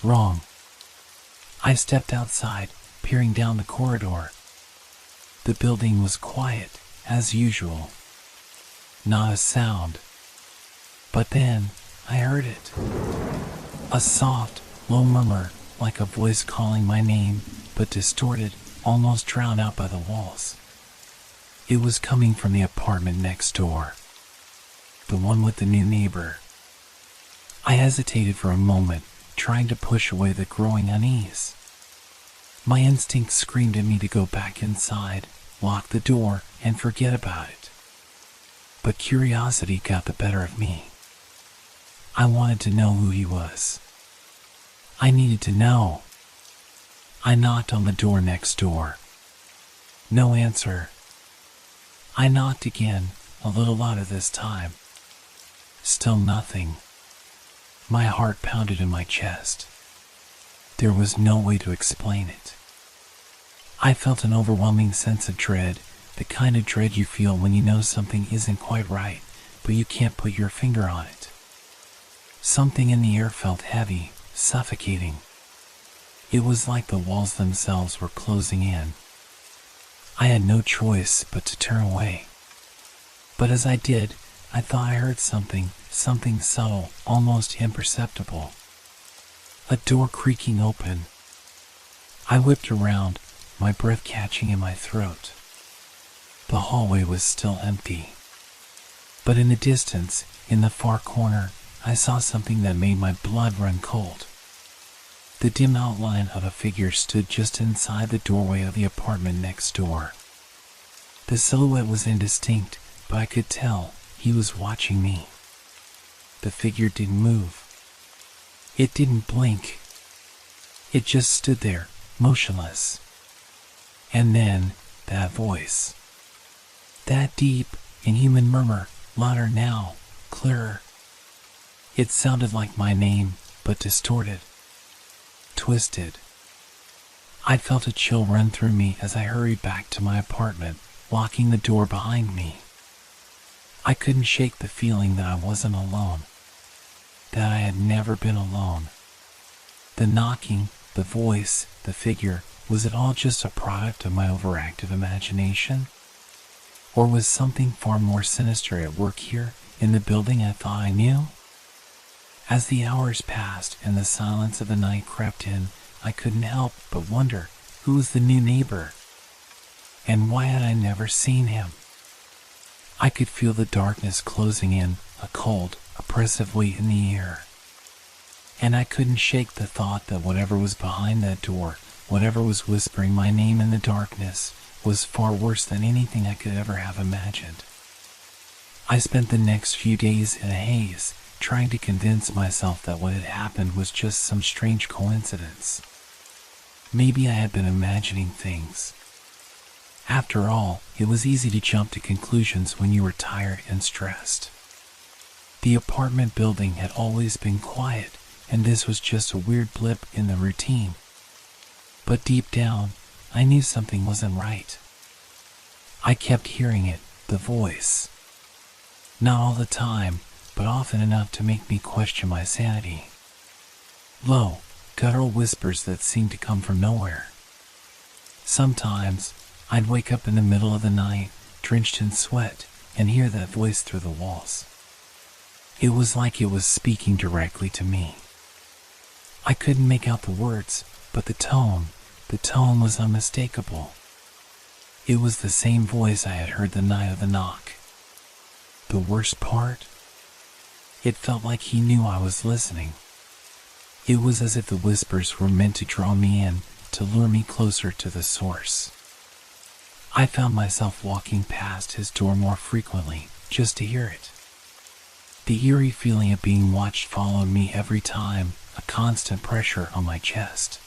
A: Wrong. I stepped outside, peering down the corridor. The building was quiet, as usual. Not a sound. But then, I heard it. A soft, low murmur, like a voice calling my name, but distorted, almost drowned out by the walls. It was coming from the apartment next door. The one with the new neighbor. I hesitated for a moment, trying to push away the growing unease. My instinct screamed at me to go back inside, lock the door, and forget about it. But curiosity got the better of me. I wanted to know who he was. I needed to know. I knocked on the door next door. No answer. I knocked again, a little louder this time. Still nothing. My heart pounded in my chest. There was no way to explain it. I felt an overwhelming sense of dread, the kind of dread you feel when you know something isn't quite right, but you can't put your finger on it. Something in the air felt heavy, suffocating. It was like the walls themselves were closing in. I had no choice but to turn away. But as I did, I thought I heard something subtle, almost imperceptible. A door creaking open. I whipped around, my breath catching in my throat. The hallway was still empty. But in the distance, in the far corner, I saw something that made my blood run cold. The dim outline of a figure stood just inside the doorway of the apartment next door. The silhouette was indistinct, but I could tell he was watching me. The figure didn't move. It didn't blink. It just stood there, motionless. And then, that voice. That deep, inhuman murmur, louder now, clearer. It sounded like my name, but distorted. Twisted. I felt a chill run through me as I hurried back to my apartment, locking the door behind me. I couldn't shake the feeling that I wasn't alone, that I had never been alone. The knocking, the voice, the figure, was it all just a product of my overactive imagination? Or was something far more sinister at work here, in the building I thought I knew? As the hours passed and the silence of the night crept in, I couldn't help but wonder who was the new neighbor, and why had I never seen him? I could feel the darkness closing in, a cold, oppressive weight in the air. And I couldn't shake the thought that whatever was behind that door, whatever was whispering my name in the darkness, was far worse than anything I could ever have imagined. I spent the next few days in a haze, trying to convince myself that what had happened was just some strange coincidence. Maybe I had been imagining things. After all, it was easy to jump to conclusions when you were tired and stressed. The apartment building had always been quiet, and this was just a weird blip in the routine. But deep down, I knew something wasn't right. I kept hearing it, the voice. Not all the time, but often enough to make me question my sanity. Low, guttural whispers that seemed to come from nowhere. Sometimes, I'd wake up in the middle of the night, drenched in sweat, and hear that voice through the walls. It was like it was speaking directly to me. I couldn't make out the words, but the tone was unmistakable. It was the same voice I had heard the night of the knock. The worst part? It felt like he knew I was listening. It was as if the whispers were meant to draw me in, to lure me closer to the source. I found myself walking past his door more frequently, just to hear it. The eerie feeling of being watched followed me every time, a constant pressure on my chest.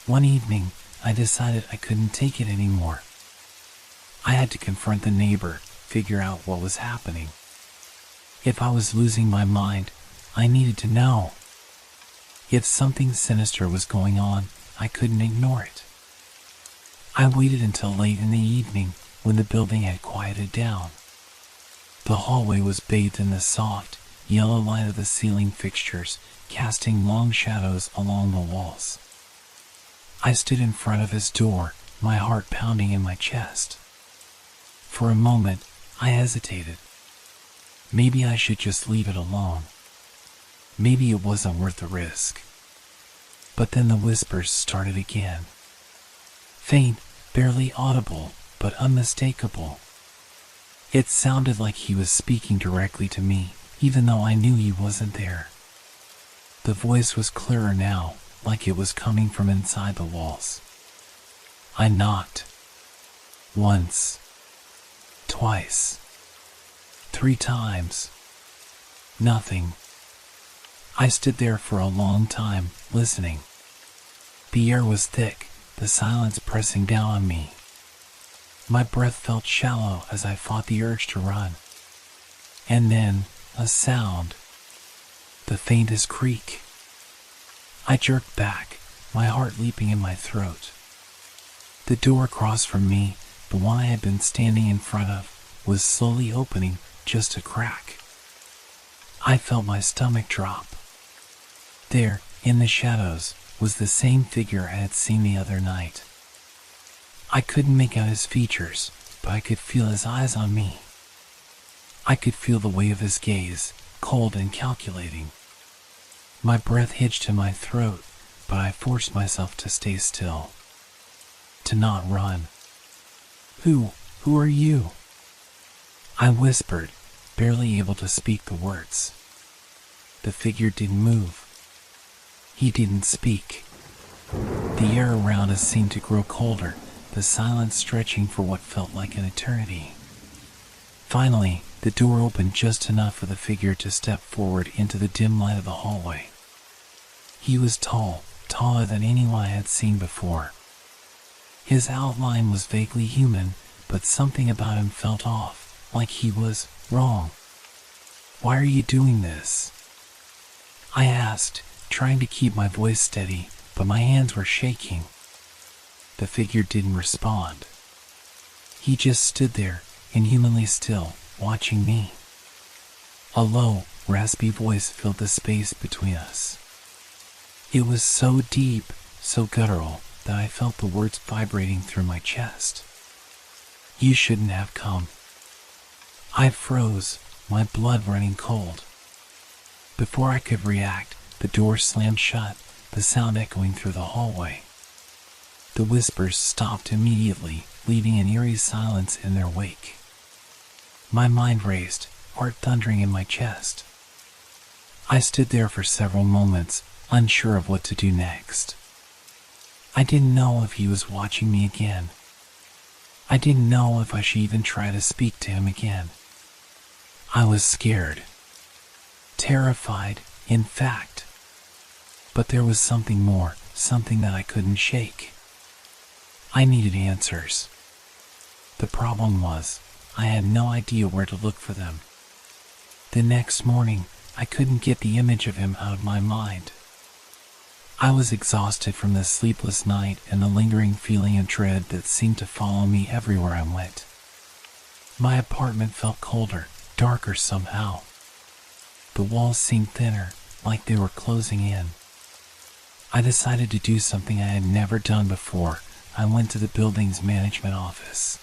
A: One evening, I decided I couldn't take it anymore. I had to confront the neighbor, figure out what was happening. If I was losing my mind, I needed to know. If something sinister was going on, I couldn't ignore it. I waited until late in the evening, when the building had quieted down. The hallway was bathed in the soft, yellow light of the ceiling fixtures, casting long shadows along the walls. I stood in front of his door, my heart pounding in my chest. For a moment, I hesitated. Maybe I should just leave it alone. Maybe it wasn't worth the risk. But then the whispers started again. Faint, barely audible, but unmistakable. It sounded like he was speaking directly to me, even though I knew he wasn't there. The voice was clearer now, like it was coming from inside the walls. I knocked. Once. Twice. 3 times. Nothing. I stood there for a long time, listening. The air was thick, the silence pressing down on me. My breath felt shallow as I fought the urge to run. And then, a sound. The faintest creak. I jerked back, my heart leaping in my throat. The door across from me, the one I had been standing in front of, was slowly opening just a crack. I felt my stomach drop. There, in the shadows, was the same figure I had seen the other night. I couldn't make out his features, but I could feel his eyes on me. I could feel the weight of his gaze, cold and calculating. My breath hitched to my throat, but I forced myself to stay still, to not run. Who are you?" I whispered, barely able to speak the words. The figure didn't move. He didn't speak. The air around us seemed to grow colder, the silence stretching for what felt like an eternity. Finally, the door opened just enough for the figure to step forward into the dim light of the hallway. He was tall, taller than anyone I had seen before. His outline was vaguely human, but something about him felt off, like he was wrong. "Why are you doing this?" I asked, trying to keep my voice steady, but my hands were shaking. The figure didn't respond. He just stood there, inhumanly still, watching me. A low, raspy voice filled the space between us. It was so deep, so guttural, that I felt the words vibrating through my chest. "You shouldn't have come." I froze, my blood running cold. Before I could react, the door slammed shut, the sound echoing through the hallway. The whispers stopped immediately, leaving an eerie silence in their wake. My mind raced, heart thundering in my chest. I stood there for several moments, unsure of what to do next. I didn't know if he was watching me again. I didn't know if I should even try to speak to him again. I was scared. Terrified, in fact. But there was something more, something that I couldn't shake. I needed answers. The problem was, I had no idea where to look for them. The next morning, I couldn't get the image of him out of my mind. I was exhausted from the sleepless night and the lingering feeling of dread that seemed to follow me everywhere I went. My apartment felt colder, darker somehow. The walls seemed thinner, like they were closing in. I decided to do something I had never done before. I went to the building's management office.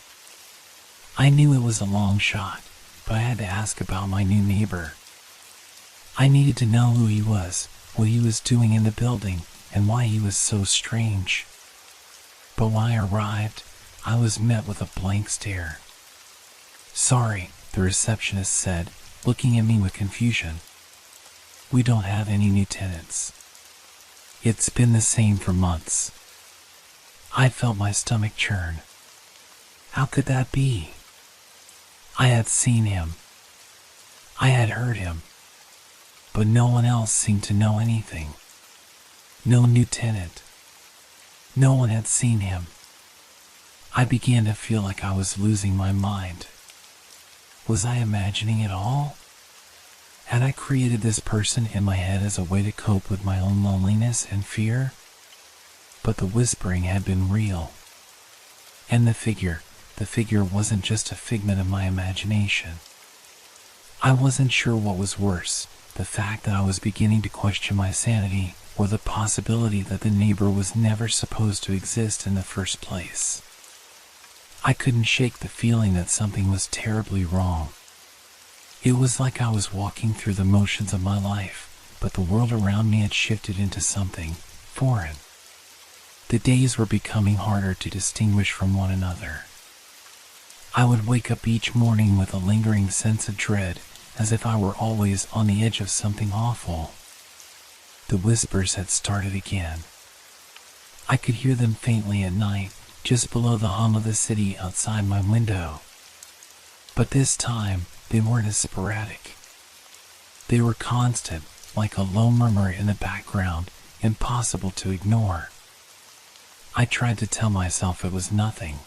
A: I knew it was a long shot, but I had to ask about my new neighbor. I needed to know who he was, what he was doing in the building, and why he was so strange. But when I arrived, I was met with a blank stare. "Sorry," the receptionist said, looking at me with confusion. "We don't have any new tenants." It's been the same for months. I felt my stomach churn. How could that be? I had seen him. I had heard him. But no one else seemed to know anything. No new tenant. No one had seen him. I began to feel like I was losing my mind. Was I imagining it all? Had I created this person in my head as a way to cope with my own loneliness and fear? But the whispering had been real. And the figure wasn't just a figment of my imagination. I wasn't sure what was worse, the fact that I was beginning to question my sanity, or the possibility that the neighbor was never supposed to exist in the first place. I couldn't shake the feeling that something was terribly wrong. It was like I was walking through the motions of my life, but the world around me had shifted into something foreign. The days were becoming harder to distinguish from one another. I would wake up each morning with a lingering sense of dread, as if I were always on the edge of something awful. The whispers had started again. I could hear them faintly at night, just below the hum of the city outside my window. But this time, they weren't as sporadic. They were constant, like a low murmur in the background, impossible to ignore. I tried to tell myself it was nothing,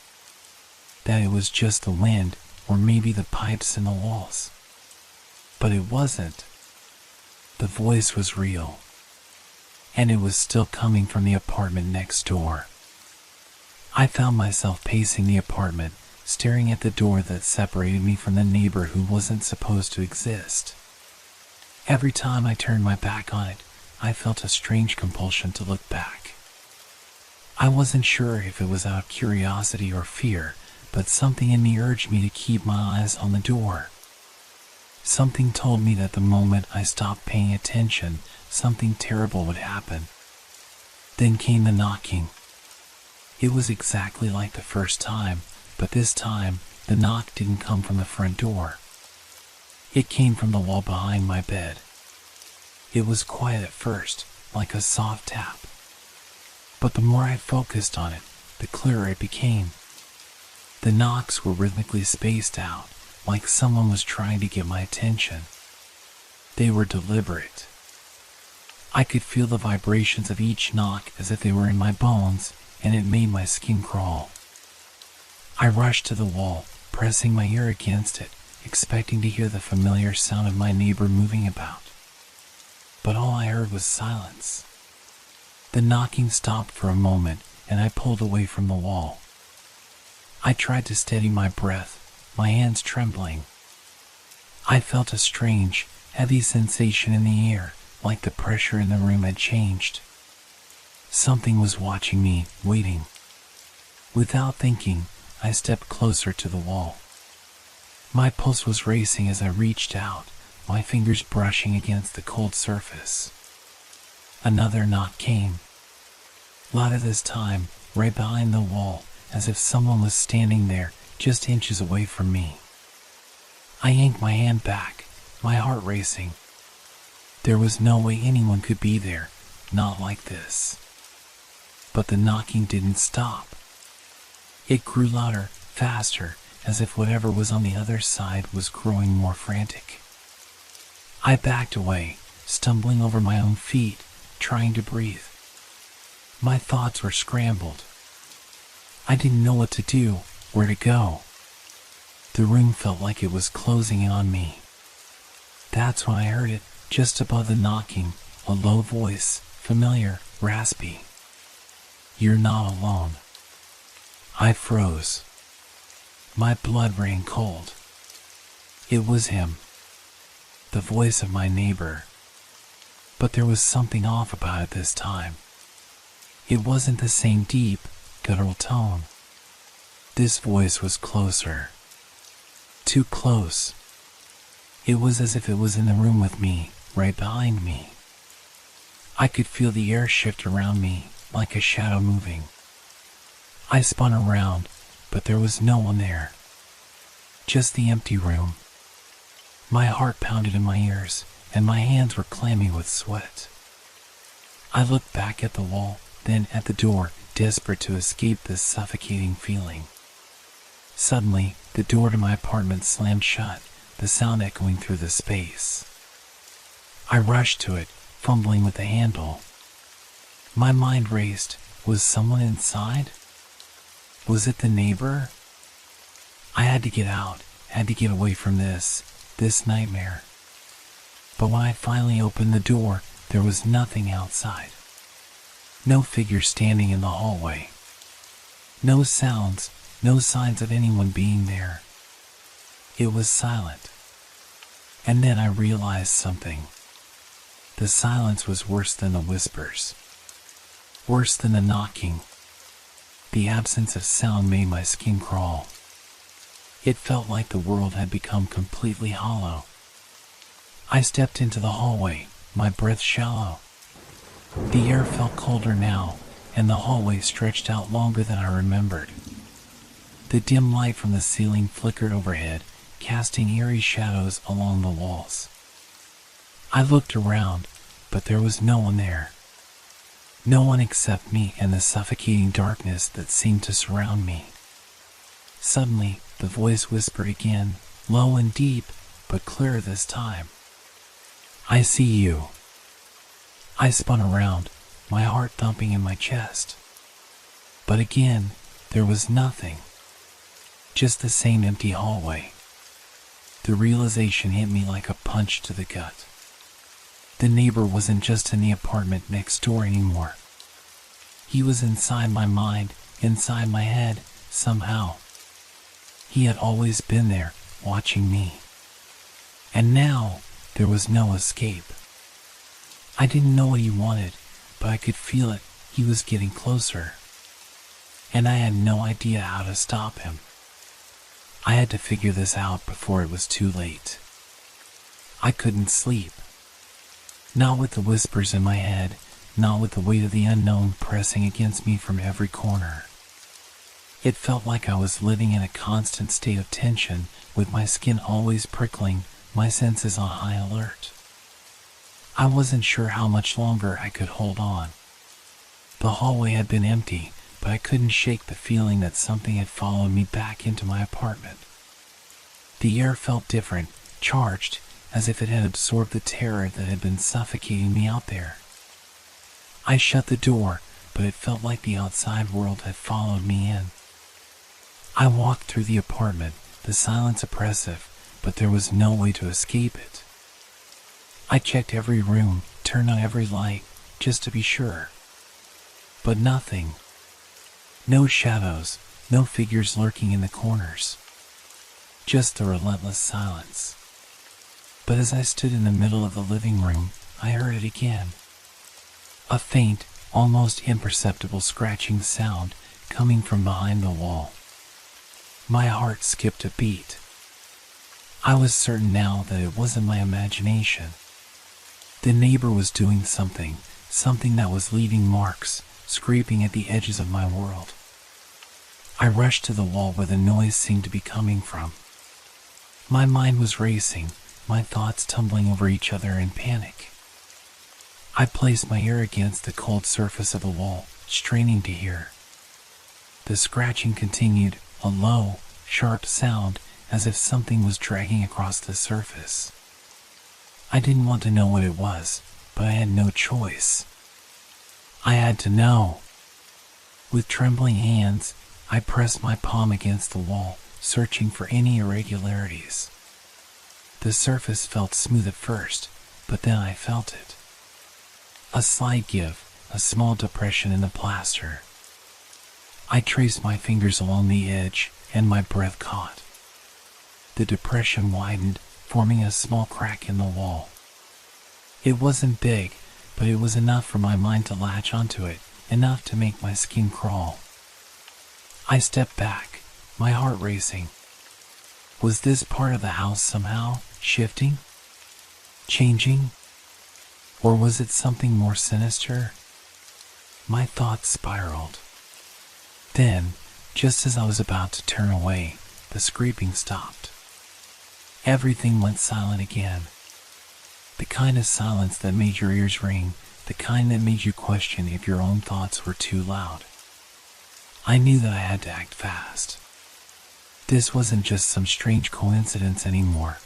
A: that it was just the wind, or maybe the pipes in the walls. But it wasn't. The voice was real. And it was still coming from the apartment next door. I found myself pacing the apartment, staring at the door that separated me from the neighbor who wasn't supposed to exist. Every time I turned my back on it, I felt a strange compulsion to look back. I wasn't sure if it was out of curiosity or fear, but something in me urged me to keep my eyes on the door. Something told me that the moment I stopped paying attention, something terrible would happen. Then came the knocking. It was exactly like the first time, but this time, the knock didn't come from the front door. It came from the wall behind my bed. It was quiet at first, like a soft tap. But the more I focused on it, the clearer it became. The knocks were rhythmically spaced out, like someone was trying to get my attention. They were deliberate. I could feel the vibrations of each knock as if they were in my bones, and it made my skin crawl. I rushed to the wall, pressing my ear against it, expecting to hear the familiar sound of my neighbor moving about. But all I heard was silence. The knocking stopped for a moment, and I pulled away from the wall. I tried to steady my breath, my hands trembling. I felt a strange, heavy sensation in the air, like the pressure in the room had changed. Something was watching me, waiting. Without thinking, I stepped closer to the wall. My pulse was racing as I reached out, my fingers brushing against the cold surface. Another knock came. Louder this time, right behind the wall, as if someone was standing there, just inches away from me. I yanked my hand back, my heart racing. There was no way anyone could be there, not like this. But the knocking didn't stop. It grew louder, faster, as if whatever was on the other side was growing more frantic. I backed away, stumbling over my own feet, trying to breathe. My thoughts were scrambled. I didn't know what to do, where to go. The room felt like it was closing in on me. That's when I heard it, just above the knocking, a low voice, familiar, raspy. "You're not alone." I froze. My blood ran cold. It was him. The voice of my neighbor. But there was something off about it this time. It wasn't the same deep, guttural tone. This voice was closer. Too close. It was as if it was in the room with me, right behind me. I could feel the air shift around me, like a shadow moving. I spun around, but there was no one there. Just the empty room. My heart pounded in my ears, and my hands were clammy with sweat. I looked back at the wall, then at the door, desperate to escape this suffocating feeling. Suddenly, the door to my apartment slammed shut, the sound echoing through the space. I rushed to it, fumbling with the handle. My mind raced. Was someone inside? Was it the neighbor? I had to get out, had to get away from this nightmare. But when I finally opened the door, there was nothing outside. No figure standing in the hallway. No sounds, no signs of anyone being there. It was silent. And then I realized something. The silence was worse than the whispers. Worse than the knocking. The absence of sound made my skin crawl. It felt like the world had become completely hollow. I stepped into the hallway, my breath shallow. The air felt colder now, and the hallway stretched out longer than I remembered. The dim light from the ceiling flickered overhead, casting eerie shadows along the walls. I looked around, but there was no one there. No one except me and the suffocating darkness that seemed to surround me. Suddenly, the voice whispered again, low and deep, but clearer this time. "I see you." I spun around, my heart thumping in my chest. But again, there was nothing. Just the same empty hallway. The realization hit me like a punch to the gut. The neighbor wasn't just in the apartment next door anymore. He was inside my mind, inside my head, somehow. He had always been there, watching me. And now, there was no escape. I didn't know what he wanted, but I could feel it. He was getting closer. And I had no idea how to stop him. I had to figure this out before it was too late. I couldn't sleep. Not with the whispers in my head, not with the weight of the unknown pressing against me from every corner. It felt like I was living in a constant state of tension, with my skin always prickling, my senses on high alert. I wasn't sure how much longer I could hold on. The hallway had been empty, but I couldn't shake the feeling that something had followed me back into my apartment. The air felt different, charged, as if it had absorbed the terror that had been suffocating me out there. I shut the door, but it felt like the outside world had followed me in. I walked through the apartment, the silence oppressive, but there was no way to escape it. I checked every room, turned on every light, just to be sure. But nothing. No shadows, no figures lurking in the corners. Just the relentless silence. But as I stood in the middle of the living room, I heard it again. A faint, almost imperceptible scratching sound coming from behind the wall. My heart skipped a beat. I was certain now that it wasn't my imagination. The neighbor was doing something that was leaving marks, scraping at the edges of my world. I rushed to the wall where the noise seemed to be coming from. My mind was racing, my thoughts tumbling over each other in panic. I placed my ear against the cold surface of the wall, straining to hear. The scratching continued, a low, sharp sound, as if something was dragging across the surface. I didn't want to know what it was, but I had no choice. I had to know. With trembling hands, I pressed my palm against the wall, searching for any irregularities. The surface felt smooth at first, but then I felt it. A slight give, a small depression in the plaster. I traced my fingers along the edge, and my breath caught. The depression widened, forming a small crack in the wall. It wasn't big, but it was enough for my mind to latch onto it, enough to make my skin crawl. I stepped back, my heart racing. Was this part of the house somehow shifting? Changing? Or was it something more sinister? My thoughts spiraled. Then, just as I was about to turn away, the scraping stopped. Everything went silent again. The kind of silence that made your ears ring, the kind that made you question if your own thoughts were too loud. I knew that I had to act fast. This wasn't just some strange coincidence anymore.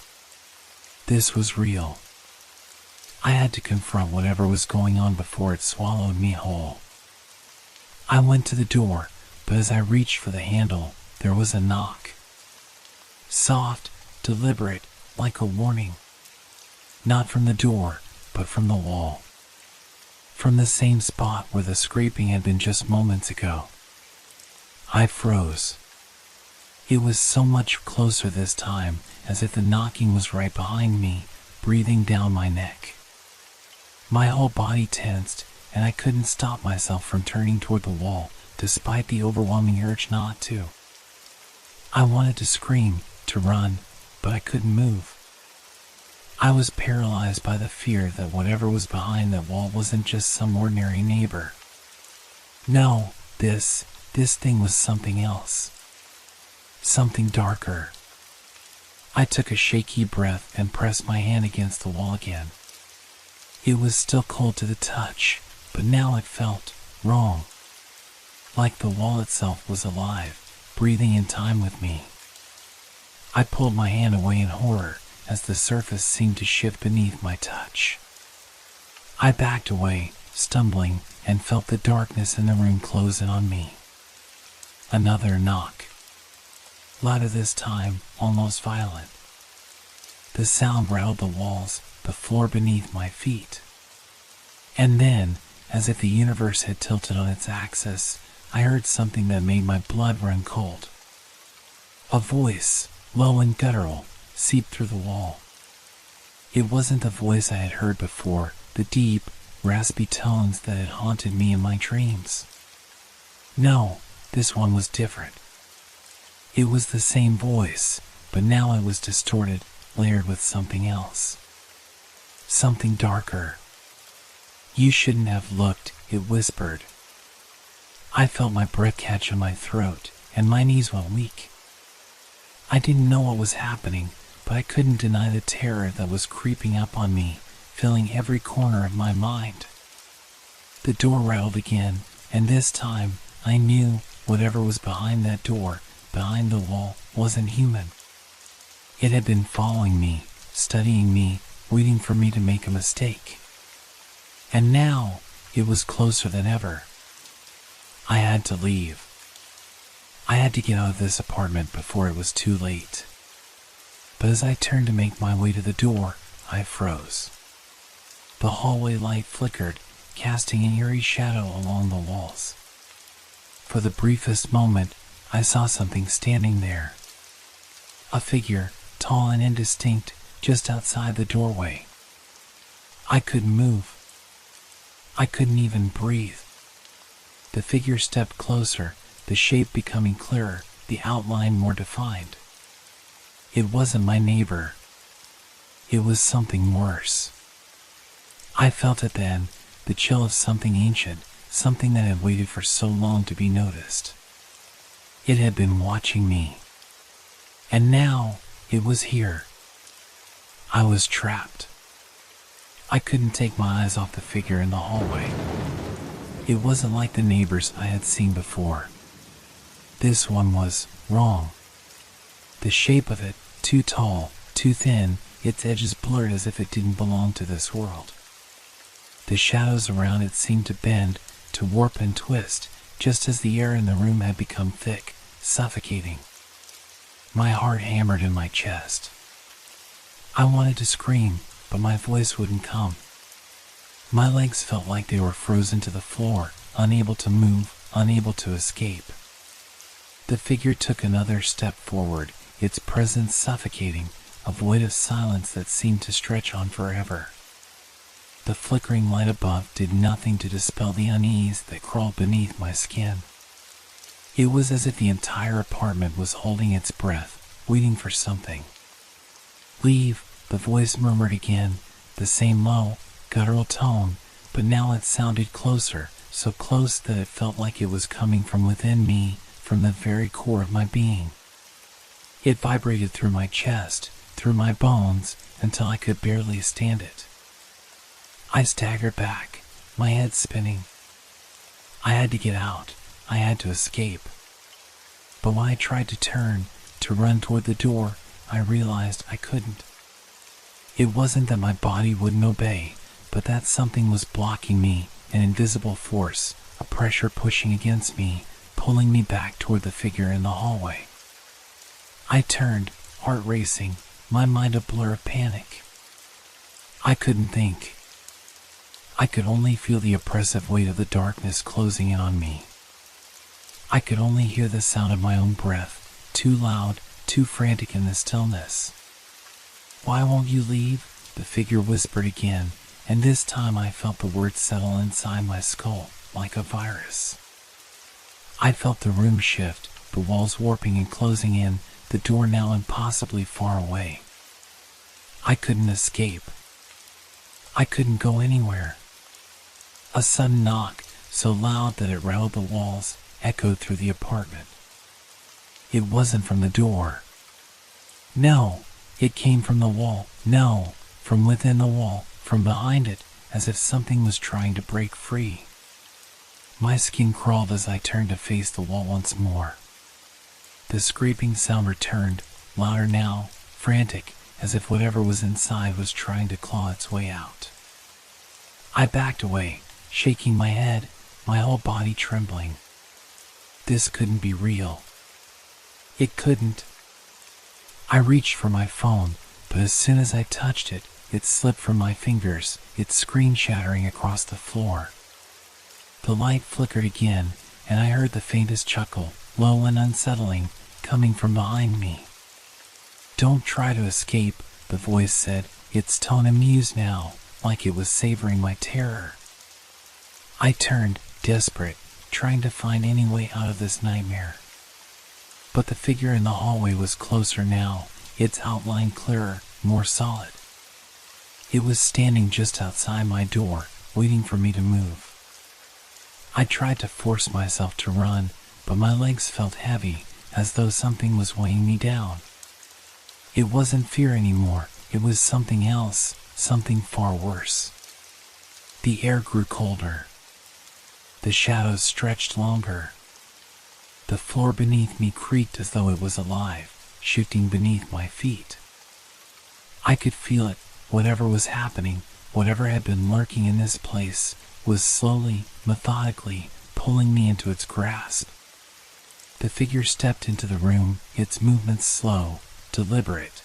A: This was real. I had to confront whatever was going on before it swallowed me whole. I went to the door, but as I reached for the handle, there was a knock. Soft, deliberate, like a warning. Not from the door, but from the wall. From the same spot where the scraping had been just moments ago. I froze. It was so much closer this time, as if the knocking was right behind me, breathing down my neck. My whole body tensed, and I couldn't stop myself from turning toward the wall, despite the overwhelming urge not to. I wanted to scream, to run, but I couldn't move. I was paralyzed by the fear that whatever was behind that wall wasn't just some ordinary neighbor. No, this thing was something else. Something darker. I took a shaky breath and pressed my hand against the wall again. It was still cold to the touch, but now it felt wrong. Like the wall itself was alive, breathing in time with me. I pulled my hand away in horror as the surface seemed to shift beneath my touch. I backed away, stumbling, and felt the darkness in the room close in on me. Another knock. Louder this time, almost violent. The sound rattled the walls, the floor beneath my feet. And then, as if the universe had tilted on its axis, I heard something that made my blood run cold. A voice, low and guttural, seeped through the wall. It wasn't the voice I had heard before, the deep, raspy tones that had haunted me in my dreams. No, this one was different. It was the same voice, but now it was distorted, layered with something else. Something darker. "You shouldn't have looked," it whispered. I felt my breath catch in my throat, and my knees went weak. I didn't know what was happening, but I couldn't deny the terror that was creeping up on me, filling every corner of my mind. The door rattled again, and this time I knew whatever was behind that door, behind the wall, wasn't human. It had been following me, studying me, waiting for me to make a mistake. And now it was closer than ever. I had to leave. I had to get out of this apartment before it was too late. But as I turned to make my way to the door, I froze. The hallway light flickered, casting an eerie shadow along the walls. For the briefest moment, I saw something standing there. A figure, tall and indistinct, just outside the doorway. I couldn't move. I couldn't even breathe. The figure stepped closer, the shape becoming clearer, the outline more defined. It wasn't my neighbor. It was something worse. I felt it then, the chill of something ancient, something that had waited for so long to be noticed. It had been watching me. And now it was here. I was trapped. I couldn't take my eyes off the figure in the hallway. It wasn't like the neighbors I had seen before. This one was wrong. The shape of it, too tall, too thin, its edges blurred as if it didn't belong to this world. The shadows around it seemed to bend, to warp and twist, just as the air in the room had become thick, suffocating. My heart hammered in my chest. I wanted to scream, but my voice wouldn't come. My legs felt like they were frozen to the floor, unable to move, unable to escape. The figure took another step forward, its presence suffocating, a void of silence that seemed to stretch on forever. The flickering light above did nothing to dispel the unease that crawled beneath my skin. It was as if the entire apartment was holding its breath, waiting for something. "Leave," the voice murmured again, the same low, guttural tone, but now it sounded closer, so close that it felt like it was coming from within me, from the very core of my being. It vibrated through my chest, through my bones, until I could barely stand it. I staggered back, my head spinning. I had to get out. I had to escape. But when I tried to turn, to run toward the door, I realized I couldn't. It wasn't that my body wouldn't obey, but that something was blocking me, an invisible force, a pressure pushing against me, pulling me back toward the figure in the hallway. I turned, heart racing, my mind a blur of panic. I couldn't think. I could only feel the oppressive weight of the darkness closing in on me. I could only hear the sound of my own breath, too loud, too frantic in the stillness. "Why won't you leave?" the figure whispered again, and this time I felt the words settle inside my skull like a virus. I felt the room shift, the walls warping and closing in, the door now impossibly far away. I couldn't escape. I couldn't go anywhere. A sudden knock, so loud that it rattled the walls, echoed through the apartment. It wasn't from the door. No, it came from the wall. No, from within the wall, from behind it, as if something was trying to break free. My skin crawled as I turned to face the wall once more. The scraping sound returned, louder now, frantic, as if whatever was inside was trying to claw its way out. I backed away, shaking my head, my whole body trembling. This couldn't be real. It couldn't. I reached for my phone, but as soon as I touched it, it slipped from my fingers, its screen shattering across the floor. The light flickered again, and I heard the faintest chuckle, low and unsettling, coming from behind me. "Don't try to escape," the voice said, its tone amused now, like it was savoring my terror. I turned, desperate, trying to find any way out of this nightmare. But the figure in the hallway was closer now, its outline clearer, more solid. It was standing just outside my door, waiting for me to move. I tried to force myself to run, but my legs felt heavy, as though something was weighing me down. It wasn't fear anymore, it was something else, something far worse. The air grew colder. The shadows stretched longer. The floor beneath me creaked as though it was alive, shifting beneath my feet. I could feel it, whatever was happening, whatever had been lurking in this place, was slowly, methodically, pulling me into its grasp. The figure stepped into the room, its movements slow, deliberate.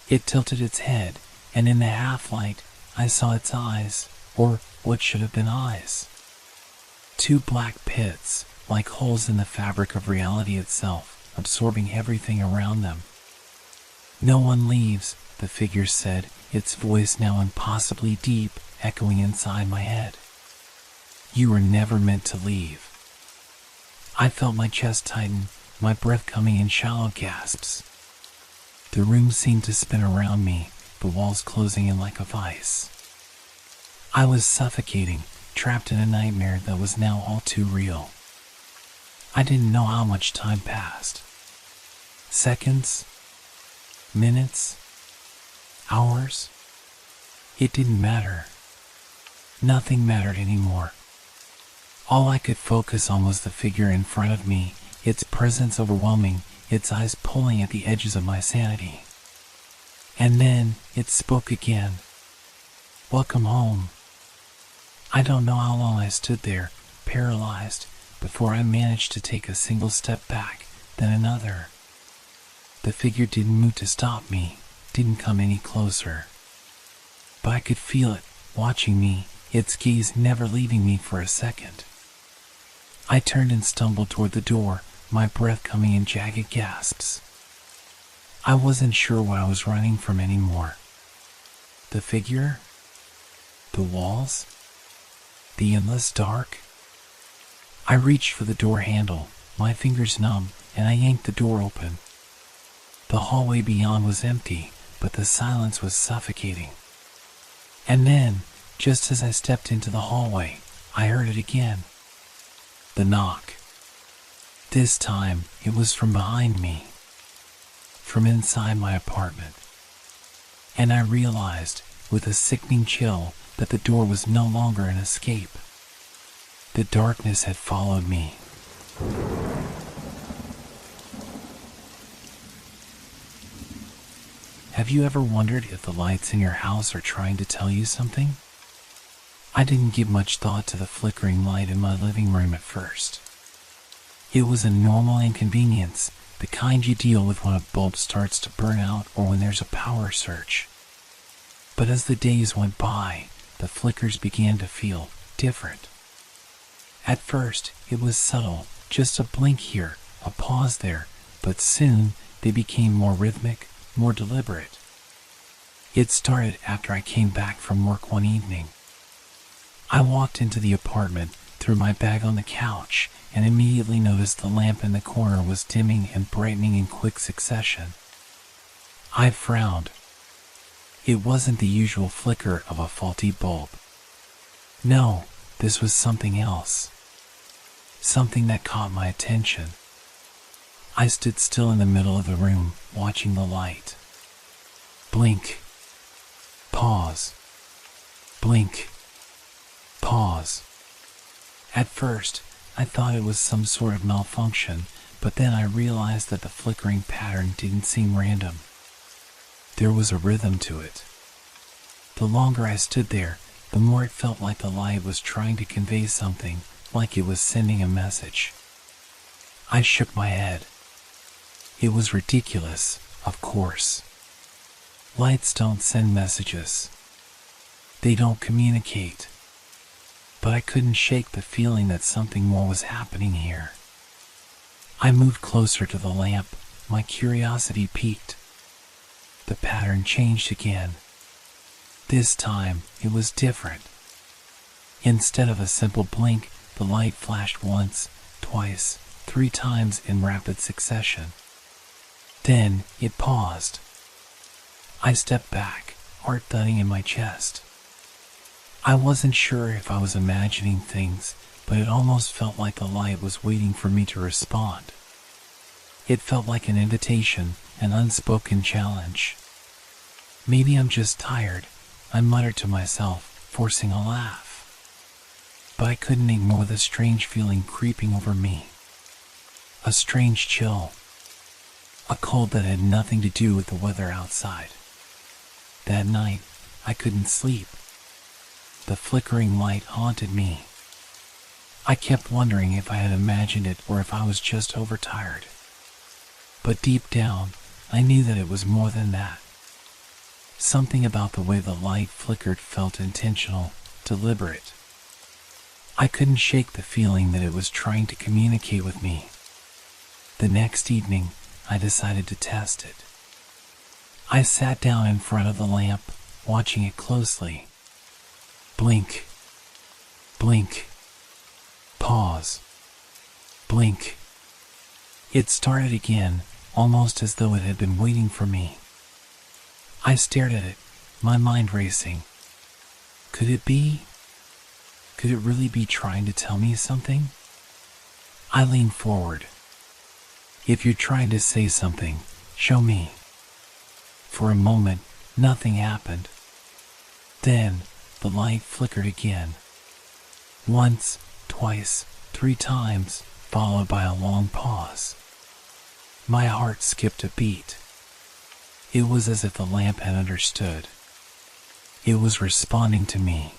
A: It tilted its head, and in the half-light, I saw its eyes, or what should have been eyes. Two black pits, like holes in the fabric of reality itself, absorbing everything around them. "No one leaves," the figure said, its voice now impossibly deep, echoing inside my head. "You were never meant to leave." I felt my chest tighten, my breath coming in shallow gasps. The room seemed to spin around me, the walls closing in like a vice. I was suffocating, trapped in a nightmare that was now all too real. I didn't know how much time passed. Seconds? Minutes? Hours? It didn't matter. Nothing mattered anymore. All I could focus on was the figure in front of me, its presence overwhelming, its eyes pulling at the edges of my sanity. And then it spoke again. "Welcome home." I don't know how long I stood there, paralyzed, before I managed to take a single step back, then another. The figure didn't move to stop me, didn't come any closer. But I could feel it, watching me, its gaze never leaving me for a second. I turned and stumbled toward the door, my breath coming in jagged gasps. I wasn't sure what I was running from anymore. The figure? The walls? The endless dark? I reached for the door handle, my fingers numb, and I yanked the door open. The hallway beyond was empty, but the silence was suffocating. And then, just as I stepped into the hallway, I heard it again. The knock. This time, it was from behind me, from inside my apartment. And I realized, with a sickening chill, that the door was no longer an escape. The darkness had followed me. Have you ever wondered if the lights in your house are trying to tell you something? I didn't give much thought to the flickering light in my living room at first. It was a normal inconvenience, the kind you deal with when a bulb starts to burn out or when there's a power surge. But as the days went by, the flickers began to feel different. At first, it was subtle, just a blink here, a pause there, but soon they became more rhythmic, more deliberate. It started after I came back from work one evening. I walked into the apartment, threw my bag on the couch, and immediately noticed the lamp in the corner was dimming and brightening in quick succession. I frowned. It wasn't the usual flicker of a faulty bulb. No, this was something else. Something that caught my attention. I stood still in the middle of the room, watching the light. Blink. Pause. Blink. Pause. At first, I thought it was some sort of malfunction, but then I realized that the flickering pattern didn't seem random. There was a rhythm to it. The longer I stood there, the more it felt like the light was trying to convey something, like it was sending a message. I shook my head. It was ridiculous, of course. Lights don't send messages. They don't communicate. But I couldn't shake the feeling that something more was happening here. I moved closer to the lamp, my curiosity piqued. The pattern changed again. This time, it was different. Instead of a simple blink, the light flashed once, twice, 3 times in rapid succession. Then, it paused. I stepped back, heart thudding in my chest. I wasn't sure if I was imagining things, but it almost felt like the light was waiting for me to respond. It felt like an invitation, an unspoken challenge. Maybe I'm just tired, I muttered to myself, forcing a laugh. But I couldn't ignore the strange feeling creeping over me. A strange chill. A cold that had nothing to do with the weather outside. That night, I couldn't sleep. The flickering light haunted me. I kept wondering if I had imagined it or if I was just overtired. But deep down, I knew that it was more than that. Something about the way the light flickered felt intentional, deliberate. I couldn't shake the feeling that it was trying to communicate with me. The next evening, I decided to test it. I sat down in front of the lamp, watching it closely. Blink. Blink. Pause. Blink. It started again, almost as though it had been waiting for me. I stared at it, my mind racing. Could it be? Could it really be trying to tell me something? I leaned forward. If you're trying to say something, show me. For a moment, nothing happened. Then, the light flickered again. Once, twice, 3 times, followed by a long pause. My heart skipped a beat. It was as if the lamp had understood. It was responding to me.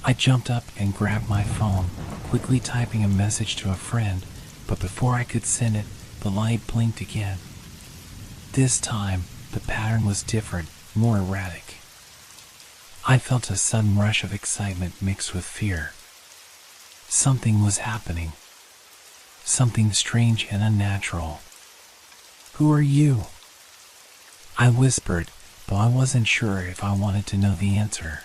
A: I jumped up and grabbed my phone, quickly typing a message to a friend, but before I could send it, the light blinked again. This time, the pattern was different, more erratic. I felt a sudden rush of excitement mixed with fear. Something was happening. Something strange and unnatural. "Who are you?" I whispered, though I wasn't sure if I wanted to know the answer.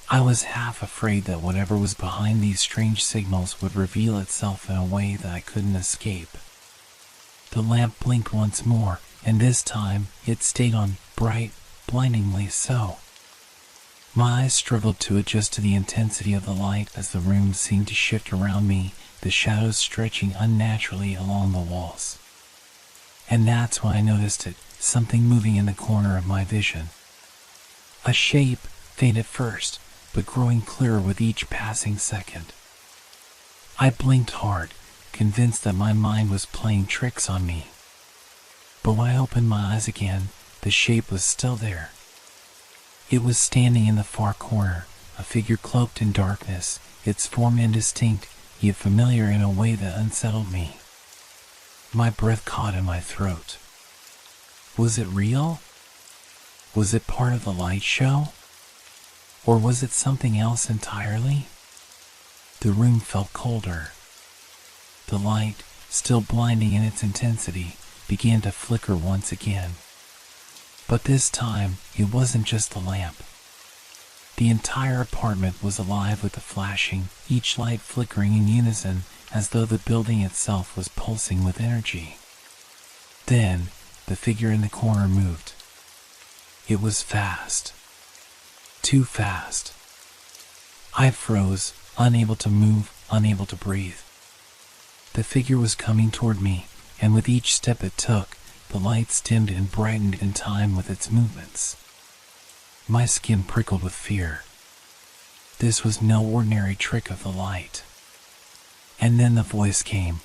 A: I was half afraid that whatever was behind these strange signals would reveal itself in a way that I couldn't escape. The lamp blinked once more, and this time it stayed on, bright, blindingly so. My eyes struggled to adjust to the intensity of the light as the room seemed to shift around me, the shadows stretching unnaturally along the walls. And that's when I noticed it, something moving in the corner of my vision. A shape, faint at first, but growing clearer with each passing second. I blinked hard, convinced that my mind was playing tricks on me. But when I opened my eyes again, the shape was still there. It was standing in the far corner, a figure cloaked in darkness, its form indistinct, yet familiar in a way that unsettled me. My breath caught in my throat. Was it real? Was it part of the light show? Or was it something else entirely? The room felt colder. The light, still blinding in its intensity, began to flicker once again. But this time, it wasn't just the lamp. The entire apartment was alive with the flashing, each light flickering in unison, as though the building itself was pulsing with energy. Then, the figure in the corner moved. It was fast. Too fast. I froze, unable to move, unable to breathe. The figure was coming toward me, and with each step it took, the lights dimmed and brightened in time with its movements. My skin prickled with fear. This was no ordinary trick of the light. And then the voice came.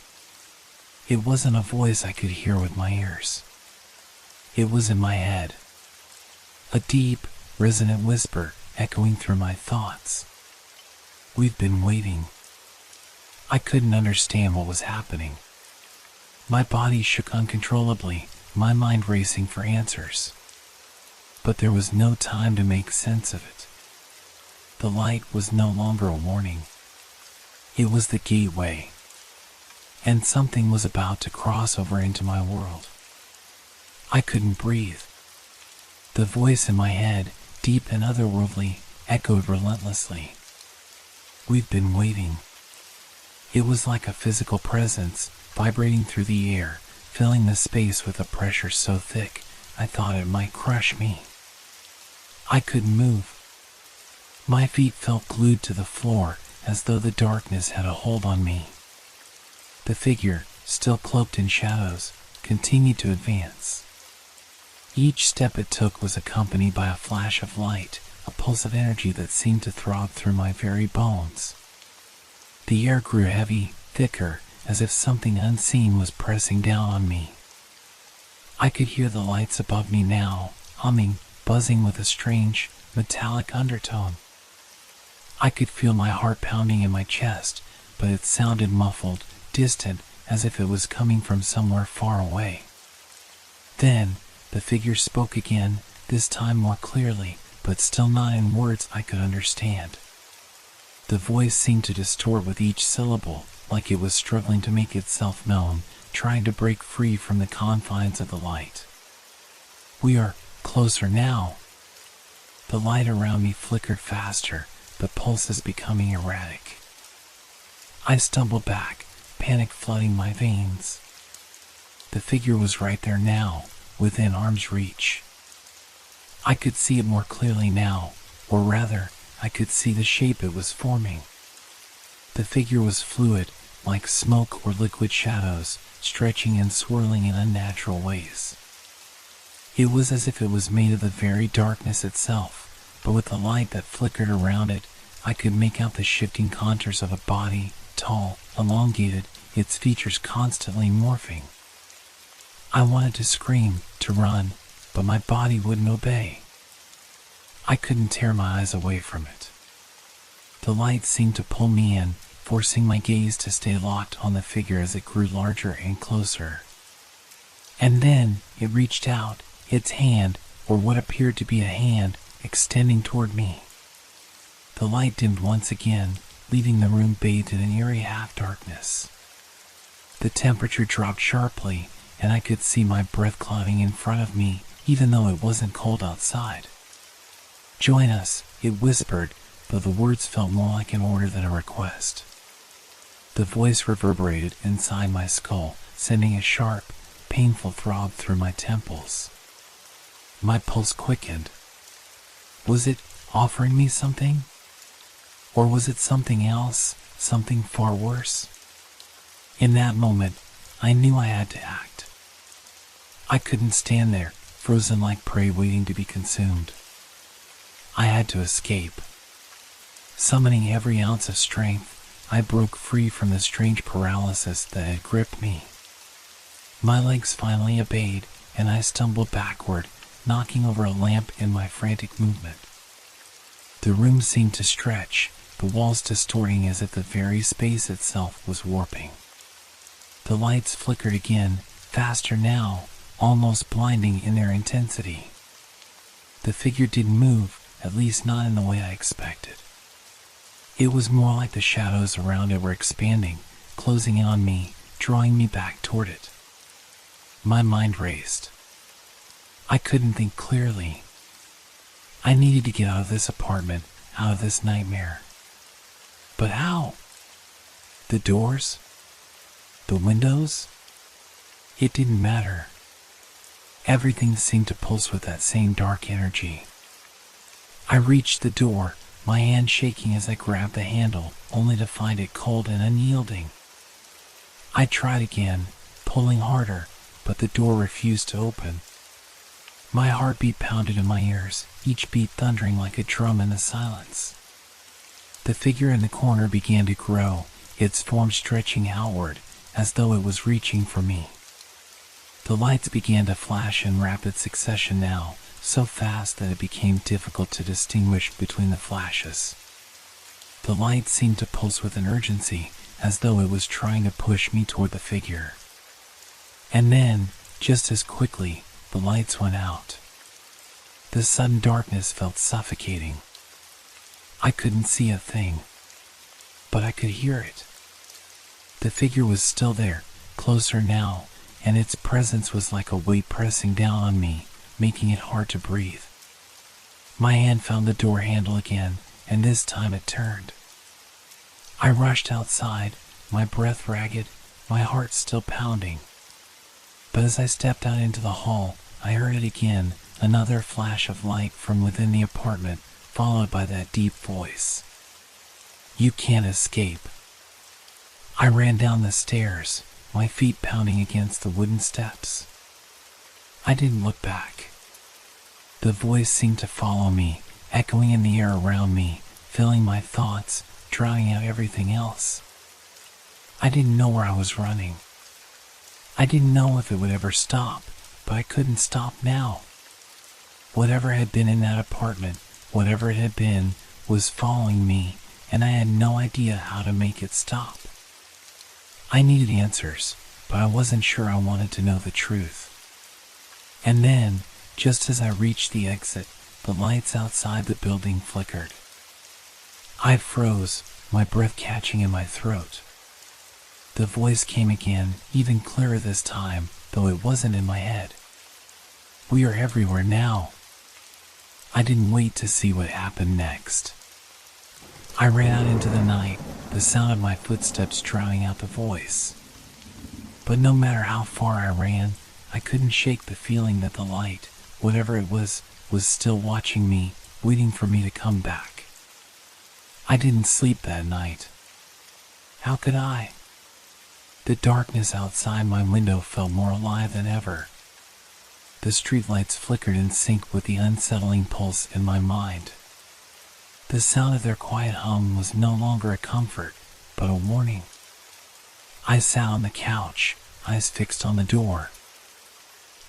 A: It wasn't a voice I could hear with my ears. It was in my head. A deep, resonant whisper echoing through my thoughts. "We've been waiting." I couldn't understand what was happening. My body shook uncontrollably, my mind racing for answers. But there was no time to make sense of it. The light was no longer a warning. It was the gateway. and something was about to cross over into my world. I couldn't breathe. The voice in my head, deep and otherworldly, echoed relentlessly. "We've been waiting." It was like a physical presence, vibrating through the air, filling the space with a pressure so thick, I thought it might crush me. I couldn't move. My feet felt glued to the floor, as though the darkness had a hold on me. The figure, still cloaked in shadows, continued to advance. Each step it took was accompanied by a flash of light, a pulse of energy that seemed to throb through my very bones. The air grew heavy, thicker, as if something unseen was pressing down on me. I could hear the lights above me now, humming, buzzing with a strange, metallic undertone. I could feel my heart pounding in my chest, but it sounded muffled, distant, as if it was coming from somewhere far away. Then, the figure spoke again, this time more clearly, but still not in words I could understand. The voice seemed to distort with each syllable, like it was struggling to make itself known, trying to break free from the confines of the light. "We are closer now." The light around me flickered faster, the pulses becoming erratic. I stumbled back, panic flooding my veins. The figure was right there now, within arm's reach. I could see it more clearly now, or rather, I could see the shape it was forming. The figure was fluid, like smoke or liquid shadows, stretching and swirling in unnatural ways. It was as if it was made of the very darkness itself, but with the light that flickered around it, I could make out the shifting contours of a body, tall, elongated, its features constantly morphing. I wanted to scream, to run, but my body wouldn't obey. I couldn't tear my eyes away from it. The light seemed to pull me in, forcing my gaze to stay locked on the figure as it grew larger and closer. And then it reached out, its hand, or what appeared to be a hand, extending toward me. The light dimmed once again, leaving the room bathed in an eerie half-darkness. The temperature dropped sharply, and I could see my breath clouding in front of me, even though it wasn't cold outside. "Join us," it whispered, though the words felt more like an order than a request. The voice reverberated inside my skull, sending a sharp, painful throb through my temples. My pulse quickened. Was it offering me something? Or was it something else, something far worse? In that moment, I knew I had to act. I couldn't stand there, frozen like prey waiting to be consumed. I had to escape. Summoning every ounce of strength, I broke free from the strange paralysis that had gripped me. My legs finally obeyed, and I stumbled backward, knocking over a lamp in my frantic movement. The room seemed to stretch, the walls distorting as if the very space itself was warping. The lights flickered again, faster now, almost blinding in their intensity. The figure didn't move, at least not in the way I expected. It was more like the shadows around it were expanding, closing in on me, drawing me back toward it. My mind raced. I couldn't think clearly. I needed to get out of this apartment, out of this nightmare. But how? The doors? The windows? It didn't matter. Everything seemed to pulse with that same dark energy. I reached the door, my hand shaking as I grabbed the handle, only to find it cold and unyielding. I tried again, pulling harder, but the door refused to open. My heartbeat pounded in my ears, each beat thundering like a drum in the silence. The figure in the corner began to grow, its form stretching outward, as though it was reaching for me. The lights began to flash in rapid succession now, so fast that it became difficult to distinguish between the flashes. The light seemed to pulse with an urgency, as though it was trying to push me toward the figure. And then, just as quickly, the lights went out. The sudden darkness felt suffocating. I couldn't see a thing, but I could hear it. The figure was still there, closer now, and its presence was like a weight pressing down on me, making it hard to breathe. My hand found the door handle again, and this time it turned. I rushed outside, my breath ragged, my heart still pounding. But as I stepped out into the hall, I heard it again, another flash of light from within the apartment, followed by that deep voice. "You can't escape." I ran down the stairs, my feet pounding against the wooden steps. I didn't look back. The voice seemed to follow me, echoing in the air around me, filling my thoughts, drowning out everything else. I didn't know where I was running. I didn't know if it would ever stop, but I couldn't stop now. Whatever had been in that apartment, whatever it had been, was following me, and I had no idea how to make it stop. I needed answers, but I wasn't sure I wanted to know the truth. And then, just as I reached the exit, the lights outside the building flickered. I froze, my breath catching in my throat. The voice came again, even clearer this time, though it wasn't in my head. "We are everywhere now." I didn't wait to see what happened next. I ran out into the night, the sound of my footsteps drowning out the voice. But no matter how far I ran, I couldn't shake the feeling that the light, whatever it was still watching me, waiting for me to come back. I didn't sleep that night. How could I? The darkness outside my window felt more alive than ever. The streetlights flickered in sync with the unsettling pulse in my mind. The sound of their quiet hum was no longer a comfort, but a warning. I sat on the couch, eyes fixed on the door.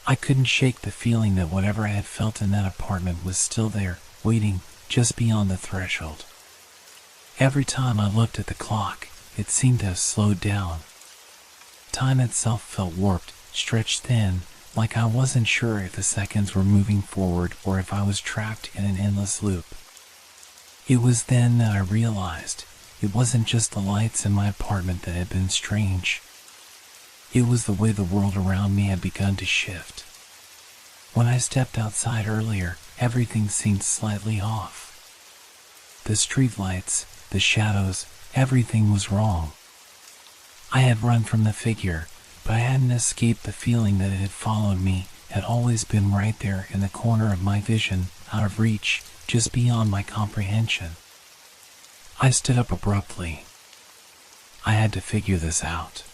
A: I couldn't shake the feeling that whatever I had felt in that apartment was still there, waiting, just beyond the threshold. Every time I looked at the clock, it seemed to have slowed down. Time itself felt warped, stretched thin, like I wasn't sure if the seconds were moving forward or if I was trapped in an endless loop. It was then that I realized it wasn't just the lights in my apartment that had been strange. It was the way the world around me had begun to shift. When I stepped outside earlier, everything seemed slightly off. The streetlights, the shadows, everything was wrong. I had run from the figure, but I hadn't escaped the feeling that it had followed me, had always been right there in the corner of my vision, out of reach, just beyond my comprehension. I stood up abruptly. I had to figure this out.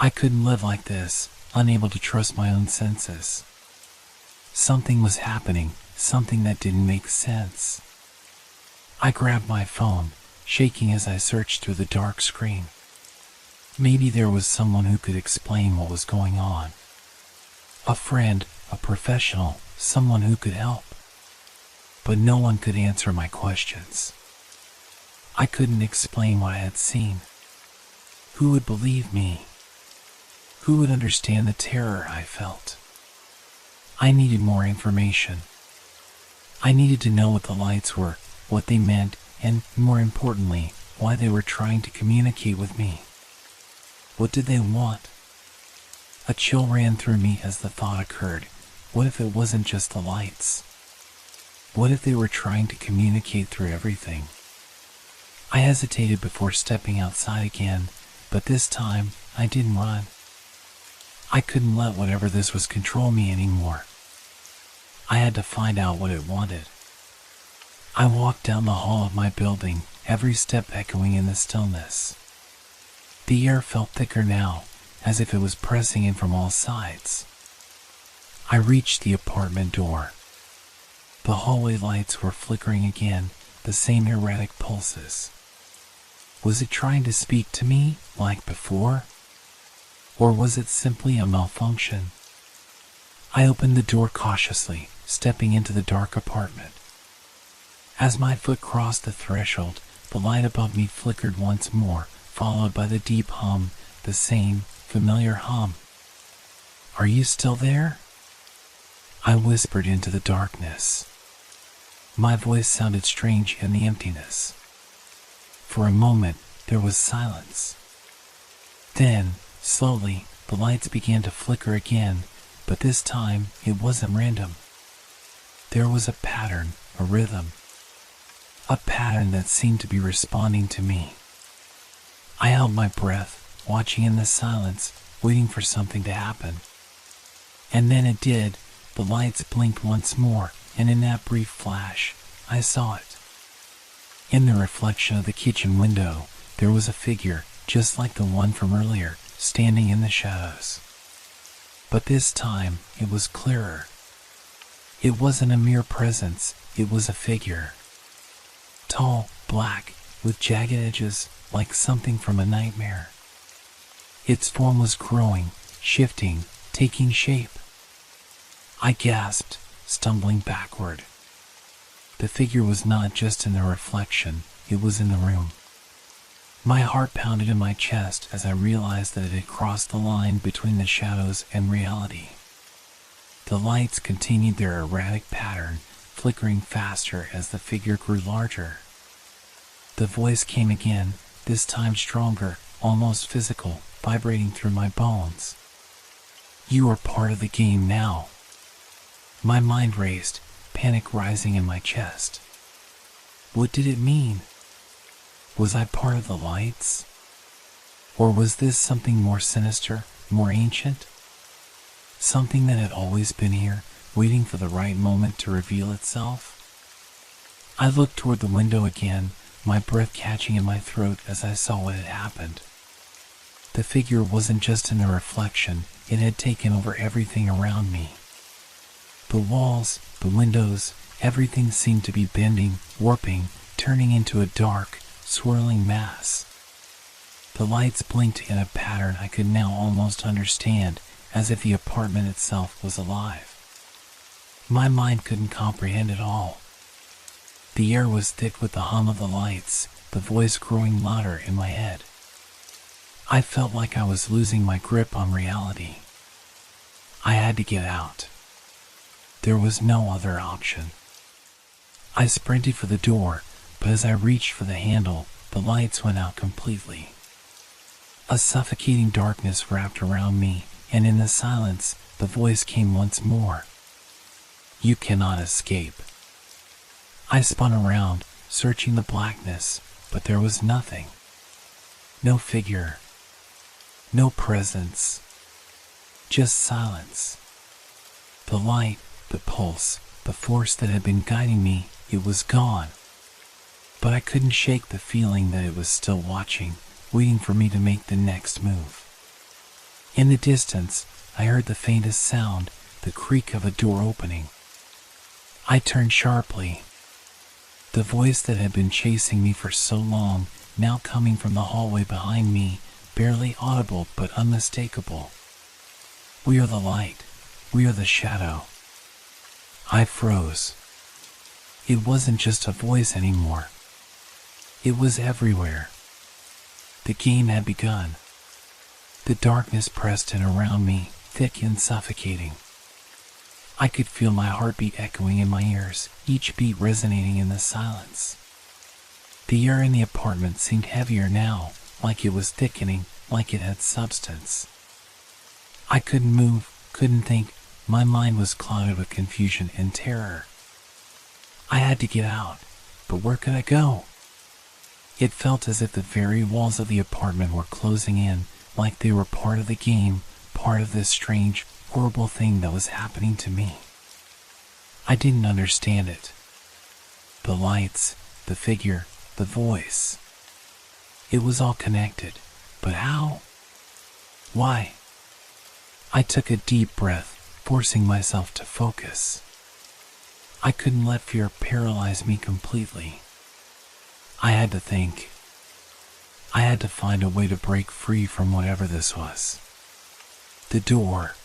A: I couldn't live like this, unable to trust my own senses. Something was happening, something that didn't make sense. I grabbed my phone, shaking as I searched through the dark screen. Maybe there was someone who could explain what was going on. A friend, a professional, someone who could help. But no one could answer my questions. I couldn't explain what I had seen. Who would believe me? Who would understand the terror I felt? I needed more information. I needed to know what the lights were, what they meant, and, more importantly, why they were trying to communicate with me. What did they want? A chill ran through me as the thought occurred. What if it wasn't just the lights? What if they were trying to communicate through everything? I hesitated before stepping outside again, but this time I didn't run. I couldn't let whatever this was control me anymore. I had to find out what it wanted. I walked down the hall of my building, every step echoing in the stillness. The air felt thicker now, as if it was pressing in from all sides. I reached the apartment door. The hallway lights were flickering again, the same erratic pulses. Was it trying to speak to me, like before? Or was it simply a malfunction? I opened the door cautiously, stepping into the dark apartment. As my foot crossed the threshold, the light above me flickered once more, followed by the deep hum, the same familiar hum. "Are you still there?" I whispered into the darkness. My voice sounded strange in the emptiness. For a moment, there was silence. Then, slowly, the lights began to flicker again, but this time it wasn't random. There was a pattern, a rhythm. A pattern that seemed to be responding to me. I held my breath, watching in the silence, waiting for something to happen. And then it did. The lights blinked once more, and in that brief flash, I saw it. In the reflection of the kitchen window, there was a figure, just like the one from earlier, standing in the shadows. But this time, it was clearer. It wasn't a mere presence, it was a figure. Tall, black, with jagged edges, like something from a nightmare. Its form was growing, shifting, taking shape. I gasped, stumbling backward. The figure was not just in the reflection, it was in the room. My heart pounded in my chest as I realized that it had crossed the line between the shadows and reality. The lights continued their erratic pattern, flickering faster as the figure grew larger. The voice came again, this time stronger, almost physical, vibrating through my bones. "You are part of the game now." My mind raced, panic rising in my chest. What did it mean? Was I part of the lights? Or was this something more sinister, more ancient? Something that had always been here, waiting for the right moment to reveal itself? I looked toward the window again, my breath catching in my throat as I saw what had happened. The figure wasn't just in the reflection, it had taken over everything around me. The walls, the windows, everything seemed to be bending, warping, turning into a dark, swirling mass. The lights blinked in a pattern I could now almost understand, as if the apartment itself was alive. My mind couldn't comprehend it all. The air was thick with the hum of the lights, the voice growing louder in my head. I felt like I was losing my grip on reality. I had to get out. There was no other option. I sprinted for the door, but as I reached for the handle, the lights went out completely. A suffocating darkness wrapped around me, and in the silence, the voice came once more. "You cannot escape." I spun around, searching the blackness, but there was nothing. No figure. No presence. Just silence. The light, the pulse, the force that had been guiding me, it was gone. But I couldn't shake the feeling that it was still watching, waiting for me to make the next move. In the distance, I heard the faintest sound, the creak of a door opening. I turned sharply. The voice that had been chasing me for so long, now coming from the hallway behind me, barely audible but unmistakable. "We are the light. We are the shadow." I froze. It wasn't just a voice anymore. It was everywhere. The game had begun. The darkness pressed in around me, thick and suffocating. I could feel my heartbeat echoing in my ears, each beat resonating in the silence. The air in the apartment seemed heavier now, like it was thickening, like it had substance. I couldn't move, couldn't think. My mind was clouded with confusion and terror. I had to get out, but where could I go? It felt as if the very walls of the apartment were closing in, like they were part of the game, part of this strange, horrible thing that was happening to me. I didn't understand it. The lights, the figure, the voice. It was all connected, but how? Why? I took a deep breath, forcing myself to focus. I couldn't let fear paralyze me completely. I had to think. I had to find a way to break free from whatever this was. The door.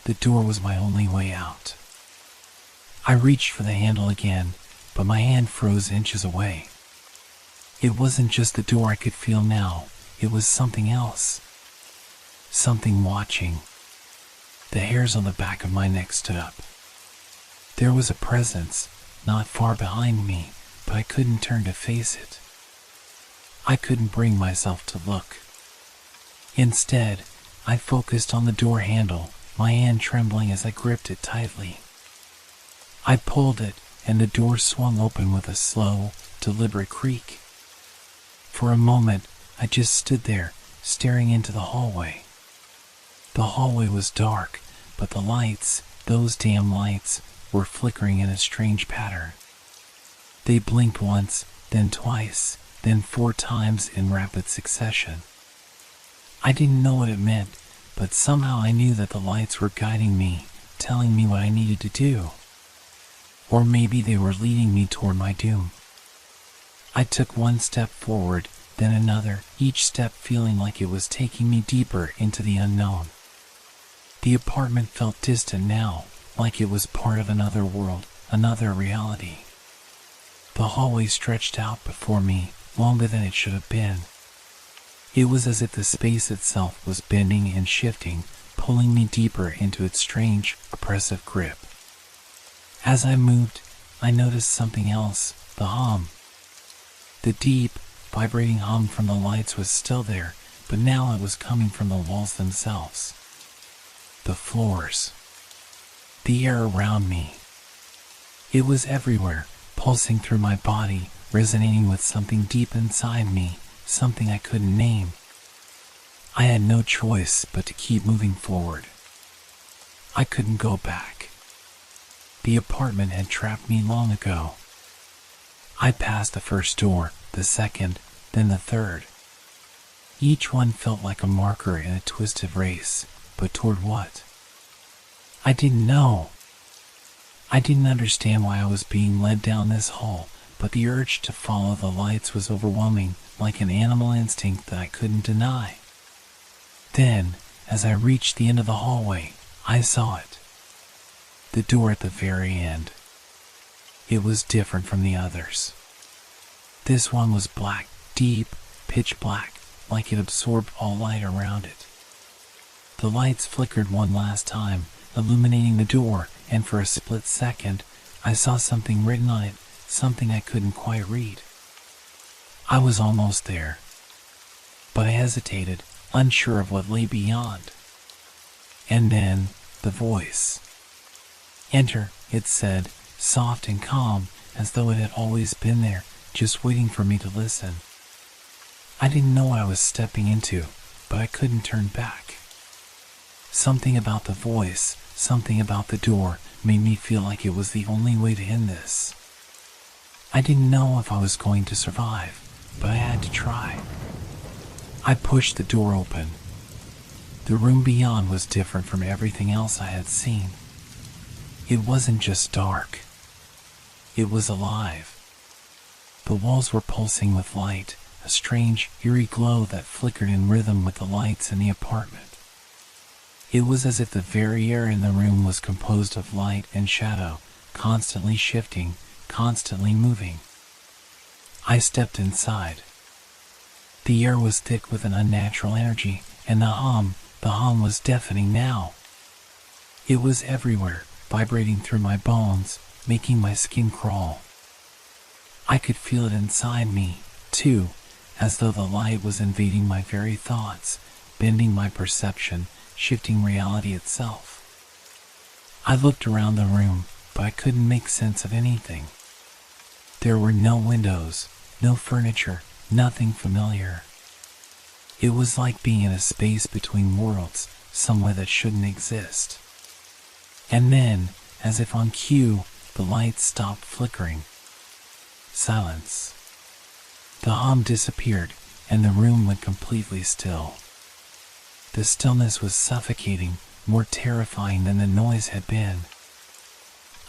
A: The door was my only way out. I reached for the handle again, but my hand froze inches away. It wasn't just the door I could feel now, it was something else. Something watching. The hairs on the back of my neck stood up. There was a presence, not far behind me, but I couldn't turn to face it. I couldn't bring myself to look. Instead, I focused on the door handle, my hand trembling as I gripped it tightly. I pulled it, and the door swung open with a slow, deliberate creak. For a moment, I just stood there, staring into the hallway. The hallway was dark, but the lights, those damn lights, were flickering in a strange pattern. They blinked once, then twice, then 4 times in rapid succession. I didn't know what it meant, but somehow I knew that the lights were guiding me, telling me what I needed to do. Or maybe they were leading me toward my doom. I took one step forward, then another, each step feeling like it was taking me deeper into the unknown. The apartment felt distant now, like it was part of another world, another reality. The hallway stretched out before me, longer than it should have been. It was as if the space itself was bending and shifting, pulling me deeper into its strange, oppressive grip. As I moved, I noticed something else, the hum. The deep, vibrating hum from the lights was still there, but now it was coming from the walls themselves. The floors. The air around me. It was everywhere, pulsing through my body, resonating with something deep inside me, something I couldn't name. I had no choice but to keep moving forward. I couldn't go back. The apartment had trapped me long ago. I passed the first door, the second, then the third. Each one felt like a marker in a twisted race, but toward what? I didn't know. I didn't understand why I was being led down this hall, but the urge to follow the lights was overwhelming, like an animal instinct that I couldn't deny. Then, as I reached the end of the hallway, I saw it. The door at the very end. It was different from the others. This one was black, deep, pitch black, like it absorbed all light around it. The lights flickered one last time, illuminating the door, and for a split second, I saw something written on it, something I couldn't quite read. I was almost there, but I hesitated, unsure of what lay beyond. And then, the voice. "Enter," it said, soft and calm, as though it had always been there, just waiting for me to listen. I didn't know what I was stepping into, but I couldn't turn back. Something about the voice, something about the door, made me feel like it was the only way to end this. I didn't know if I was going to survive, but I had to try. I pushed the door open. The room beyond was different from everything else I had seen. It wasn't just dark. It was alive. The walls were pulsing with light, a strange, eerie glow that flickered in rhythm with the lights in the apartment. It was as if the very air in the room was composed of light and shadow, constantly shifting, constantly moving. I stepped inside. The air was thick with an unnatural energy, and the hum was deafening now. It was everywhere, vibrating through my bones, making my skin crawl. I could feel it inside me, too, as though the light was invading my very thoughts, bending my perception, shifting reality itself. I looked around the room, but I couldn't make sense of anything. There were no windows, no furniture, nothing familiar. It was like being in a space between worlds, somewhere that shouldn't exist. And then, as if on cue, the lights stopped flickering. Silence. The hum disappeared, and the room went completely still. The stillness was suffocating, more terrifying than the noise had been.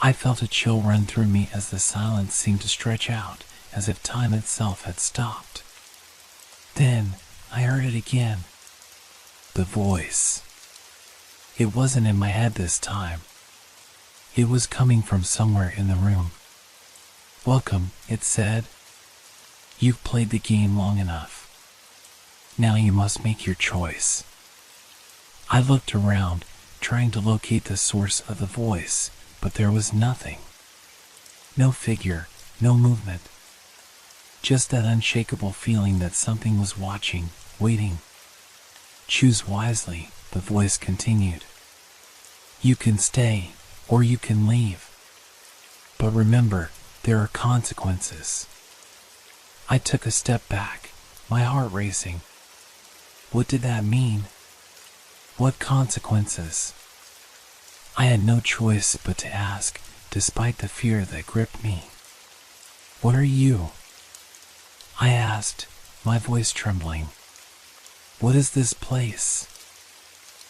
A: I felt a chill run through me as the silence seemed to stretch out, as if time itself had stopped. Then, I heard it again. The voice. It wasn't in my head this time. It was coming from somewhere in the room. "Welcome," it said. "You've played the game long enough. Now you must make your choice." I looked around, trying to locate the source of the voice, but there was nothing. No figure, no movement. Just that unshakable feeling that something was watching, waiting. Choose wisely, the voice continued. You can stay, or you can leave. But remember, there are consequences. I took a step back, my heart racing. What did that mean? What consequences? I had no choice but to ask, despite the fear that gripped me. What are you? I asked, my voice trembling. What is this place?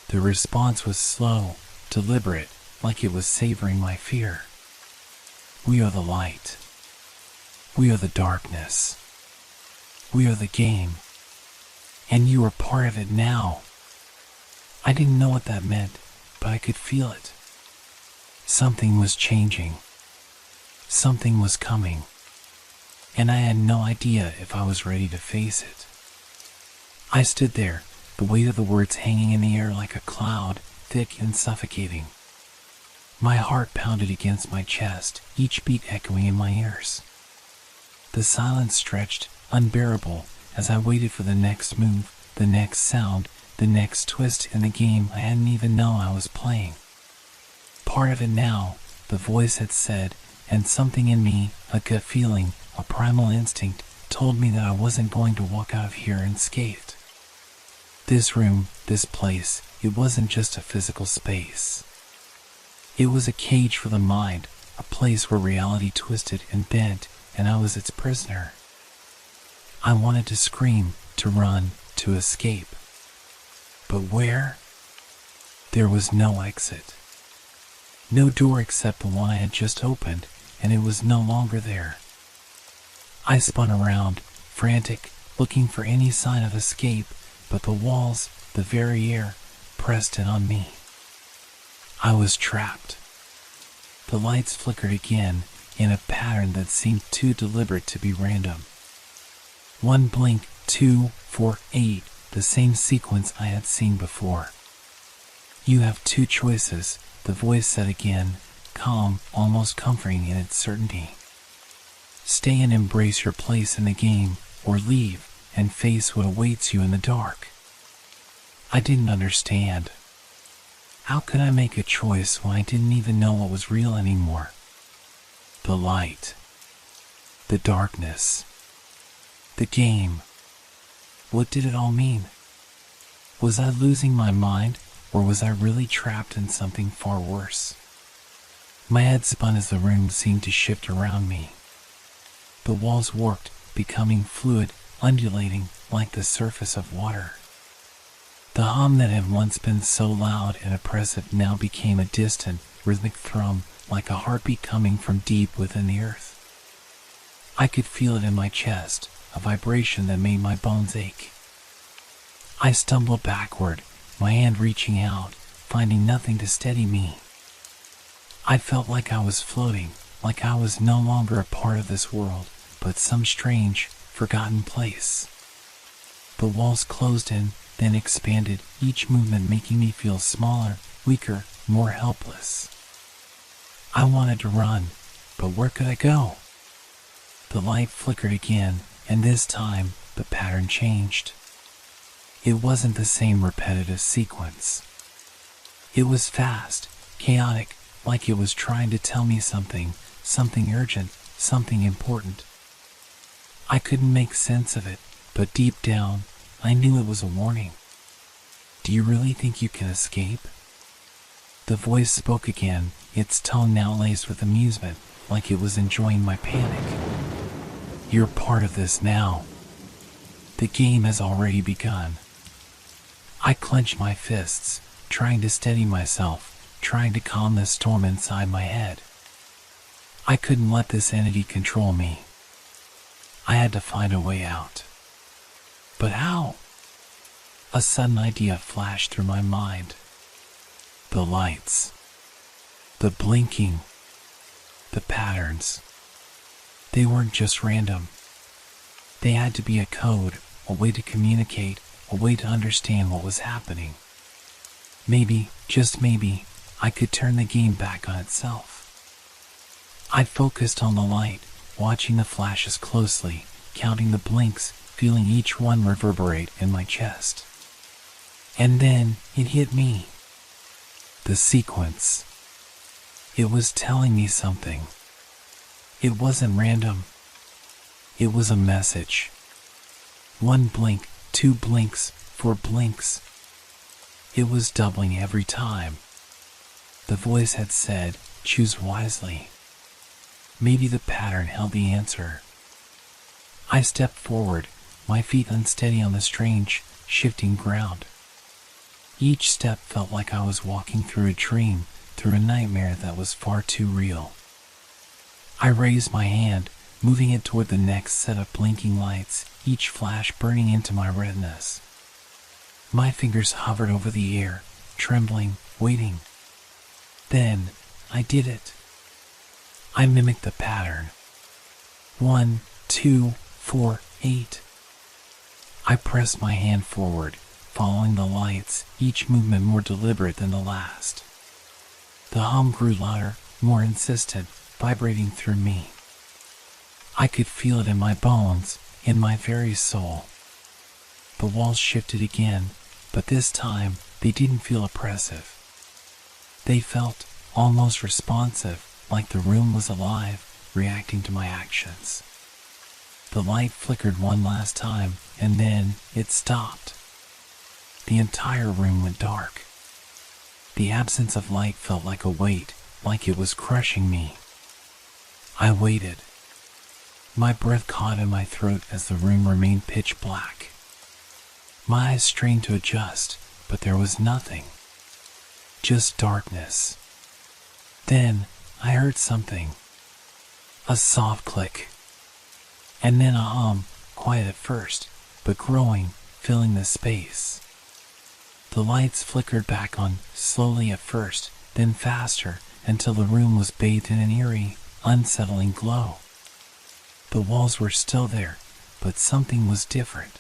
A: The response was slow, deliberate, like it was savoring my fear. We are the light. We are the darkness. We are the game. And you are part of it now. I didn't know what that meant, but I could feel it. Something was changing. Something was coming. And I had no idea if I was ready to face it. I stood there, the weight of the words hanging in the air like a cloud, thick and suffocating. My heart pounded against my chest, each beat echoing in my ears. The silence stretched, unbearable, as I waited for the next move, the next sound, the next twist in the game I hadn't even known I was playing. Part of it now, the voice had said, and something in me, a gut feeling, a primal instinct, told me that I wasn't going to walk out of here unscathed. This room, this place, it wasn't just a physical space. It was a cage for the mind, a place where reality twisted and bent, and I was its prisoner. I wanted to scream, to run, to escape. But where? There was no exit. No door except the one I had just opened, and it was no longer there. I spun around, frantic, looking for any sign of escape, but the walls, the very air, pressed in on me. I was trapped. The lights flickered again, in a pattern that seemed too deliberate to be random. 1 blink, 2, 4, 8, the same sequence I had seen before. You have 2 choices, the voice said again, calm, almost comforting in its certainty. Stay and embrace your place in the game, or leave and face what awaits you in the dark. I didn't understand. How could I make a choice when I didn't even know what was real anymore? The light. The darkness. The game. What did it all mean? Was I losing my mind, or was I really trapped in something far worse? My head spun as the room seemed to shift around me. The walls warped, becoming fluid, undulating like the surface of water. The hum that had once been so loud and oppressive now became a distant, rhythmic thrum, like a heartbeat coming from deep within the earth. I could feel it in my chest, a vibration that made my bones ache. I stumbled backward, my hand reaching out, finding nothing to steady me. I felt like I was floating, like I was no longer a part of this world, but some strange, forgotten place. The walls closed in, then expanded, each movement making me feel smaller, weaker, more helpless. I wanted to run, but where could I go? The light flickered again, and this time, the pattern changed. It wasn't the same repetitive sequence. It was fast, chaotic, like it was trying to tell me something urgent, something important. I couldn't make sense of it, but deep down, I knew it was a warning. Do you really think you can escape? The voice spoke again, its tone now laced with amusement, like it was enjoying my panic. You're part of this now. The game has already begun. I clenched my fists, trying to steady myself, trying to calm the storm inside my head. I couldn't let this entity control me. I had to find a way out. But how? A sudden idea flashed through my mind. The lights. The blinking. The patterns. They weren't just random. They had to be a code, a way to communicate, a way to understand what was happening. Maybe, just maybe, I could turn the game back on itself. I focused on the light, watching the flashes closely, counting the blinks, feeling each one reverberate in my chest. And then it hit me. The sequence. It was telling me something. It wasn't random. It was a message. 1 blink, 2 blinks, 4 blinks. It was doubling every time. The voice had said, choose wisely. Maybe the pattern held the answer. I stepped forward, my feet unsteady on the strange, shifting ground. Each step felt like I was walking through a dream, through a nightmare that was far too real. I raised my hand, moving it toward the next set of blinking lights, each flash burning into my retinas. My fingers hovered over the air, trembling, waiting. Then, I did it. I mimicked the pattern. 1, 2, 4, 8. I pressed my hand forward, following the lights, each movement more deliberate than the last. The hum grew louder, more insistent, vibrating through me. I could feel it in my bones, in my very soul. The walls shifted again, but this time they didn't feel oppressive. They felt almost responsive, like the room was alive, reacting to my actions. The light flickered one last time, and then it stopped. The entire room went dark. The absence of light felt like a weight, like it was crushing me. I waited. My breath caught in my throat as the room remained pitch black. My eyes strained to adjust, but there was nothing. Just darkness. Then I heard something. A soft click. And then a hum, quiet at first, but growing, filling the space. The lights flickered back on, slowly at first, then faster, until the room was bathed in an eerie, unsettling glow. The walls were still there, but something was different.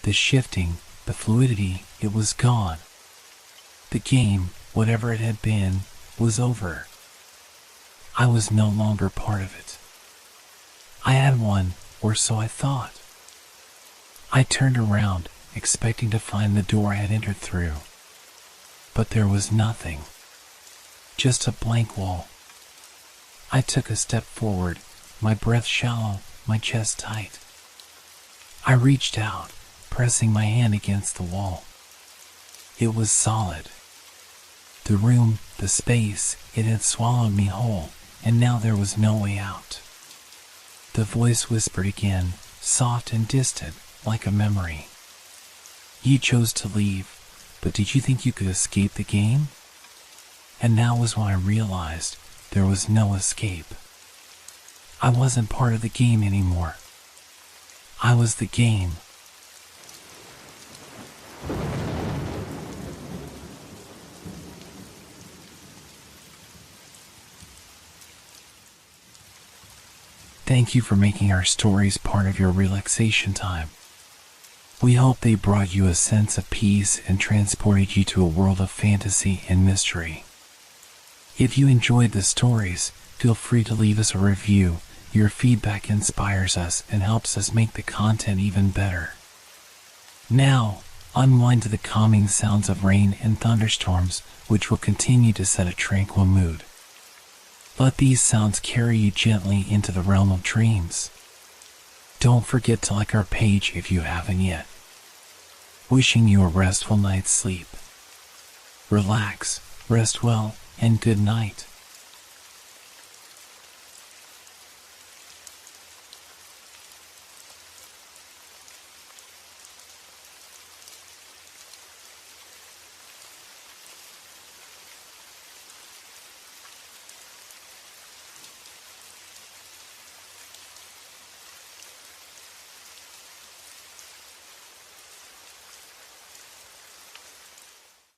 A: The shifting, the fluidity, it was gone. The game, whatever it had been, was over. I was no longer part of it. I had won, or so I thought. I turned around, expecting to find the door I had entered through. But there was nothing. Just a blank wall. I took a step forward, my breath shallow, my chest tight. I reached out, pressing my hand against the wall. It was solid. The room, the space, it had swallowed me whole, and now there was no way out. The voice whispered again, soft and distant, like a memory. You chose to leave, but did you think you could escape the game? And that was when I realized there was no escape. I wasn't part of the game anymore. I was the game. Thank you for making our stories part of your relaxation time. We hope they brought you a sense of peace and transported you to a world of fantasy and mystery. If you enjoyed the stories, feel free to leave us a review. Your feedback inspires us and helps us make the content even better. Now, unwind to the calming sounds of rain and thunderstorms, which will continue to set a tranquil mood. Let these sounds carry you gently into the realm of dreams. Don't forget to like our page if you haven't yet. Wishing you a restful night's sleep. Relax, rest well, and good night.